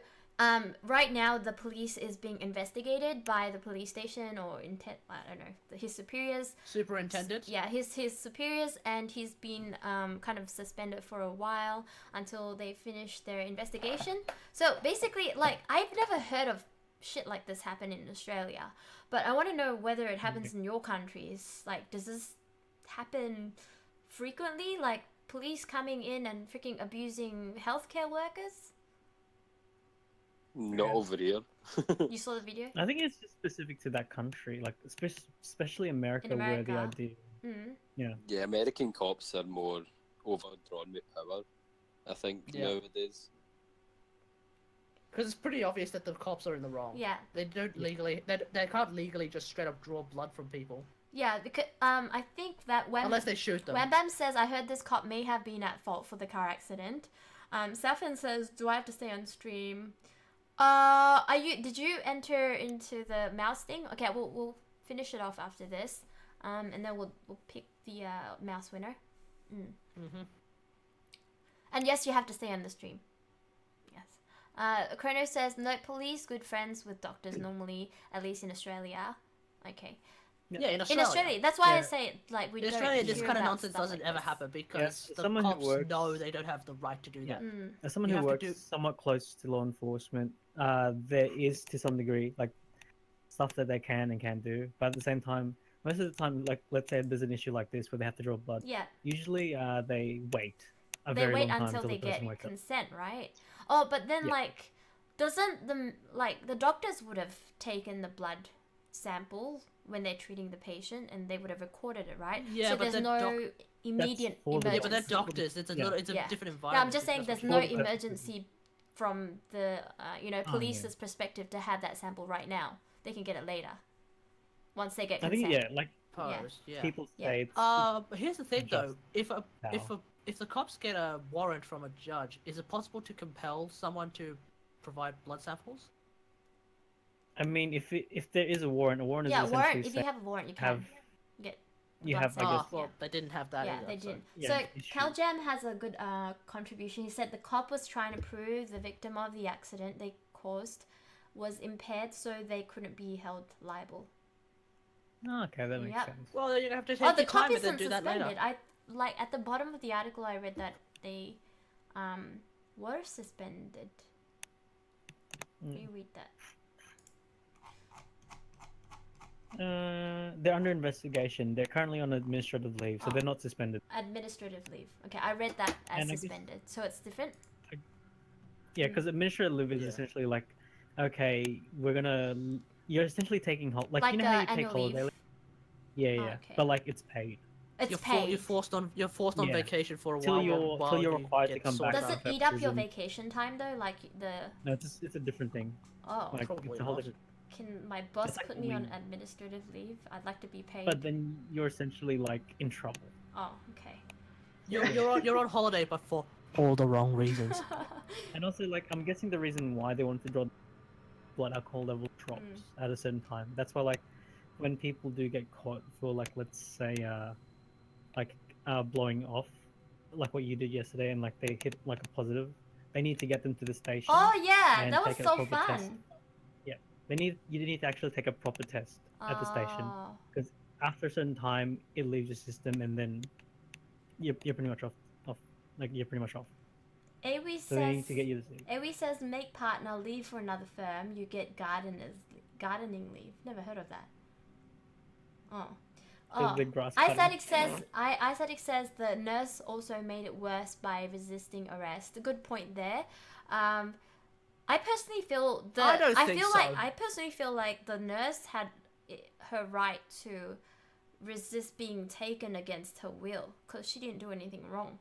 right now the police is being investigated by the police station or I don't know, his superiors. Superintendent. Yeah, his superiors, and he's been kind of suspended for a while until they finish their investigation. So basically, like, I've never heard of shit like this happen in Australia, but I want to know whether it happens in your countries. Like, does this happen frequently? Like, police coming in and freaking abusing healthcare workers? Not over here. You saw the video? I think it's just specific to that country, like especially America, In where the America. idea. Mm. Yeah, American cops are more overdrawn with power, I think, Yeah. nowadays. Because it's pretty obvious that the cops are in the wrong. Yeah. They don't legally. They can't legally just straight up draw blood from people Yeah, because I think that when unless they shoot them. Wham Bam says, I heard this cop may have been at fault for the car accident. Safin says, do I have to stay on stream? Did you enter into the mouse thing? Okay, we'll finish it off after this. And then we'll pick the mouse winner. And yes, you have to stay on the stream. Yes. Chrono says, no, police, good friends with doctors normally, at least in Australia. Okay. Yeah, in In Australia. Australia, that's why I Yeah. say like we In don't Australia, this hear kind of about nonsense stuff doesn't like ever this. happen because the someone who cops works- know they don't have the right to do that. Mm. As someone You who have to works do- somewhat close to law enforcement, there is to some degree like stuff that they can and can't do, but at the same time, most of the time, like let's say there's an issue like this where they have to draw blood. Yeah. Usually, they wait a They very wait long time until until they the person get wakes up. consent, right? Oh, but then Yeah. like, doesn't the doctors would have taken the blood sample when they're treating the patient and they would have recorded it, right? Yeah, so but there's the no immediate for the emergency. Yeah, but they're doctors. It's a Yeah. it's a Yeah. different Yeah, environment. I'm just saying That's there's what- no For the purpose. emergency from the yeah. police's perspective to have that sample right now. They can get it later once they get I consent. think like Pose, yeah. people Yeah. say it's But here's the thing, though. Just If the cops get a warrant from a judge, is it possible to compel someone to provide blood samples? I mean, if there is a warrant is warrant. essentially If you saying have a warrant, you can have get. you blood have, I sample. guess, Well, Yeah. they didn't have that Yeah, either. they so- didn't. Yeah, So issue. Caljam has a good contribution. He said the cop was trying to prove the victim of the accident they caused was impaired, so they couldn't be held liable. Oh, okay, that makes Yep. sense. Well, then you're gonna have to take Oh, the your cop time and then isn't do that suspended. later. I like at the bottom of the article I read that they were suspended. Let me read that. They're under investigation. They're currently on administrative leave, so Oh. they're not suspended. Administrative leave. Okay, I read that as And I guess- suspended, so it's different. Yeah, because administrative leave is Yeah. essentially like, okay, you're essentially taking like Like, you know how you take annual holiday leave. leave? Yeah, Oh, yeah, okay. but like it's paid. It's You're, paid. you're forced on Yeah. vacation for a Till while. you're- while till you're you required to get come back sorted Does out. it eat up your Baptism. vacation time though? Like the No, it's a different thing. oh, Like Probably it's a whole not. different. can my boss like put a me on week. administrative leave? I'd like to be paid. But then you're essentially like in trouble. Oh, okay. You're on holiday, but for all the wrong reasons. And also, like, I'm guessing the reason why they wanted to draw blood alcohol level drops at a certain time. That's why, like, when people do get caught for, like, let's say, blowing off, like what you did yesterday, and like they hit like a positive, they need to get them to the station. Oh yeah, and that was take a so proper fun. test. You need to actually take a proper test at the station. Oh. After a certain time, it leaves your system, and then you're pretty much off. Like you're pretty much off. Awi So they says. need to get you the same. Awi says make partner leave for another firm. You get gardening leave. Never heard of that. Oh. Oh. The grass Isaac says the nurse also made it worse by resisting arrest. A good point there. I personally feel I don't think I so. personally feel like the nurse had her right to resist being taken against her will because she didn't do anything wrong.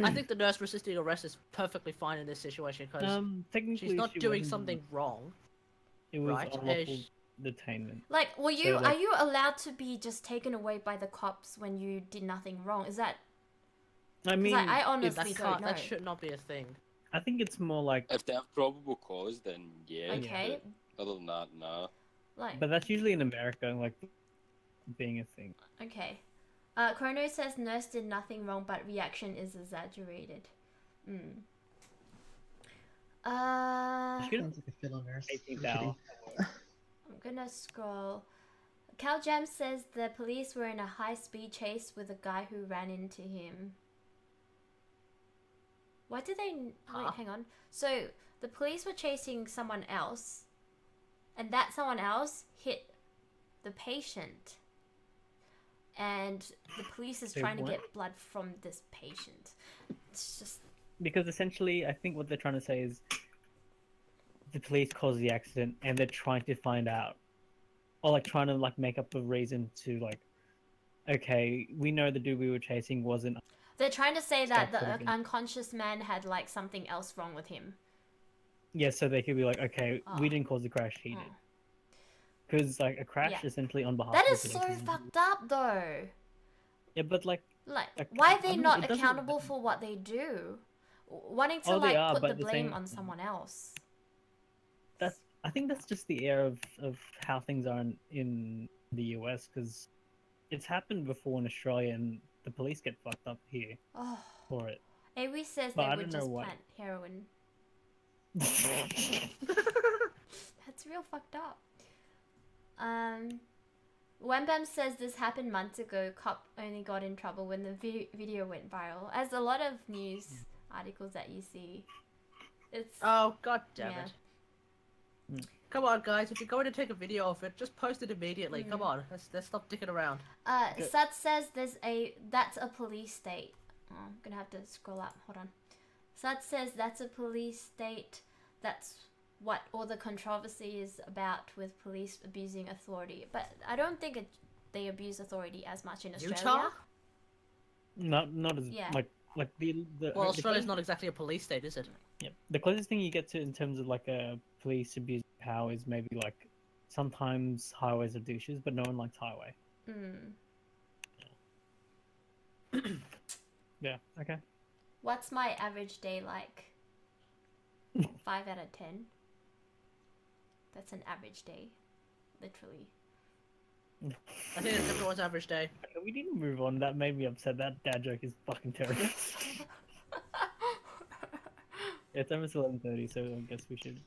I think the nurse resisting arrest is perfectly fine in this situation because Technically, she's not she doing wasn't- something wrong. It was right? unlawful detainment. Like, So, are like- you allowed to be just taken away by the cops when you did nothing wrong? Is that? I mean, I it's- honestly don't know. That should not be a thing. I think it's more like, If they have probable cause, then yeah. Okay. but Other than that, nah. Like, but that's usually in America, like being a thing. okay. Chrono says nurse did nothing wrong, but reaction is exaggerated. Should Sounds like a filler nurse. 18th I'm hour. kidding. I'm gonna scroll. Cal Jam says the police were in a high-speed chase with a guy who ran into him. Why did they... Wait, hang on. So, the police were chasing someone else, and that someone else hit the patient. And the police is Say trying to what? get blood from this patient. It's just... Because essentially, I think what they're trying to say is the police caused the accident, and they're trying to find out, or like trying to like make up a reason to like, okay, we know the dude we were chasing wasn't. They're trying to say that Stop the talking. unconscious man had like something else wrong with him. Yeah, so they could be like, okay, Oh. we didn't cause the crash, he Oh. did. Because like a crash Yeah. essentially on behalf. That of is the so police fucked up though. Yeah, but like, Like, Like, why are I they mean, not it doesn't- accountable for what they do? Wanting to Oh, they like are, put but the at the blame same- on someone else. I think that's just the air of how things are in the US, because it's happened before in Australia, and the police get fucked up here Oh, for it. Awi says But they I would don't know just why. plant heroin. That's real fucked up. Wembam says this happened months ago. Cop only got in trouble when the video went viral. As a lot of news articles that you see, it's Oh, god damn yeah. it. Come on, guys, if you're going to take a video of it, just post it immediately. Come on, let's stop dicking around. Sat says that's a police state. Oh, I'm gonna have to scroll up. Hold on. Sat says that's a police state. That's what all the controversy is about with police abusing authority. But I don't think they abuse authority as much in Australia. Utah? Not as Yeah. like the Well, the Australia's not exactly a police state, is it? Yeah, the closest thing you get to in terms of like a police abuse power is maybe like sometimes highways are douches, but no one likes highway. Mm. Yeah. Okay. What's my average day like? 5 out of 10. That's an average day, literally. I think it's everyone's average day. Okay, we need to move on. That made me upset. That dad joke is fucking terrible. It's almost 11:30, so I guess we should.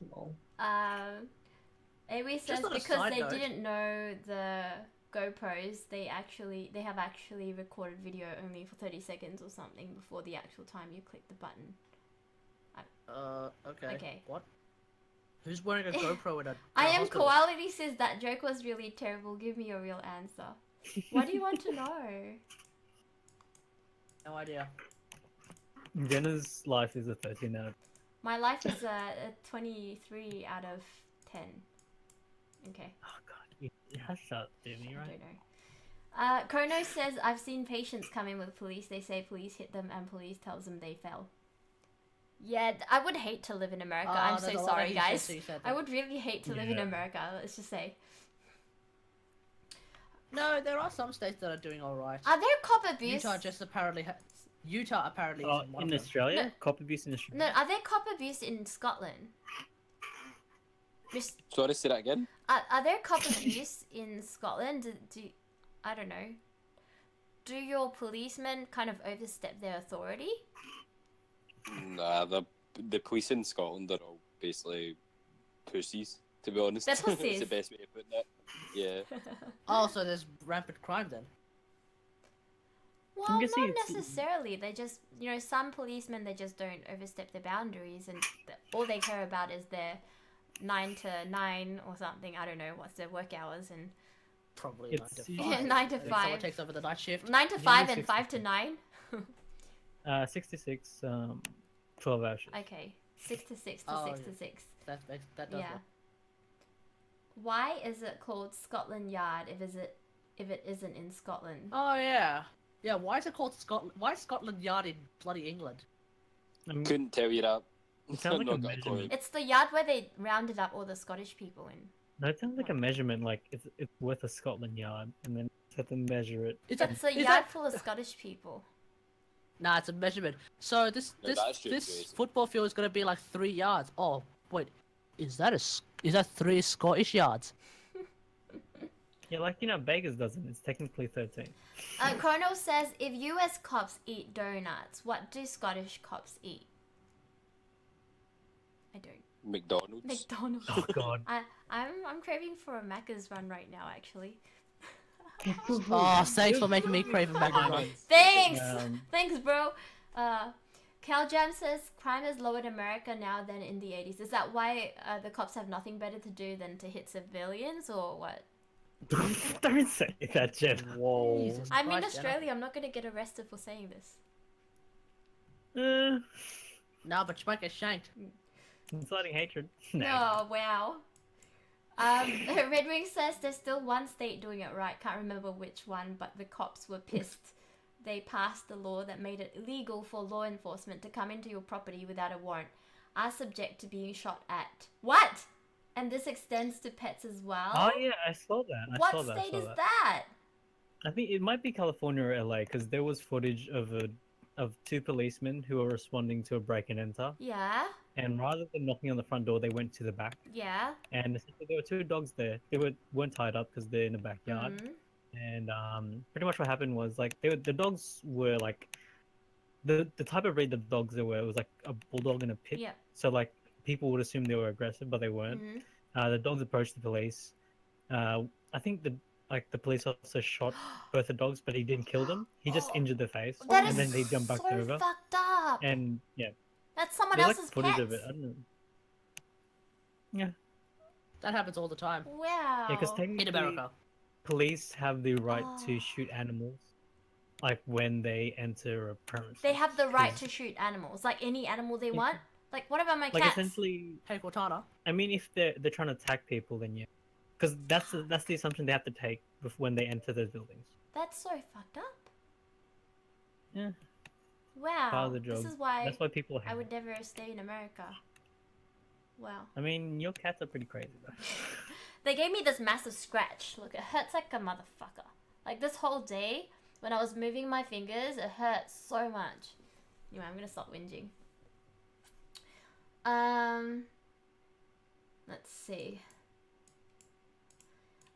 Awi says Just on a because side they note. didn't know the GoPros, they have actually recorded video only for 30 seconds or something before the actual time you click the button. Okay. Okay. What? Who's wearing a GoPro in a I am hospital? Koality says that joke was really terrible. Give me a real answer. What do you want to know? No idea. Jenna's life is a 13 out of. My life is a 23 out of 10. Okay. Oh god, you hush up, Demi, I right? don't know. Kono says, I've seen patients come in with police. They say police hit them and police tells them they fell. Yeah, I would hate to live in America. I'm so there's a lot of sorry, he said, guys. she said I that. would really hate to live in Yeah. America, let's just say. No, there are some states that are doing alright. Are there cop abuse? Utah apparently Oh, isn't one in of them. Australia, No. cop abuse in Australia. No, are there cop abuse in Scotland? Sorry, say that again. Are there cop abuse in Scotland? I don't know. Do your policemen kind of overstep their authority? Nah, the police in Scotland are all basically pussies, to be honest. They're That's pussies. the best way of putting it. Yeah. Oh, so there's rampant crime then. Well, guessing not it's- necessarily. They just, some policemen, they just don't overstep their boundaries, and all they care about is their 9 to 9 or something. I don't know what's their work hours, and Probably It's 9 to usually- 5. 9 to And if someone 5. takes over the night shift. 9 to Usually 5 and 6 5 to 9. 66, 12 hours. Okay, 6 to 6 to Oh, 6 yeah. to 6. That does Yeah. work. Why is it called Scotland Yard if it isn't in Scotland? Oh yeah. Yeah, why is it called Scotland? Why is Scotland Yard in bloody England? Couldn't tell you that. It sounds like Not a got a clue. measurement. It's the yard where they rounded up all the Scottish people in. No, it sounds like a measurement. Like it's worth a Scotland Yard, and then have to measure it. Is that, It's a is yard that- full of Scottish people. Nah, it's a measurement. So this No, that's true, this Jason. football field is gonna be like 3 yards. Oh wait, is that 3 Scottish yards? Yeah, like Vegas doesn't. It's technically 13. Chrono says, if US cops eat donuts, what do Scottish cops eat? I don't McDonald's. McDonald's. Oh god. I'm craving for a Macca's run right now, actually. Oh, thanks for making me crave a macaroni. Thanks! Um, Thanks, bro. Cal Jam says crime has lowered America now than in the 80s. Is that why the cops have nothing better to do than to hit civilians, or what? Don't say that, Jen. Whoa. Jesus I'm in Christ, Australia. I'm not going to get arrested for saying this. No, but you might get shanked. Inciting hatred. No, wow. Red Wing says there's still one state doing it right. Can't remember which one, but the cops were pissed. They passed a law that made it illegal for law enforcement to come into your property without a warrant, are subject to being shot at. What? And this extends to pets as well? Oh yeah, I saw that. What state is that? I think it might be California or LA because there was footage of two policemen who were responding to a break and enter. Yeah, And rather than knocking on the front door, they went to the back. yeah. And essentially there were two dogs there. They weren't tied up because they're in the backyard. Mhm. And pretty much what happened was like the dogs were like the type of breed of dogs they were was like a bulldog and a pit. Yeah. So like people would assume they were aggressive, but they weren't. Mhm. The dogs approached the police. I think the police officer shot both the dogs, but he didn't kill them. He just injured their face, That and is then they jumped back so over. fucked up. And yeah, That's someone there's like else's footage pets. of it. I don't know. Yeah, That happens all the time. Wow. yeah, because In technically, America. police have the right to Oh. shoot animals, like when they enter a premise. They have the right to shoot animals, like any animal they want. Like, what about my Like cats? essentially, Hey, Cortana. I mean, if they're trying to attack people, then yeah, because that's the assumption they have to take when they enter those buildings. That's so fucked up. Yeah. Wow. Part of the job. This is why That's why people hate I it. would never stay in America. Wow. I mean, your cats are pretty crazy though. They gave me this massive scratch. Look, it hurts like a motherfucker. Like this whole day, when I was moving my fingers, it hurts so much. Anyway, I'm gonna stop whinging. Let's see.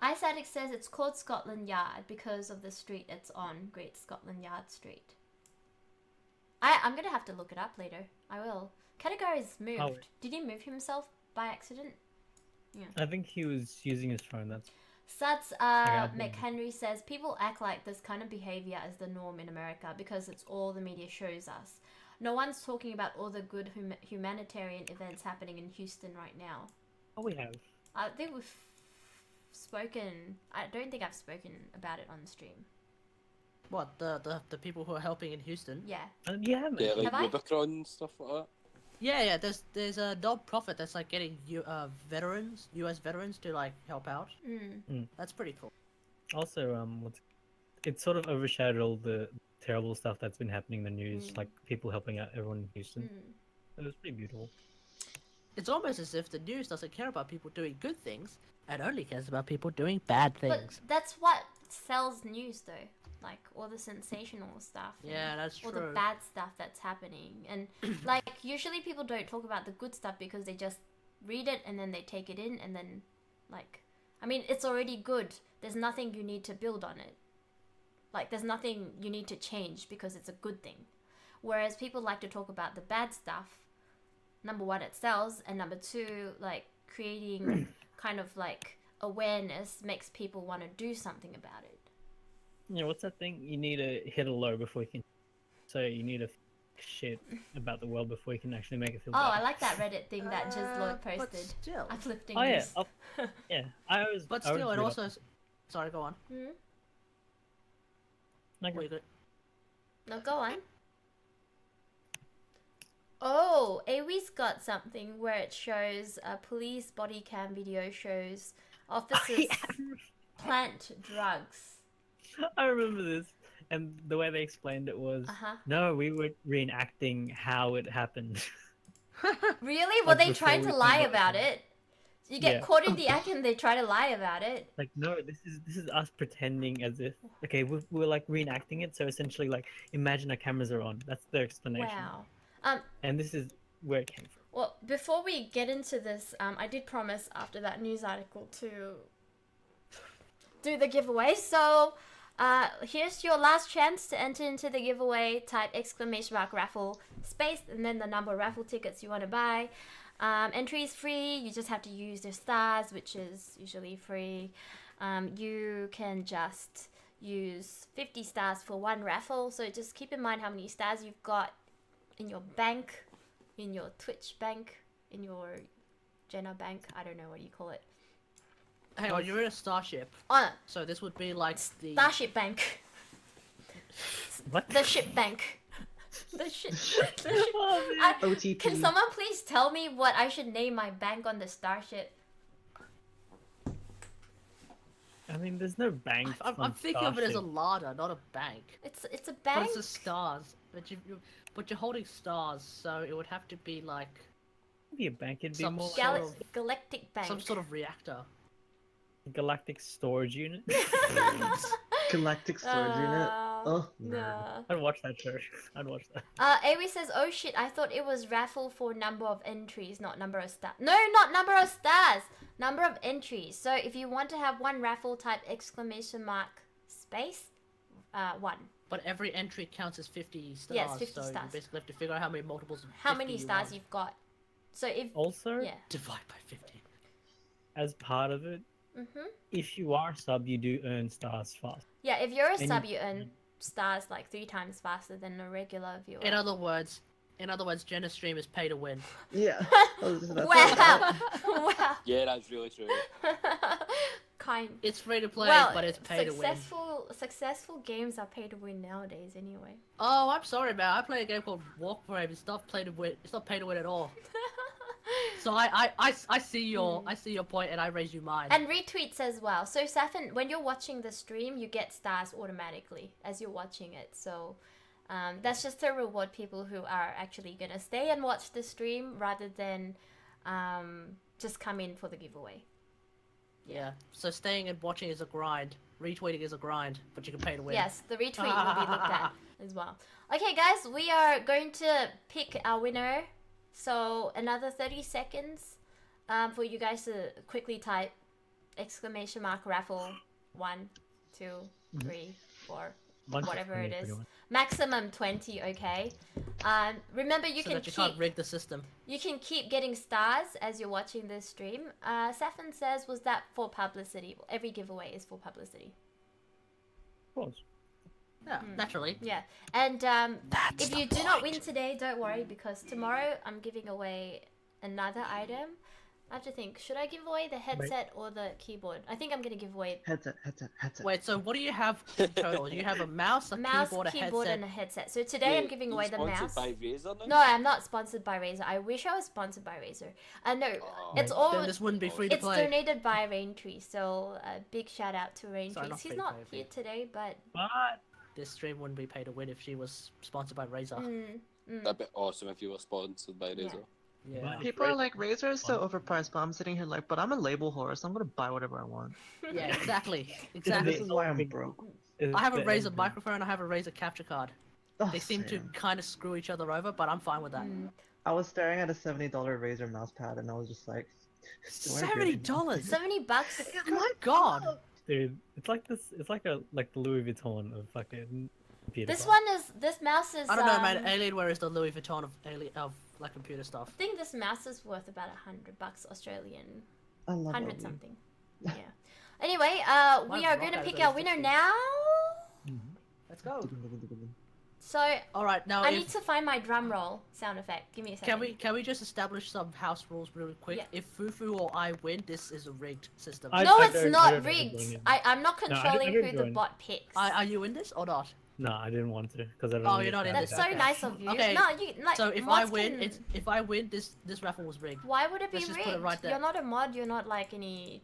Ice Addict says it's called Scotland Yard because of the street it's on, Great Scotland Yard Street. I'm gonna have to look it up later. I will. Category's moved. Oh. Did he move himself by accident? Yeah. I think he was using his phone. That's Suts got one. McHenry says people act like this kind of behavior is the norm in America because it's all the media shows us. No one's talking about all the good humanitarian events happening in Houston right now. oh, we have. I think we've spoken. I don't think I've spoken about it on the stream. What, the people who are helping in Houston? Yeah. Yeah, man. Yeah, like Have I? Rubicron and stuff like that. Yeah, there's a non-profit that's like getting veterans, US veterans to like help out. Mm. That's pretty cool. Also, it sort of overshadowed all the terrible stuff that's been happening in the news, Mm. like people helping out everyone in Houston. Mm. It was pretty beautiful. It's almost as if the news doesn't care about people doing good things and only cares about people doing bad But things. that's what sells news, though. Like all the sensational stuff. and Yeah, that's all true. the bad stuff that's happening. And like usually people don't talk about the good stuff because they just read it and then they take it in and then like I mean it's already good. There's nothing you need to build on it. Like there's nothing you need to change because it's a good thing. Whereas people like to talk about the bad stuff. Number one, it sells, and number two, like creating kind of like awareness makes people want to do something about it. Yeah, what's that thing? You need to hit a low before you can. So you need to shit about the world before you can actually make it feel Oh, better. I like that Reddit thing that Just Lloyd But posted. still, Uplifting Oh yeah, news. yeah. I always. but I always still, it read also. up- Sorry, go on. Hmm? Like, What you got? No, go on. Oh, Awi's got something where it shows a police body cam video shows officers plant drugs. I remember this, and the way they explained it was, Uh-huh. no, we were reenacting how it happened. Really? Were Like they before trying we to can lie get about them. it? You get Yeah. caught in the act and they try to lie about it. Like, no, this is us pretending as if okay, we're like reenacting it. So essentially, like, imagine our cameras are on. That's their explanation. Wow. And this is where it came from. Well, before we get into this, I did promise after that news article to do the giveaway. So, here's your last chance to enter into the giveaway. Type !raffle space and then the number of raffle tickets you want to buy. Entry is free. You just have to use the stars, which is usually free. You can just use 50 stars for one raffle. So just keep in mind how many stars you've got in your bank, in your Twitch bank, in your Jenna bank. I don't know what you call it. Hang on, you're in a starship. Oh, So this would be like the... Starship bank. What? The ship bank. The ship. OTP. Can someone please tell me what I should name my bank on the starship? I mean, there's no bank. I'm thinking of it as a larder, not a bank. It's a But bank. it's the stars. But you're holding stars, so it would have to be like Maybe a bank. It'd be Some more sort like of- Galactic bank. some sort of reactor. a galactic storage unit. Galactic storage unit. Oh, no. I'd watch that show. I'd watch that. Awi says, "Oh shit! I thought it was raffle for number of entries, not number of stars. No, not number of stars. Number of entries. So if you want to have one raffle, type exclamation mark space, 1. But every entry counts as 50 stars. Yes, 50 so stars. you basically have to figure out how many multiples of How 50 many you stars want. you've got. So if Also, yeah. Divide by 50. as part of it, Mhm. if you are a sub, you do earn stars fast. Yeah, if you're a And sub, you- you earn stars like 3 times faster than a regular viewer. In other words, Jenna's stream is pay to win. Yeah. I was just about to say Wow! that. Wow! Yeah, that's really true. Kind. It's free to play, Well, but it's pay to win. successful games are pay to win nowadays anyway. Oh, I'm sorry, man. I play a game called Warframe. It's not pay to win. It's not pay to win at all. So I see your point, and I raise you mine. And retweets as well. So Safin, when you're watching the stream, you get stars automatically as you're watching it. So that's just to reward people who are actually gonna stay and watch the stream rather than just come in for the giveaway. Yeah. So staying and watching is a grind. Retweeting is a grind, but you can pay to win. Yes, the retweet will be looked at as well. Okay, guys, we are going to pick our winner. So another 30 seconds for you guys to quickly type exclamation mark raffle 1, 2, 3, 4, whatever it is. Maximum 20, okay? Remember, you so can that you can't rig the system. You can keep getting stars as you're watching this stream. Safin says, was that for publicity? Every giveaway is for publicity. Of course. Yeah, naturally. Yeah, and if you do not win today, don't worry, because tomorrow I'm giving away another item. I have to think, should I give away the headset or the keyboard? I think I'm going to give away Headset. Wait, so what do you have in total? You have a mouse, a mouse, keyboard, a headset. and a headset. So today I'm giving away the mouse. Sponsored by Razer now? No, I'm not sponsored by Razer. I wish I was sponsored by Razer. No, it's all... Then this wouldn't be free to It's play. donated by Raintree, so a big shout out to Raintree. Sorry, not He's free not to play, here today, but... But This stream wouldn't be pay to win if she was sponsored by Razer. That'd be awesome if you were sponsored by Razer. Yeah. People are like, Razer is so overpriced, but I'm sitting here like, but I'm a label whore, so I'm gonna buy whatever I want. Yeah, exactly. This Exactly. is why I'm broke. I have a Razer microphone, I have a Razer capture card. Oh, They seem to same. kind of screw each other over, but I'm fine with that. I was staring at a $70 Razer mouse pad, and I was just like, do I really $70? $70? My God! dude, it's like this. It's like the Louis Vuitton of fucking computer. This parts. one is... This mouse is... I don't know, man. Alienware is the Louis Vuitton of like computer stuff. I think this mouse is worth about $100 Australian. I love 100 Obi. something. Yeah. Anyway, we My are rock going to out pick of our those winner 50. now. Let's go. So, All right, now I if, need to find my drum roll sound effect. Give me a second. can we just establish some house rules really quick? Yeah. If Fufu or I win, this is a rigged system. No, I it's don't- I not don't know rigged. what's going I'm not No, I don't- controlling I don't who the join. bot picks. Are you in this or not? No, I didn't want to because I don't. Oh, know you're not in That's this, so okay. nice of you. Okay, No, you like. So if I mods win, can- if I win, this raffle was rigged. Why would it be Let's just rigged? put it right there. You're not a mod. You're not like any.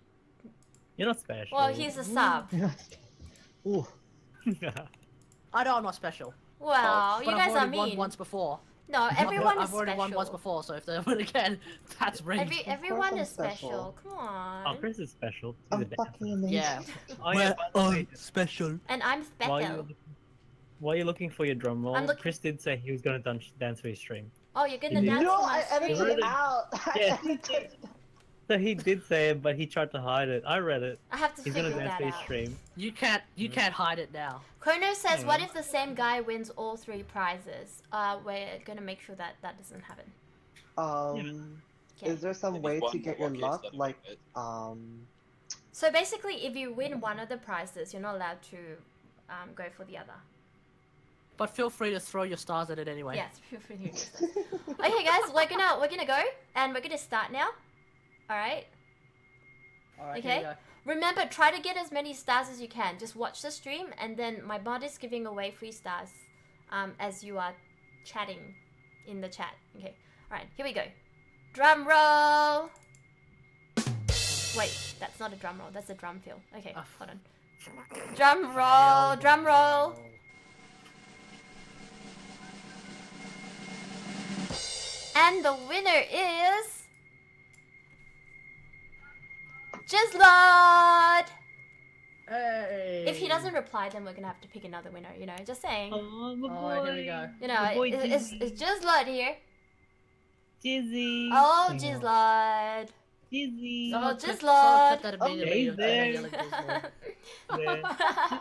You're not special. Well, he's a sub. Ooh. I know I'm not special. Well, but you I've guys are already won mean. once before. No, everyone is I've already special. won once before, so if they win again, that's rigged. Everyone I'm is special. special. Come Oh, on. Chris is special. He's I'm a bad fucking amazing. Yeah. Oh, yeah, by the way, special. And I'm while special. while you're looking for your drum roll, I'm look- Chris did say he was going to dance for his stream. Oh, you're gonna You dance No, to I my edited stream? it out. Yeah, he did. So he did say it, but he tried to hide it. I read it. I have to He's figure going to dance that for his out. stream. You can't hide it now. Chrono says, Yeah. what if the same guy wins all 3 prizes? We're gonna make sure that that doesn't happen. Okay. Is there some There's way one to get your more luck? case Like, study. So basically, if you win one of the prizes, you're not allowed to go for the other. But feel free to throw your stars at it anyway. Yes, feel free to use this. Okay, guys, we're gonna go and we're gonna start now. All right. Alright, Okay. here we go. Remember, try to get as many stars as you can. Just watch the stream, and then my bot is giving away free stars as you are chatting in the chat. Okay. All right. Here we go. Drum roll. Wait, that's not a drum roll. That's a drum fill. Okay, hold on. Drum roll. Drum roll. And the winner is Jizzlord! Hey! If he doesn't reply, then we're gonna have to pick another winner, you know, just saying. Oh, my Alright, here we go. You know, My boy it's Jizzlord here. Jizzy. Oh, Hang on. Jizzlord. Jizzy. Oh, Someone click Jizzlord. that immediately. he's there. Yelling Jizzlord. There.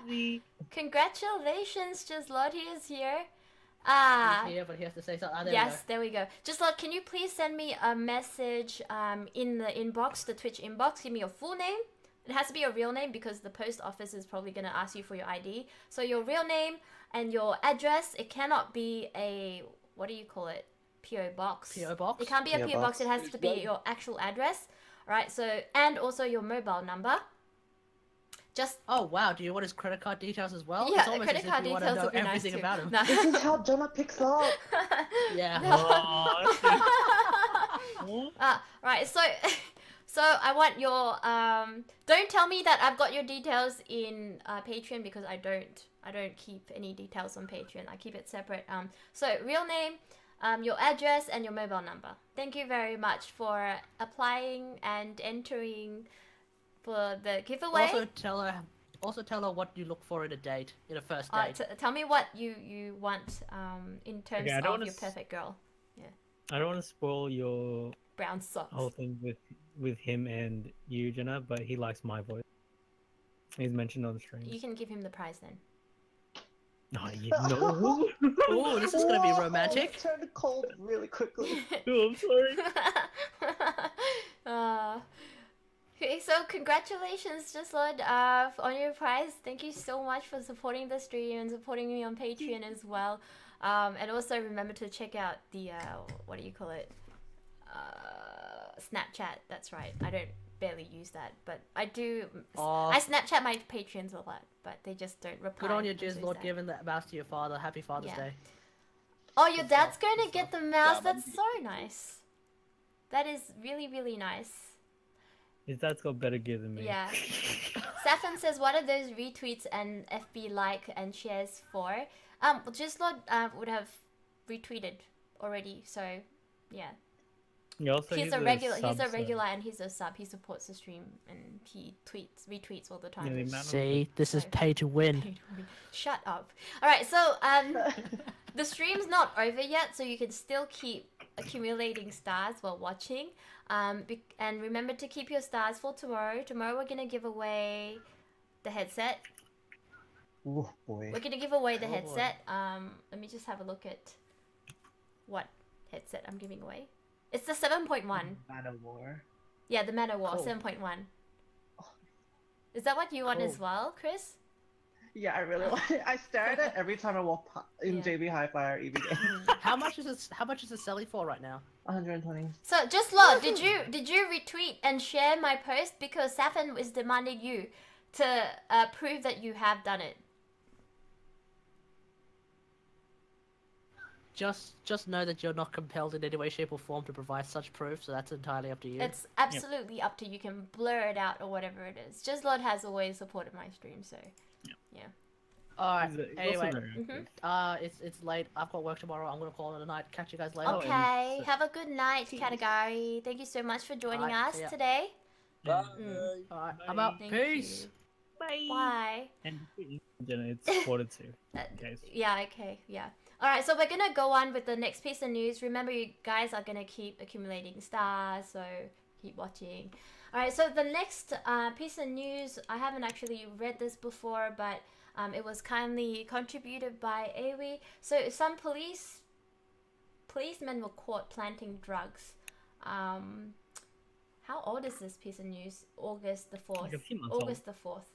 Jizzy. Congratulations, Jizzlord. He is here. He's here, but he has to say something. Ah, there Yes, there we go. Jizzlord, can you please send me a message in the inbox, the Twitch inbox? Give me your full name. It has to be your real name because the post office is probably going to ask you for your ID. So your real name and your address. It cannot be a, what do you call it? PO box. PO box? It can't be a PO PO box. box. It has to be your actual address. Alright, so, and also your mobile number. Just, Oh wow, do you want his credit card details as well? yeah, It's almost credit as if card you want details to know would be nice everything too. about him. No. this is how Jonah picks up. Yeah. Oh, Right, so so I want your don't tell me that I've got your details in Patreon because I don't keep any details on Patreon. I keep it separate. So real name, your address and your mobile number. Thank you very much for applying and entering for the giveaway. Also tell her what you look for in a date, in a first date. Tell me what you want in terms Okay, I don't of wanna your perfect girl. I don't want to spoil your Brown socks. whole thing with him and you, Jenna, but he likes my voice. He's mentioned on the stream. You can give him the prize then. No, you know. Oh, this is gonna be romantic. It turned cold really quickly. Oh, I'm sorry. Okay, so congratulations, Jizzlord, on your prize. Thank you so much for supporting the stream and supporting me on Patreon as well. And also remember to check out the what do you call it? Snapchat. That's right. I don't barely use that, but I do. Aw. I Snapchat my patrons a lot, but they just don't reply. Good on you, until Jizzlord, Tuesday. giving the mouse to your father. Happy Father's Yeah. Day. Oh, your Good dad's stuff, going to good get stuff. the mouse. Yeah, That's so nice. That is really, really nice. His dad's got better gear than me. Yeah. Saffron says, what are those retweets and FB like and shares for? Jizzlord would have retweeted already, so yeah. Also, He's a regular. He's sub, a so- regular, and he's a sub. He supports the stream, and he retweets all the time. Yeah, the amount of- See, this is pay to win. Shut up. All right, so the stream's not over yet, so you can still keep accumulating stars while watching. And remember to keep your stars for tomorrow. Tomorrow we're gonna give away the headset. Oh boy. We're gonna give away the Oh, boy. headset. Let me just have a look at what headset I'm giving away. It's the 7.1. Man of War. Yeah, the Man of War Cool. 7.1. Is that what you want as Cool. well, Chris? Yeah, I really want it. I stare at it every time I walk in Yeah. JB Hi-Fi or EBD. How much is it selling for right now? 120. So, just Lord, did you retweet and share my post because Saffron is demanding you to prove that you have done it? Just know that you're not compelled in any way, shape, or form to provide such proof, so that's entirely up to you. It's absolutely up to you. You can blur it out or whatever it is. Just Lord has always supported my stream, so yeah. Alright, He's also anyway, very Mhm. active. it's late. I've got work tomorrow. I'm gonna call it a night. Catch you guys later. Oh, and Okay, so- have a good night, Katagari. Thank you so much for joining Alright, us see ya. today. Bye. Alright, I'm Bye. out. Thank Peace. you. Bye. Bye. And Jenna, it's quarter two. Uh, Okay. Yeah, okay, yeah. Alright, so we're gonna go on with the next piece of news. Remember, you guys are gonna keep accumulating stars, so keep watching. Alright, so the next piece of news, I haven't actually read this before, but it was kindly contributed by Awi. So some policemen were caught planting drugs How old is this piece of news? August the 4th. Like a few months old. August the 4th.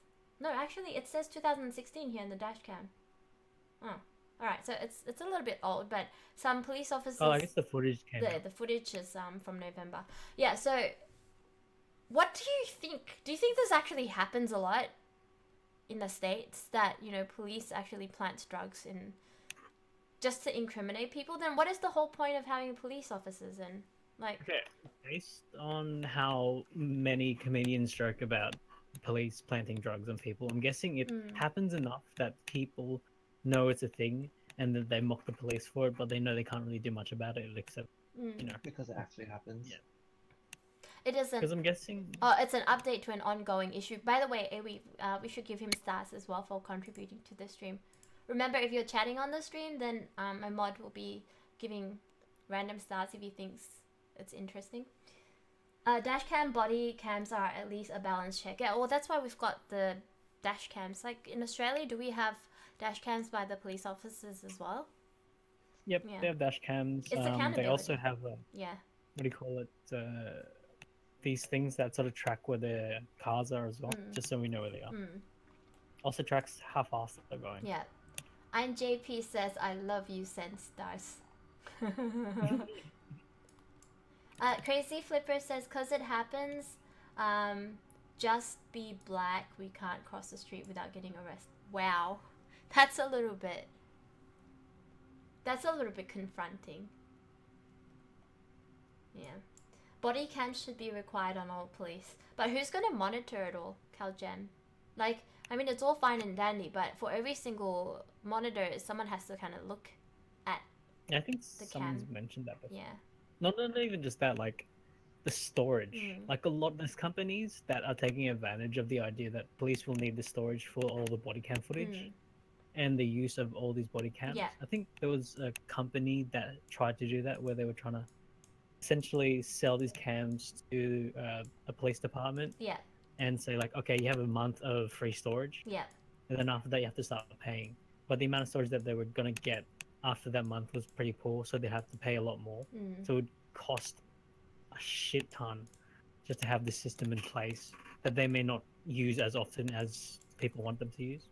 No, actually, it says 2016 here in the dash cam. Oh, all right. So it's a little bit old, but some police officers. Oh, I guess the footage came out. The footage is from November. Yeah. So, what do you think? Do you think this actually happens a lot in the States? That police actually plant drugs in just to incriminate people? Then what is the whole point of having police officers in? Like, Okay, based on how many comedians joke about police planting drugs on people, I'm guessing it happens enough that people know it's a thing and that they mock the police for it, but they know they can't really do much about it except, Because it actually happens. Yeah. it isn't. Because I'm guessing. Oh, it's an update to an ongoing issue. By the way, we should give him stars as well for contributing to the stream. Remember, if you're chatting on the stream, then my mod will be giving random stars if he thinks it's interesting. Dash cam body cams are at least a balance check. Yeah, well, that's why we've got the dash cams. Like in Australia, do we have dash cams by the police officers as well? Yep, Yeah. they have dash cams. It's accountability. They also have Yeah. what do you call it? These things that sort of track where their cars are as well, just so we know where they are. Also tracks how fast they're going. Yeah. And JP says, "I love you, send stars." Crazy Flipper says, "Cause it happens. Just be black. We can't cross the street without getting arrested." Wow, that's a little bit. That's a little bit confronting. Yeah. Body cams should be required on all police. But who's going to monitor it all, CalGem? Like, I mean, it's all fine and dandy, but for every single monitor, someone has to kind of look at I think the someone's cam. mentioned that before. Yeah. Not even just that, like the storage. Like there's companies that are taking advantage of the idea that police will need the storage for all the body cam footage and the use of all these body cams. Yeah. I think there was a company that tried to do that where they were trying to essentially sell these cams to a police department. Yeah. And say like, okay, you have a month of free storage. Yeah. And then after that, you have to start paying. But the amount of storage that they were gonna get after that month was pretty poor, so they have to pay a lot more. So it would cost a shit ton just to have this system in place that they may not use as often as people want them to use.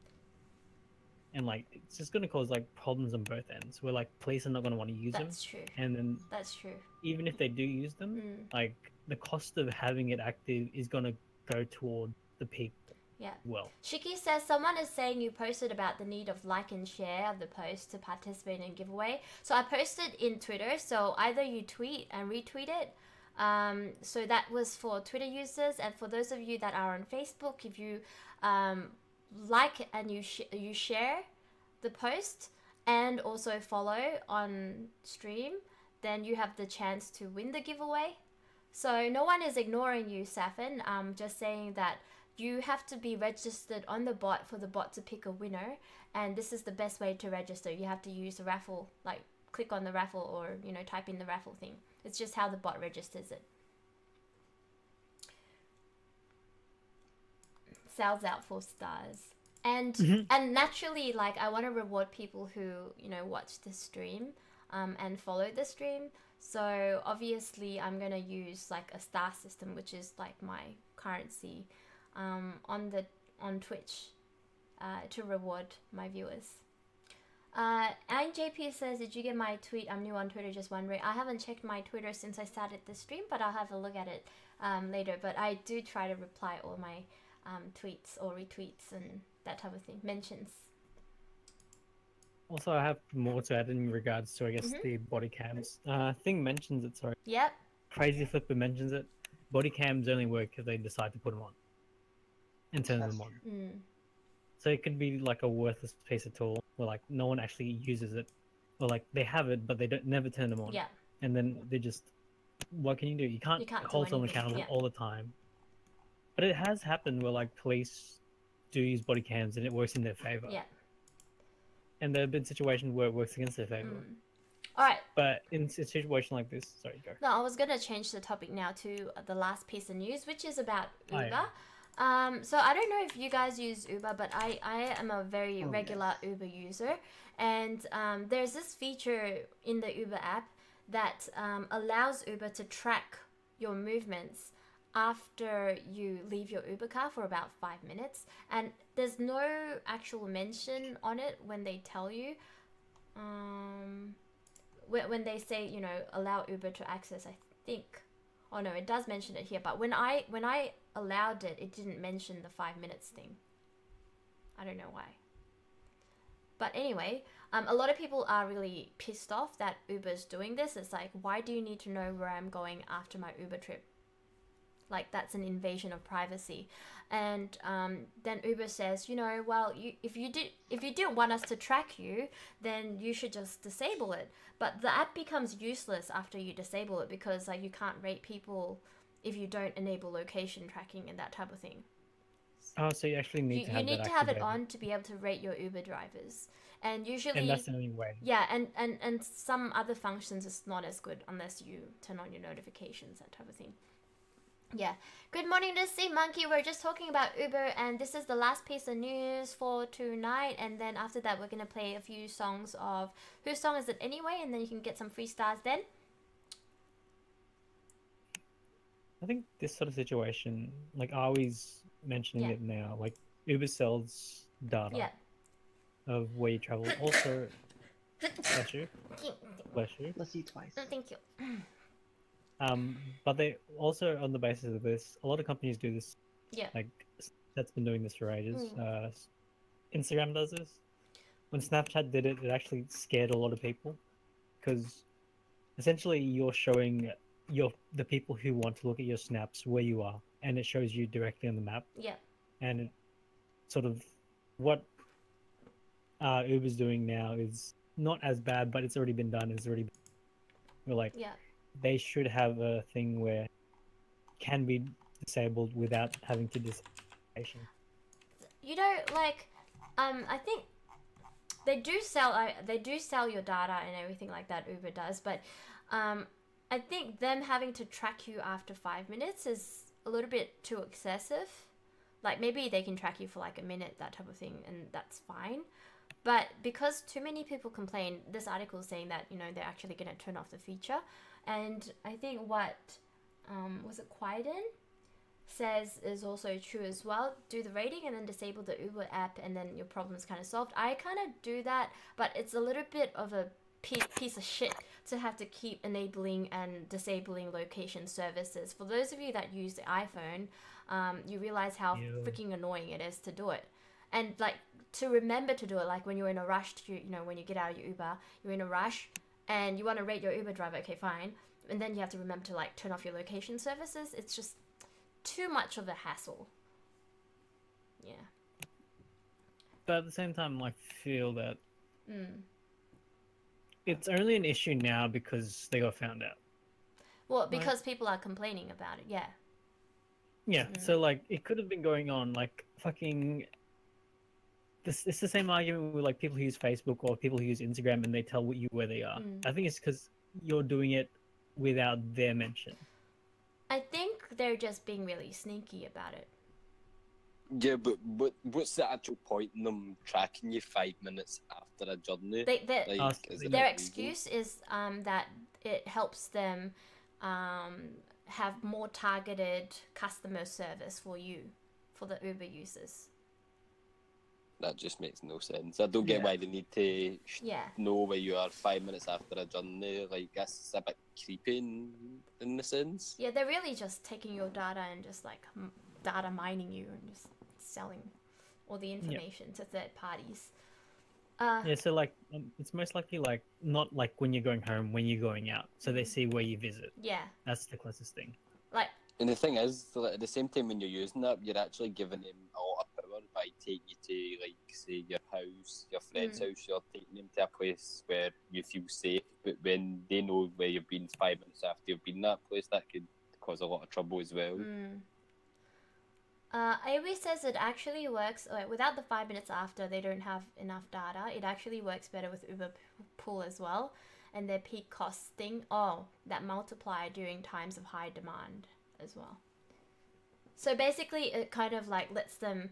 And like, it's just gonna cause like problems on both ends, where like police are not gonna want to use them. That's true. And then That's true. even if they do use them, like the cost of having it active is gonna go toward the people. Yeah. Well, Shiki says, someone is saying you posted about the need of like and share of the post to participate in a giveaway. So I posted in Twitter, so either you tweet and retweet it. So that was for Twitter users, and for those of you that are on Facebook, if you like and you share the post and also follow on stream, then you have the chance to win the giveaway. So no one is ignoring you, Safin. Just saying that you have to be registered on the bot for the bot to pick a winner, and this is the best way to register. You have to use the raffle, like click on the raffle or type in the raffle thing. It's just how the bot registers it. Sells out 4 stars. And and naturally, like, I want to reward people who watch the stream and follow the stream. So obviously I'm gonna use like a star system, which is like my currency on Twitch to reward my viewers. And JP says, did you get my tweet? I'm new on Twitter, just wondering. I haven't checked my Twitter since I started the stream, but I'll have a look at it later. But I do try to reply all my tweets or retweets and that type of thing, mentions. also I have more to add in regards to, I guess, the body cams. Thing mentions it, sorry. Yep. Crazy Flipper mentions it. Body cams only work if they decide to put them on and turn them on. So it could be like a worthless piece of tool where like no one actually uses it, or like they have it but they never turn them on. Yeah. And then they just, what can you do? You can't hold someone accountable all the time. But it has happened where like police do use body cams and it works in their favor. Yeah. And there have been situations where it works against their favor. All right. But in a situation like this, sorry, go. No, I was gonna change the topic now to the last piece of news, which is about Uber. yeah. So I don't know if you guys use Uber, but I am a very regular Uber user, and there's this feature in the Uber app that allows Uber to track your movements after you leave your Uber car for about 5 minutes, and there's no actual mention on it when they tell you, when they say, you know, allow Uber to access. I think, oh no, it does mention it here, but when I allowed it, it didn't mention the 5 minutes thing. I don't know why. But anyway, a lot of people are really pissed off that Uber's doing this. It's like, why do you need to know where I'm going after my Uber trip? Like, that's an invasion of privacy. And then Uber says, you know, well, if you didn't want us to track you, then you should just disable it. But the app becomes useless after you disable it, because like you can't rate people if you don't enable location tracking and that type of thing. Oh, so you actually need to have You need that to have it activated. on to be able to rate your Uber drivers. And usually, And that's the only way. yeah, and some other functions is not as good unless you turn on your notifications, that type of thing. Yeah. Good morning to Sea Monkey. We're just talking about Uber, and this is the last piece of news for tonight. And then after that, we're gonna play a few songs of whose song is it anyway, and then you can get some free stars then. I think this sort of situation, like always mentioning Yeah. it now, like Uber sells data Yeah. of where you travel. Also, bless you, bless you. Let's see twice. Oh, thank you. But they also, on the basis of this, a lot of companies do this. Yeah. Like, that's been doing this for ages. Instagram does this. When Snapchat did it, it actually scared a lot of people, because essentially you're showing the people who want to look at your snaps where you are, and it shows you directly on the map. Yeah. And it sort of what Uber's doing now is not as bad, but it's already been done. We're like, Yeah. they should have a thing where it can be disabled without having to disable. You know, like, I think they do sell your data and everything like that. Uber does, but I think them having to track you after 5 minutes is a little bit too excessive. Like, maybe they can track you for like a minute, that type of thing, and that's fine. But because too many people complain, this article is saying that, you know, they're actually going to turn off the feature. And I think what was it Quiden says is also true as well. Do the rating and then disable the Uber app, and then your problem is kind of solved. I kind of do that, but it's a little bit of a piece of shit to have to keep enabling and disabling location services. For those of you that use the iPhone, you realize how freaking annoying it is to do it. And like, to remember to do it, like when you're in a rush to, you know, when you get out of your Uber, you're in a rush and you want to rate your Uber driver, okay, fine. And then you have to remember to like turn off your location services. It's just too much of a hassle. Yeah. But at the same time, I feel that it's only an issue now because they got found out. Well, because people are complaining about it, yeah. Yeah, so like it could have been going on like fucking. It's the same argument with like people who use Facebook or people who use Instagram and they tell you where they are. I think it's because you're doing it without their mention. I think they're just being really sneaky about it. Yeah, but what's the actual point in them tracking you 5 minutes after a journey? Their excuse is that it helps them have more targeted customer service for the Uber users. That just makes no sense. I don't get why they need to know where you are 5 minutes after a journey. Like, that's a bit creepy in the sense. Yeah, they're really just taking your data and just like data mining you and just selling all the information to third parties. Yeah, so like it's most likely like not like when you're going home, when you're going out, so they see where you visit. Yeah, that's the closest thing. Like, and the thing is, at the same time when you're using that, you're actually giving them a lot of power by taking you to, like, say, your house, your friend's house. You're taking them to a place where you feel safe. But when they know where you've been 5 minutes after you've been in that place, that could cause a lot of trouble as well. AOE says it actually works without the 5 minutes after they don't have enough data. It actually works better with Uber Pool as well, and their peak cost thing. Oh, that multiply during times of high demand as well. So basically, it kind of like lets them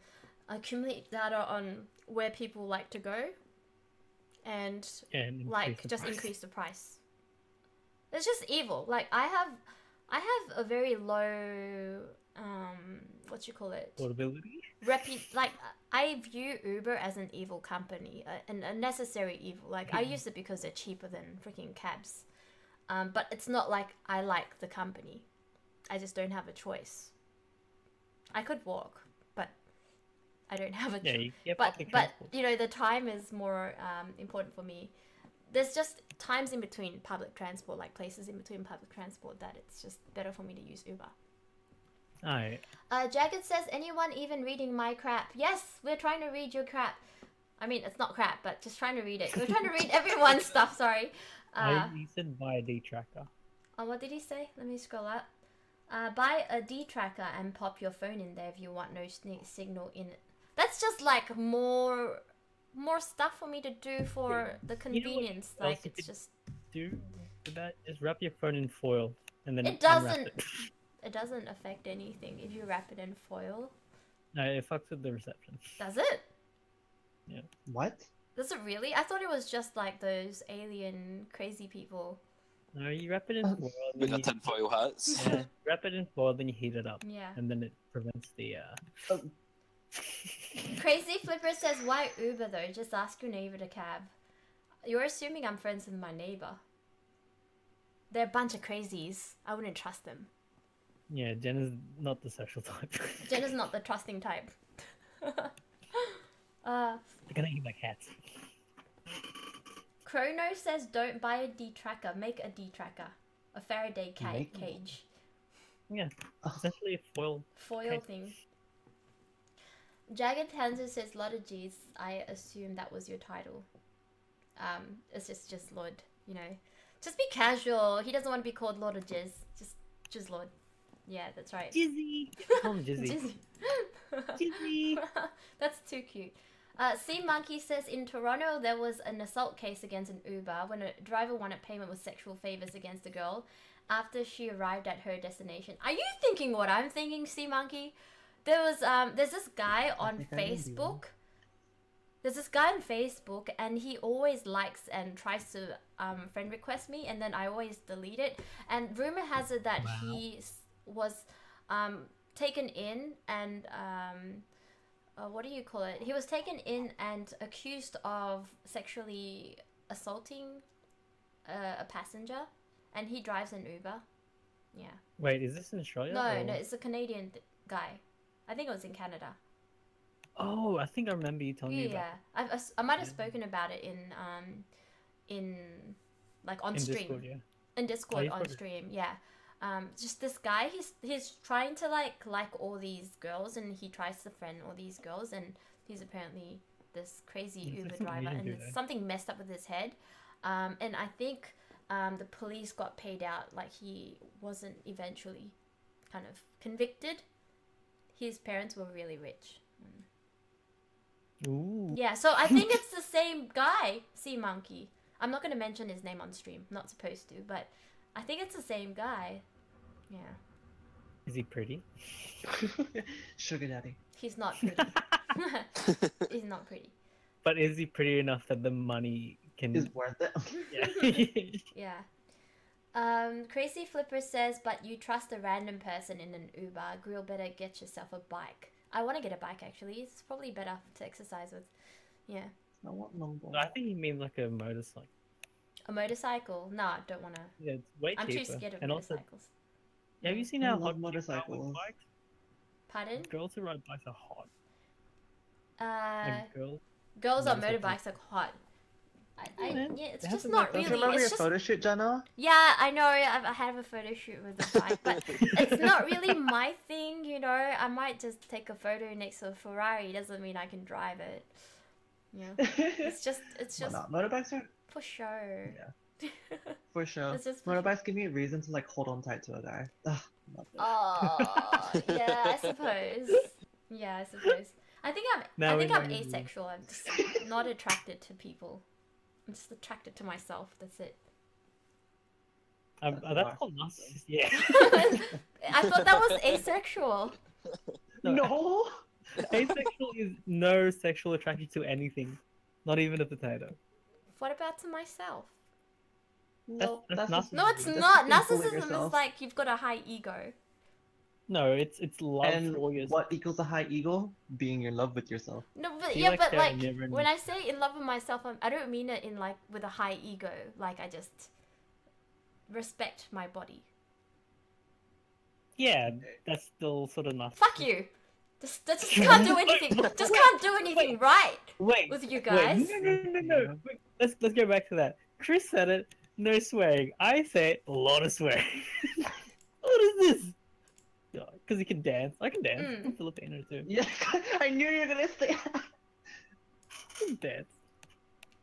accumulate data on where people like to go, and like just increase the price. It's just evil. Like I have a very low what you call it? Portability? Like I view Uber as an evil company, a necessary evil. Like I use it because they're cheaper than freaking cabs. But it's not like I like the company. I just don't have a choice. I could walk, but I don't have a Yeah, choice. you get But public but transport. you know the time is more important for me. There's just times in between public transport, like places in between public transport, that it's just better for me to use Uber. Alright. Jagged says, anyone even reading my crap? Yes, we're trying to read your crap. I mean, it's not crap, but just trying to read it. We're trying to read everyone's stuff, sorry. He said buy a D tracker. What did he say? Let me scroll up. Buy a D tracker and pop your phone in there if you want no signal in it. That's just like more stuff for me to do for the convenience. You know what like else you it's could just do with that? Just wrap your phone in foil and then it unwrap doesn't it. it doesn't affect anything if you wrap it in foil. No, it fucks with the reception. Does it? Yeah. What? Does it really? I thought it was just like those alien crazy people. No, you wrap it in foil. With Then the you, tinfoil hats. yeah, wrap it in foil, then you heat it up, Yeah. and then it prevents the. Crazy Flipper says, why Uber though? Just ask your neighbor to cab. You're assuming I'm friends with my neighbor. They're a bunch of crazies. I wouldn't trust them. Yeah, Jen is not the social type. Jen is not the trusting type. They're gonna eat my cats. Chrono says, don't buy a D-tracker. Make a D-tracker. A Faraday Make one. cage. Yeah, essentially a foil. Foil Okay. thing. Jagged Hanser says, Lot of G's. I assume that was your title. It's just Lord, you know. Just be casual. He doesn't want to be called Lord of Jizz. Just Lord. Yeah, that's right. Jizzy! Call him Jizzy. Jizzy! That's too cute. Sea Monkey says, in Toronto, there was an assault case against an Uber when a driver wanted payment with sexual favors against a girl after she arrived at her destination. Are you thinking what I'm thinking, Sea Monkey? There's this guy on think I know you. Facebook. There's this guy on Facebook, and he always likes and tries to friend request me, and then I always delete it. And rumor has it that he was taken in and what do you call it? He was taken in and accused of sexually assaulting a passenger, and he drives an Uber. Yeah. Wait, is this in Australia? No, or- no, it's a Canadian guy. I think it was in Canada. Oh, I think I remember you telling me about Yeah, I might have spoken about it in like on in stream. Discord, yeah. In Discord you've on got it. stream, yeah. Just this guy, he's trying to like all these girls, and he tries to friend all these girls, and he's apparently this crazy It's Uber something you driver, can and do, there's though. something messed up with his head. And I think the police got paid out, like he wasn't eventually kind of convicted. His parents were really rich. Ooh. Yeah, so I think it's the same guy, Sea Monkey. I'm not going to mention his name on stream. I'm not supposed to, but I think it's the same guy. Yeah. Is he pretty? Sugar daddy. He's not pretty. He's not pretty. But is he pretty enough that the money can? Is worth it. Yeah. Yeah. Crazy Flipper says, but you trust a random person in an Uber. Grill, better get yourself a bike. I want to get a bike, actually. It's probably better to exercise with. Yeah. I want number. I think you mean like a motorcycle. A motorcycle? No, I don't want to. Yeah, it's way I'm cheaper. too scared of and also, motorcycles. have you seen I how love hot people are with motorcycles. bikes? Pardon? Girls who ride bikes are hot. Uh, Like girls on motorcycles. motorbikes are hot. man. Yeah, it's They have just to not work- Don't really. you remember It's your just photo shoot, Jenna? yeah, I know. I have a photo shoot with the bike, but it's not really my thing. You know, I might just take a photo next to a Ferrari. Doesn't mean I can drive it. Yeah, it's just Why not? Motorbikes are for show. Yeah. for sure. It's just for show. Motorbikes give me a reason to like hold on tight to a guy. Ugh, love it. Oh, yeah, I suppose. Yeah, I suppose. I think Now I we think know I'm you. asexual. I'm just not attracted to people. I'm just attracted to myself. That's it. that's called narcissist. Yeah. I thought that was asexual. No. Asexual is no sexual attraction to anything, not even a potato. What about to myself? No, that's that's No, it's That's not. just fooling Narcissism is yourself. like you've got a high ego. No, it's love And for yourself. what equals a high ego? Being in love with yourself. No, but Be yeah, like but Sarah, like never when know. I say in love with myself, I don't mean it in like with a high ego. Like I just respect my body. Yeah, that's still sort of nice. Fuck you. Just can't do anything. Just can't do anything right Wait, with you wait, guys. no. Wait, let's go back to that. Chris said it, no swearing. I say it, a lot of swearing. What is this? Because he can dance. I can dance. I'm Filipino too. Yeah, I knew you were gonna say. I can dance.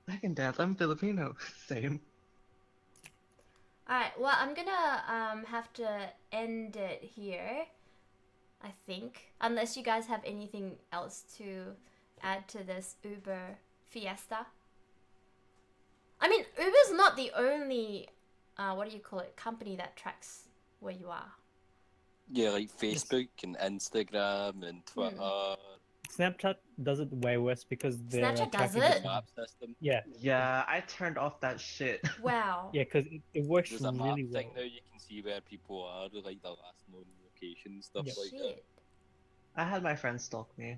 I can dance. I'm Filipino. Same. Alright, well I'm gonna have to end it here. I think. Unless you guys have anything else to add to this Uber fiesta. I mean, Uber's not the only what do you call it, company that tracks where you are. Yeah, like Facebook and Instagram and Twitter. Snapchat does it way worse because they're Snapchat does tracking it? the- Map system. Yeah, Yeah, I turned off that shit. Wow. yeah, because it works There's a map really well. thing now. You can see where people are, like the last known location, stuff Yeah. like that. Shit. I had my friends stalk me.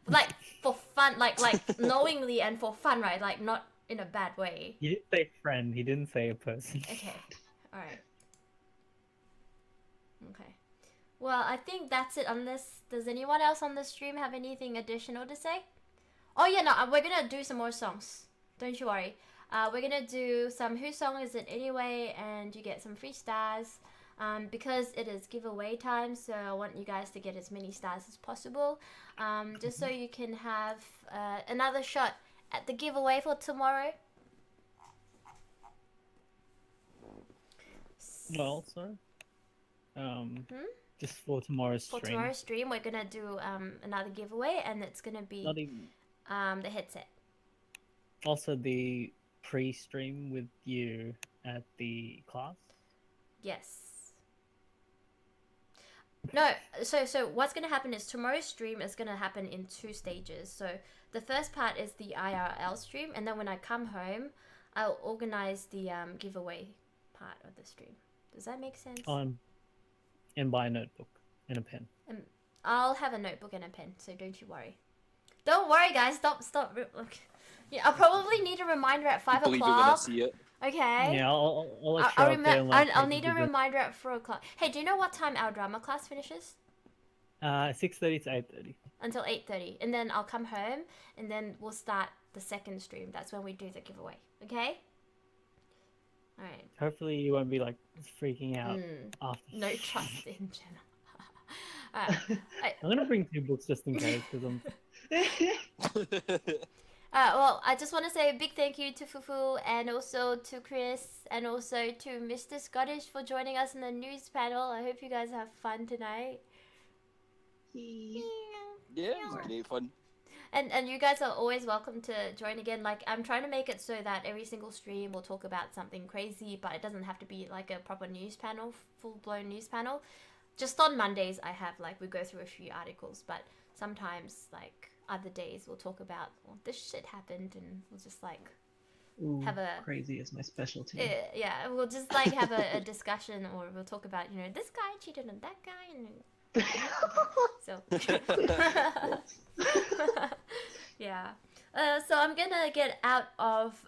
Like for fun, like knowingly and for fun, right? Like not in a bad way. He didn't say friend. He didn't say a person. Okay. Alright. Okay. Well, I think that's it. Unless does anyone else on the stream have anything additional to say? Oh yeah, no, we're gonna do some more songs. Don't you worry. We're gonna do some Whose Song Is It Anyway, and you get some free stars. Because it is giveaway time, so I want you guys to get as many stars as possible. Just so you can have another shot at the giveaway for tomorrow. Well, so, just for tomorrow's For stream. tomorrow's stream, we're gonna do another giveaway, and it's gonna be Not even. the headset. Also, the pre-stream with you at the class. Yes. No, so what's gonna happen is tomorrow's stream is gonna happen in 2 stages. So the first part is the IRL stream, and then when I come home, I'll organize the giveaway part of the stream. Does that make sense? And buy a notebook and a pen. I'll have a notebook and a pen, so don't you worry. Don't worry, guys. Stop. Yeah, I'll probably need a reminder at 5 Believe you're gonna o'clock. see it. Okay. Yeah, I'll let you out there and, like, I'll make need a the- reminder at 4 o'clock. Hey, do you know what time our drama class finishes? 6:30 to 8:30. Until 8:30, and then I'll come home, and then we'll start the second stream. That's when we do the giveaway. Okay. All right. Hopefully, you won't be like freaking out after. No trust in Jenna. Alright. I'm gonna bring 2 books just in case because I'm. Well, I just want to say a big thank you to Fufu and also to Chris and also to Mr. Scottish for joining us in the news panel. I hope you guys have fun tonight. Yeah, it was great fun. And you guys are always welcome to join again. Like, I'm trying to make it so that every single stream will talk about something crazy, but it doesn't have to be like a proper news panel, full-blown news panel. Just on Mondays, I have, like, we go through a few articles, but sometimes, like, other days we'll talk about, well, this shit happened, and we'll just, like, Ooh, have a... crazy is my specialty. yeah, we'll just, like, have a discussion, or we'll talk about, you know, this guy cheated on that guy, and... So yeah, so I'm gonna get out of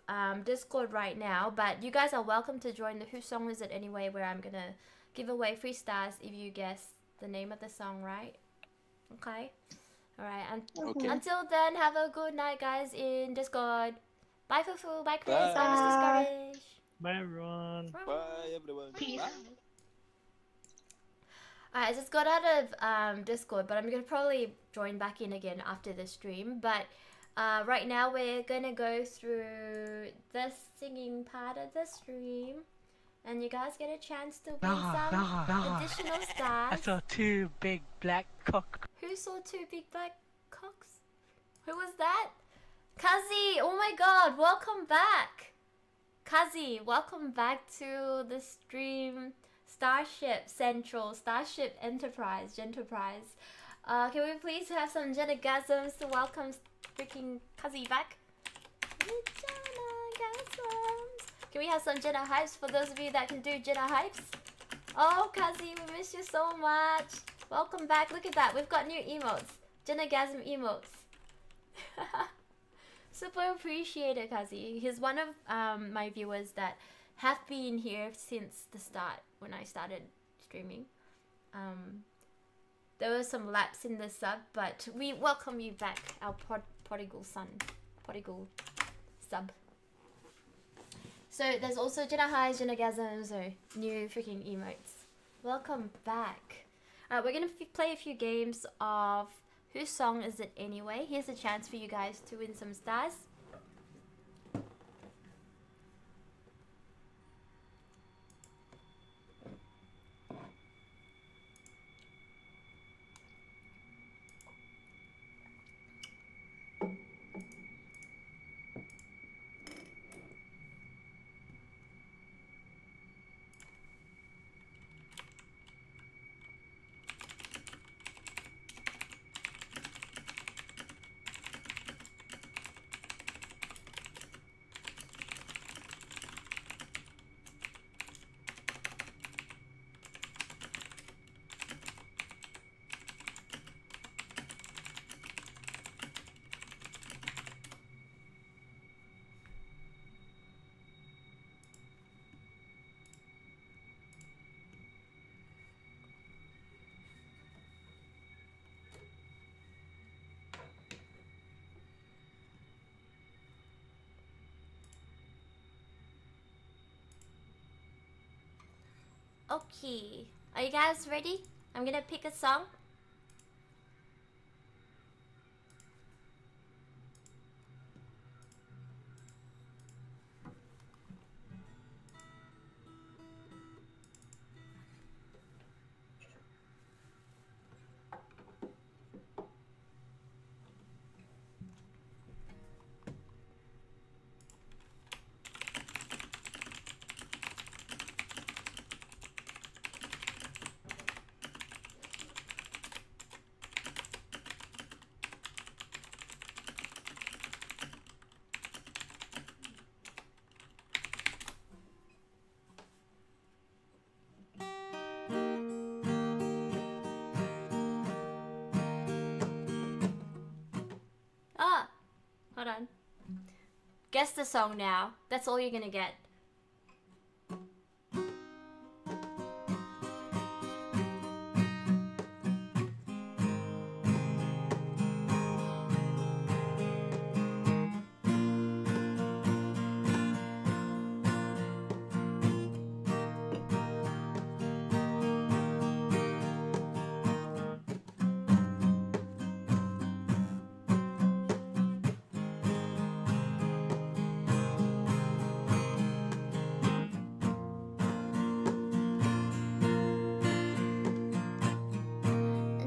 Discord right now, but you guys are welcome to join the Whose Song Is It Anyway, where I'm gonna give away free stars if you guess the name of the song right. Okay, all right, Okay. until then, have a good night, guys, in Discord. Bye Fufu, bye Chris, Bye. bye Mr. Scottish. Bye everyone. Bye, everyone. Peace. Bye. I just got out of Discord, but I'm gonna probably join back in again after the stream. But right now we're gonna go through the singing part of the stream, and you guys get a chance to win some additional I stars. saw 2 big black cock. Who saw 2 big black cocks? Who was that? Kazi! Oh my god, welcome back! Kazi, welcome back to the stream. Starship Central, Starship Enterprise, Genterprise. Can we please have some Genagasms to welcome freaking Kazi back? Genagasms. Can we have some Jenna hypes for those of you that can do Jenna hypes? Oh, Kazi, we miss you so much. Welcome back. Look at that. We've got new emotes. Jennagasm emotes. Super appreciated, Kazi. He's one of my viewers that have been here since the start when I started streaming. There was some lapse in the sub, but we welcome you back, our prodigal son, prodigal sub. So there's also Jenna highs, Jennagasms, so new freaking emotes. Welcome back. We're gonna play a few games of whose song is it anyway. Here's a chance for you guys to win some stars. Okay, are you guys ready? I'm gonna pick a song. Ah, hold on. Guess the song now. That's all you're gonna get.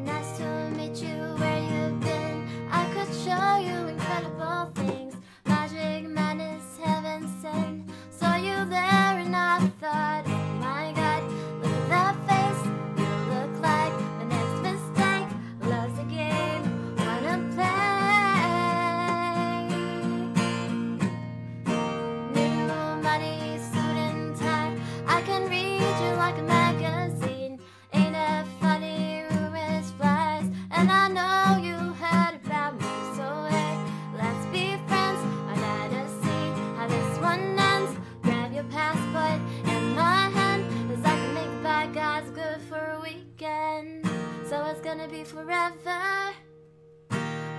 Nice to meet you where you've been. I could show you incredible things. Magic, madness, heaven sent. Saw you there and I thought, oh my god, look at that face. You look like my next mistake. Love's a game, wanna play. New money, suit and tie. I can read you like a magazine. Ain't it funny, rumors flies. And I know you heard about me, so hey, let's be friends. I gotta see how this one ends. Grab your passport in my hand, 'cause I can make the bad guys good for a weekend. So it's gonna be forever,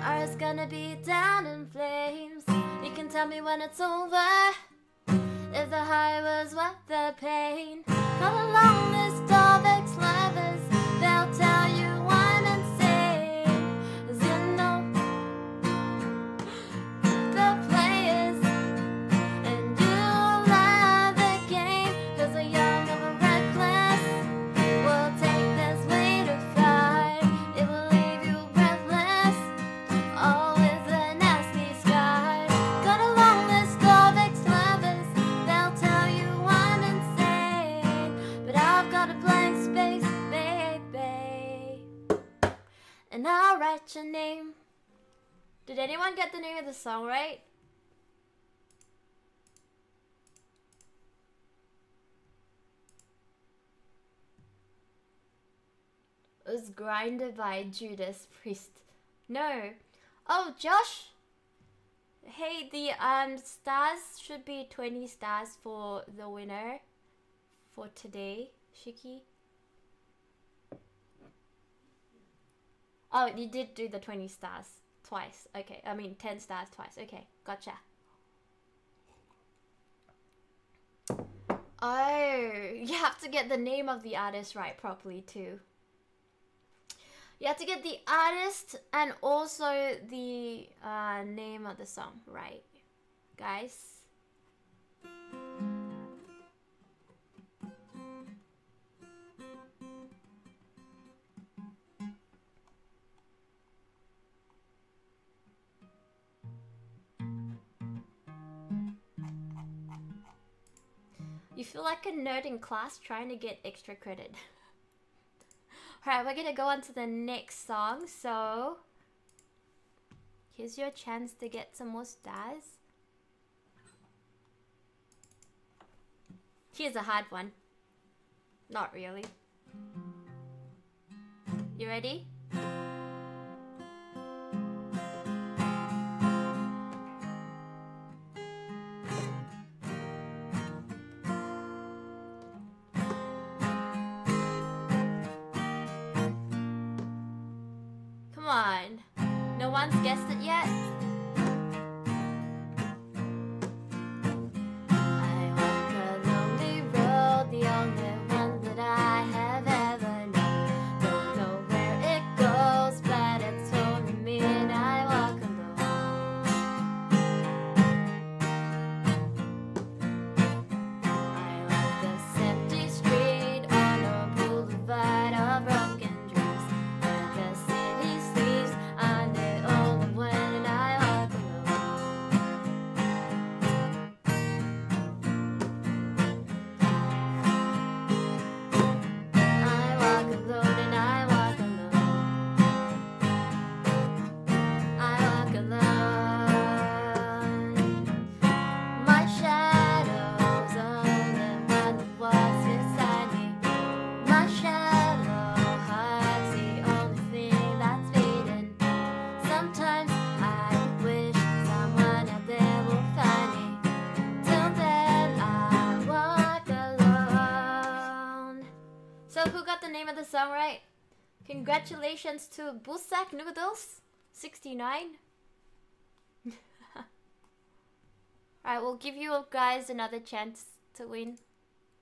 or it's gonna be down in flames. You can tell me when it's over, if the high was worth the pain. Call a long list of ex-lovers, they'll tell you I'm insane. 'Cause you know the players, and you love the game. 'Cause we're young and we're reckless. We'll take this way to fly. It will leave you breathless, all with a nasty scar. Got a long list of ex-lovers, they'll tell you I'm insane. But I've got a blank space, baby, and I'll write your name. Did anyone get the name of the song right? was grinded by Judas Priest. No. Oh, Josh. Hey, the stars should be 20 stars for the winner for today, Shiki. Oh, you did do the 20 stars twice. Okay, I mean 10 stars twice. Okay, gotcha. Oh, you have to get the name of the artist right properly too. You have to get the artist and also the name of the song right, guys. You feel like a nerd in class trying to get extra credit. Alright, we're gonna go on to the next song, so here's your chance to get some more stars. Here's a hard one. Not really. You ready? Come on. No one's guessed it yet? I walk a lonely road, the only one that I have ever known. Don't know where it goes, but it's only me and I walk alone. I walk this empty street on a boulevard of broken dreams. Where the city sleeps, I'm the only one and I walk alone. I walk alone and I walk alone. I walk alone. My shadow's only one that walks beside me. My shallow heart's the only thing that's beating. Sometimes I wish someone out there will find me. Till then I walk alone. So who got the name of the song right? Congratulations to Busak Noodles 69. Alright, we'll give you guys another chance to win.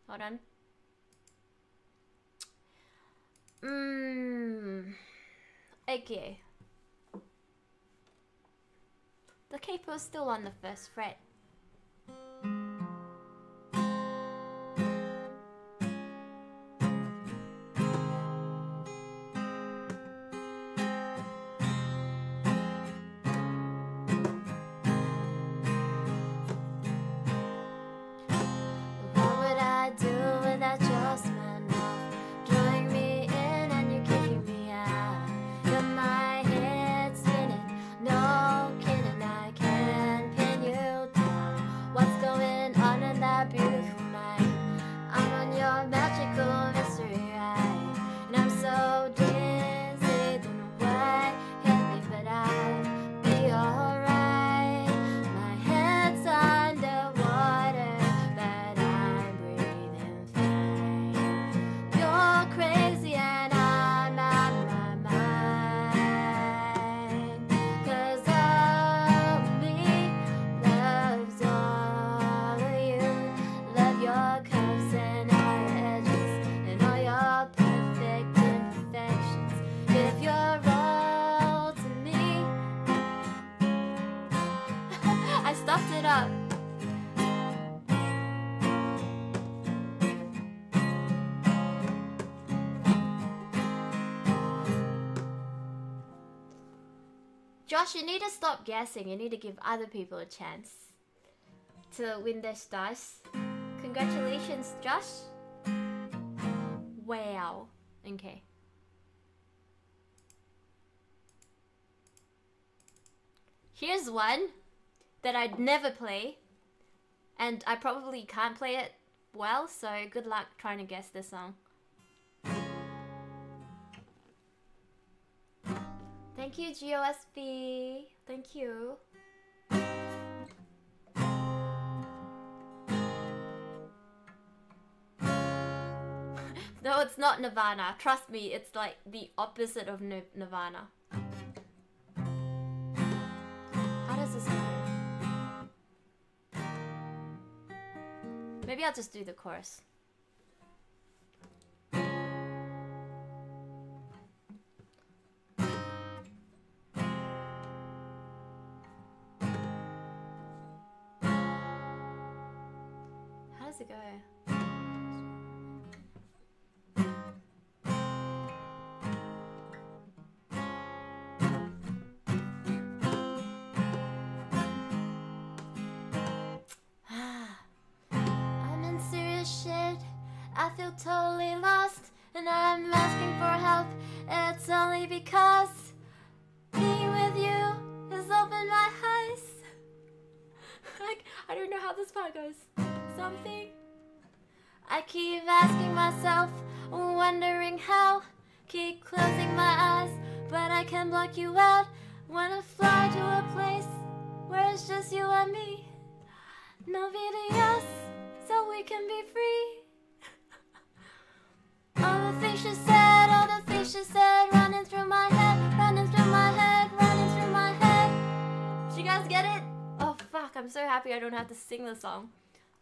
Hold on. Okay. The capo's still on the first fret. What would I do without your smell now? Drawing me in and you kicking me out. Got my head spinning, no kidding, I can't pin you down. What's going on in that beautiful night? I'm on your magical mystery ride, and I'm so dizzy, don't know what hit me, but I'll be alright. My head's underwater, but I'm breathing fine. You're crazy and I'm out of my mind. 'Cause all of me loves all of you. Love your curves and all your edges and all your perfect imperfections. If you're all to me, I stuffed it up. Josh, you need to stop guessing. You need to give other people a chance to win their stars. Congratulations, Josh. Wow. Okay. Here's one that I'd never play, and I probably can't play it well, so good luck trying to guess this song. Thank you, GOSB. Thank you. No, it's not Nirvana. Trust me, it's like the opposite of Nirvana. How does this go? Maybe I'll just do the chorus. How does it go? I'm in serious shit. I feel totally lost, and I'm asking for help. It's only because being with you has opened my eyes. Like, I don't know how this part goes. Something. I keep asking myself, wondering how. Keep closing my eyes, but I can't block you out. Wanna fly to a place where it's just you and me. No videos, so we can be free. All the things she said, all the things she said, running through my head, running through my head, running through my head. Did you guys get it? Oh fuck, I'm so happy I don't have to sing the song.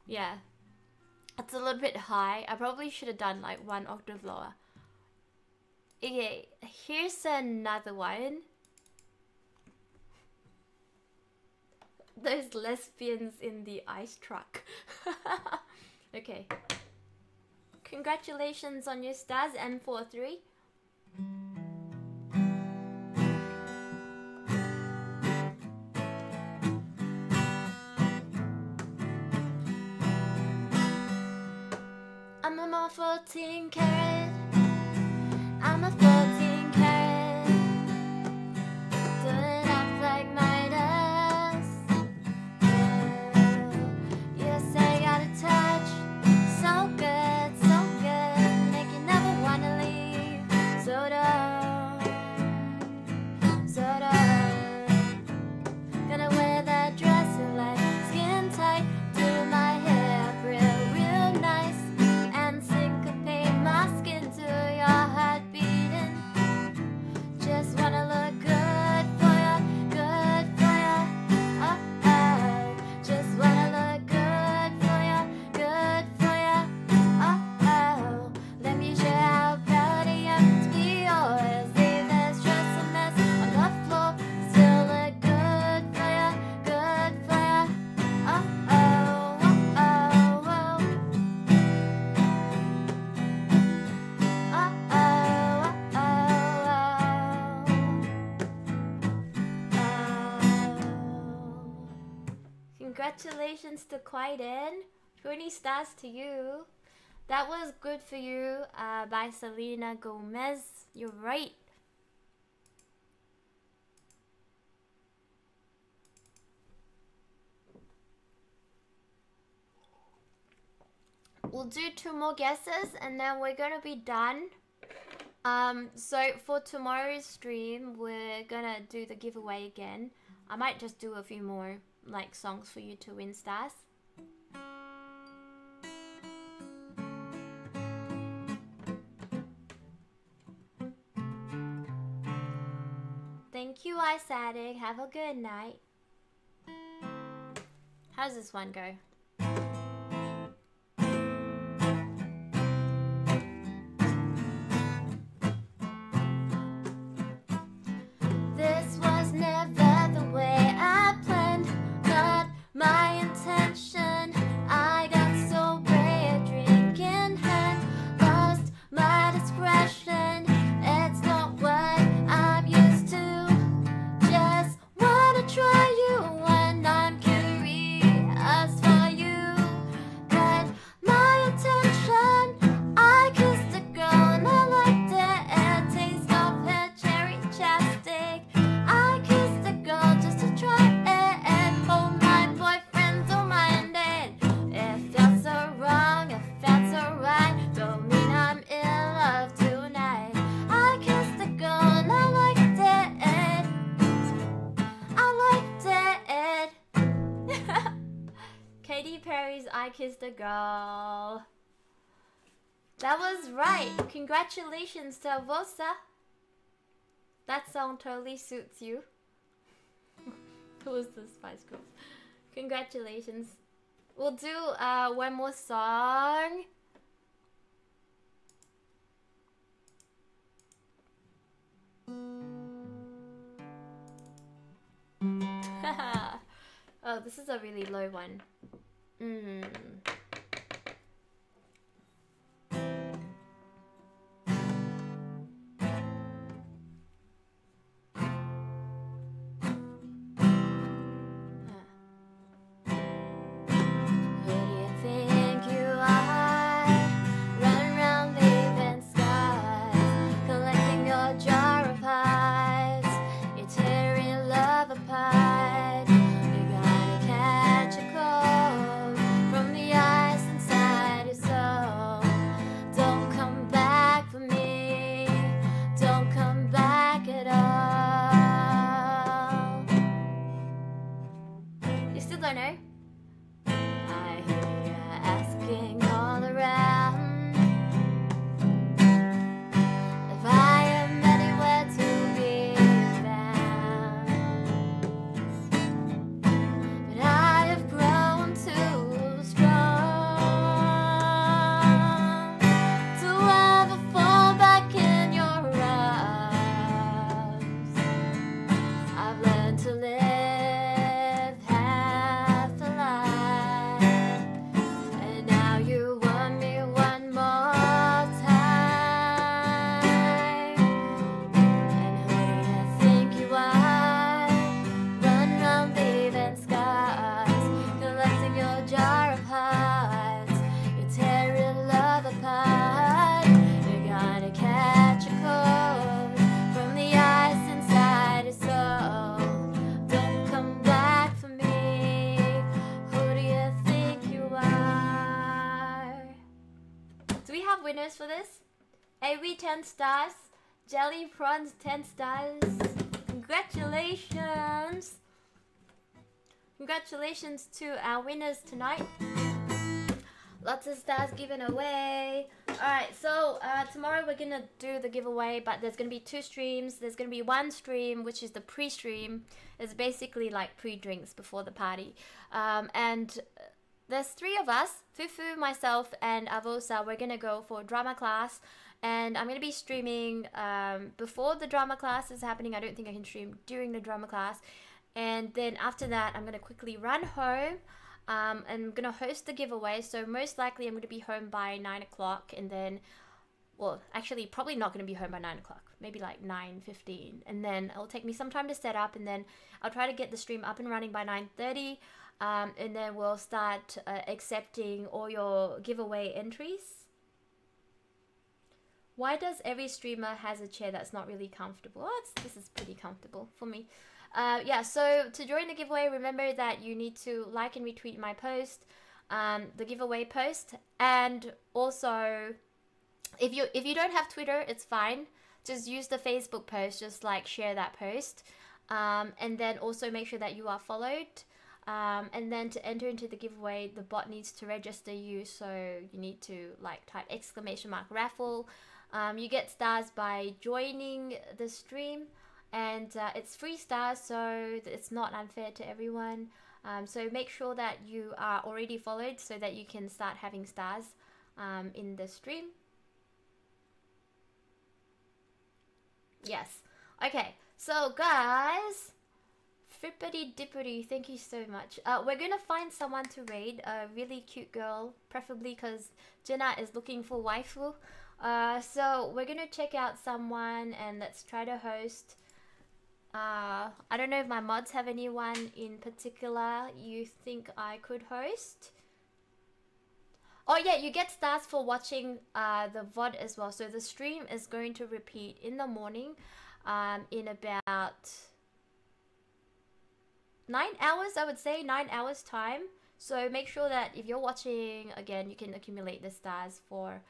Yeah. It's a little bit high. I probably should have done like 1 octave lower. Okay, here's another one. Those lesbians in the ice truck. Okay. Congratulations on your stars, M43. I'm a more 14 carat. I'm a 14 carat. Do it up like Midas. You say got a touch, so good, make you never wanna leave. So don't. Gonna wear that dress and like skin tight, do my hair real nice, and syncopate my skin to your heart beating. Just wanna look good for ya, good for ya. Oh oh, just wanna look good for ya, good for ya. Oh oh, let me show how proud I am to be yours. Leave this dress a mess on the floor, still look good for ya, good for ya. Oh oh, oh oh, oh. Oh oh, oh oh. Congratulations to Quiden. 20 stars to you. That was Good For You by Selena Gomez. You're right. We'll do 2 more guesses and then we're gonna be done. So for tomorrow's stream, we're gonna do the giveaway again. I might just do a few more like songs for you to win stars. Thank you, Isaddick. Have a good night. How's this one go? This was never the way I planned, not my intention. I got so brave, a drink in hand, lost my discretion. It's not what I'm used to. Just wanna try you when I'm curious for Katy Perry's I Kissed a Girl. That was right. Congratulations to Avosa. That song totally suits you. Who was the Spice Girls? Congratulations. We'll do one more song. Oh, this is a really low one. Who do you think you are? Running around leaving scars, collecting your jar of highs. You're tearing love apart. You're gonna catch a cold from the ice inside your soul. Don't come back for me. Don't come back at all. You still don't know? I hear you asking all around if I am anywhere to be found. But I have grown too strong to ever fall back in your arms. I've learned to live half a life, and now you want me one more time. And who do you think you are? Run round leaving scars, collecting your jar of hearts. You're tearing love apart. You're gonna catch a cold from the ice inside your soul. Don't come back for me. Who do you think you are? Do we have winners for this? Avery 10 stars. Jelly Prawns 10 stars. Congratulations. Congratulations to our winners tonight. Lots of stars given away. Alright, so tomorrow we're gonna do the giveaway, but there's gonna be 2 streams. There's gonna be one stream, which is the pre-stream. It's basically like pre-drinks before the party. And there's 3 of us, Fufu, myself, and Avosa. We're gonna go for drama class. And I'm gonna be streaming before the drama class is happening. I don't think I can stream during the drama class. And then after that, I'm gonna quickly run home. And I'm gonna host the giveaway, so most likely I'm gonna be home by 9 o'clock, and then, well, actually probably not gonna be home by 9 o'clock, maybe like 9:15, and then it'll take me some time to set up, and then I'll try to get the stream up and running by 9:30, and then we'll start accepting all your giveaway entries. Why does every streamer has a chair that's not really comfortable? Oh, this is pretty comfortable for me. Yeah, so to join the giveaway, remember that you need to like and retweet my post, the giveaway post, and also if you don't have Twitter, it's fine. Just use the Facebook post, just like share that post, and then also make sure that you are followed. And then to enter into the giveaway, the bot needs to register you, so you need to like type !raffle. You get stars by joining the stream. And it's free stars, so it's not unfair to everyone. So make sure that you are already followed so that you can start having stars in the stream. Yes. Okay, so guys, frippity dippity, thank you so much. We're gonna find someone to raid, a really cute girl, preferably because Jenna is looking for waifu. So we're gonna check out someone and let's try to host. I don't know if my mods have anyone in particular you think I could host. Oh yeah, you get stars for watching the VOD as well. So the stream is going to repeat in the morning in about 9 hours, I would say, 9 hours time. So make sure that if you're watching again, you can accumulate the stars for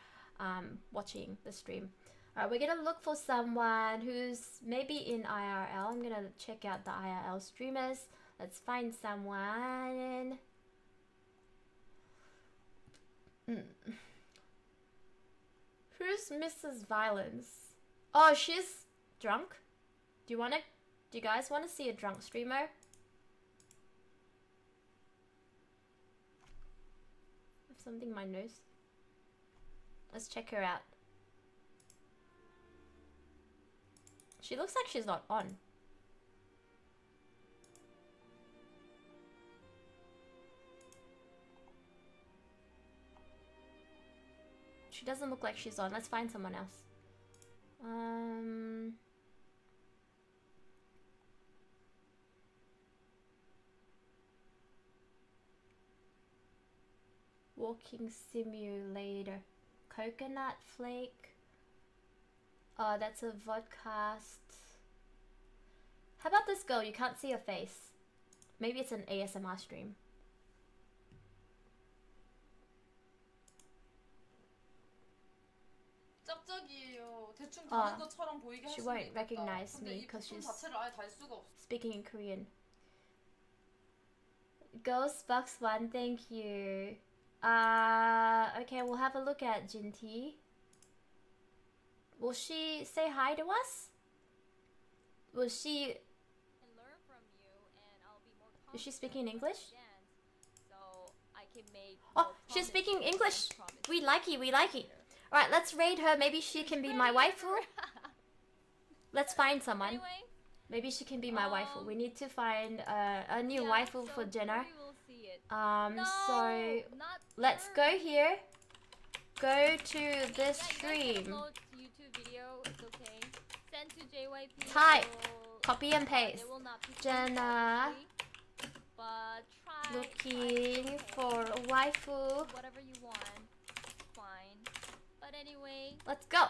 watching the stream. Alright, we're gonna look for someone who's maybe in IRL. I'm gonna check out the IRL streamers. Let's find someone. Mm. Who's Mrs. Violence? Oh, she's drunk. Do you guys wanna see a drunk streamer? I have something in my nose. Let's check her out. She looks like she's not on. She doesn't look like she's on. Let's find someone else. Walking simulator. Coconut flake. Oh, that's a vodcast. How about this girl? You can't see her face. Maybe it's an ASMR stream. 짝짝이에요. 대충 다른 것처럼 보이게 할 She 수는 won't 있겠다. recognize 근데 me 이 because 부품 she's 자체를 아예 달 수가 없어. speaking in Korean. Ghostbox 1, thank you. Okay, we'll have a look at Jinty. Will she say hi to us? Will she... Is she speaking English? Oh, she's speaking English! We like it, we like it. Alright, let's raid her. Maybe she can be my waifu. Let's find someone. Maybe she can be my waifu. We need to find a new waifu for Jenna. So let's go here. Go to this stream. Type. Copy and paste. Jenna looking for a waifu. Whatever you want, fine. But anyway, let's go.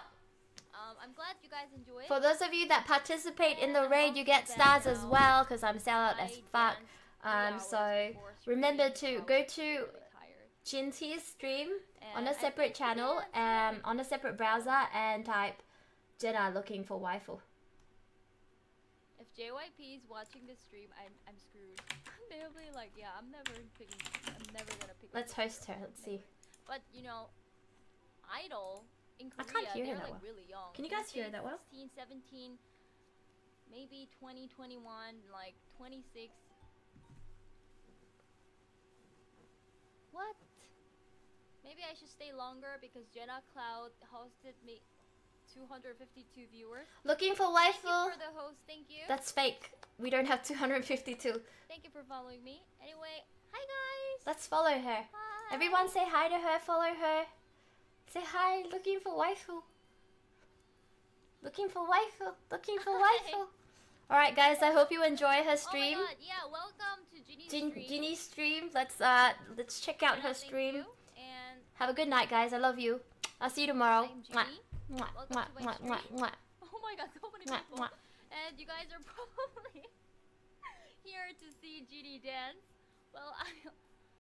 I'm glad you guys enjoy it. For those of you that participate in the raid, you get stars as well, because I'm sellout as fuck. So remember to go to Jinty's stream on a separate channel, on a separate browser, and type Jenna looking for waifu. If JYP is watching this stream, I'm screwed. They'll be like, yeah, I'm never gonna pick. Let's host her. Let's see. But you know, Idol in Korea, I can't hear her they're that like well. really young. Can you guys hear her that well? 16, 17, maybe 20, 21, like 26. What? Maybe I should stay longer because Jenna Cloud hosted me 252 viewers. Looking for Thank waifu. you for the host. Thank you. That's fake. We don't have 252. Thank you for following me. Anyway, hi guys. Let's follow her. Hi. Everyone say hi to her. Follow her. Say hi. Looking for waifu. Looking for waifu. Looking for waifu. Alright guys, I hope you enjoy her stream. Oh my god, yeah, welcome to Ginny's stream. Ginny's stream. Let's check out her stream. And have a good night guys. I love you. I'll see you tomorrow. I'm Ginny. Mwah, Welcome mwah, to my mwah, stream. mwah, mwah. Oh my god, so many Mwah, people. mwah. And you guys are probably here to see Ginny dance. Well,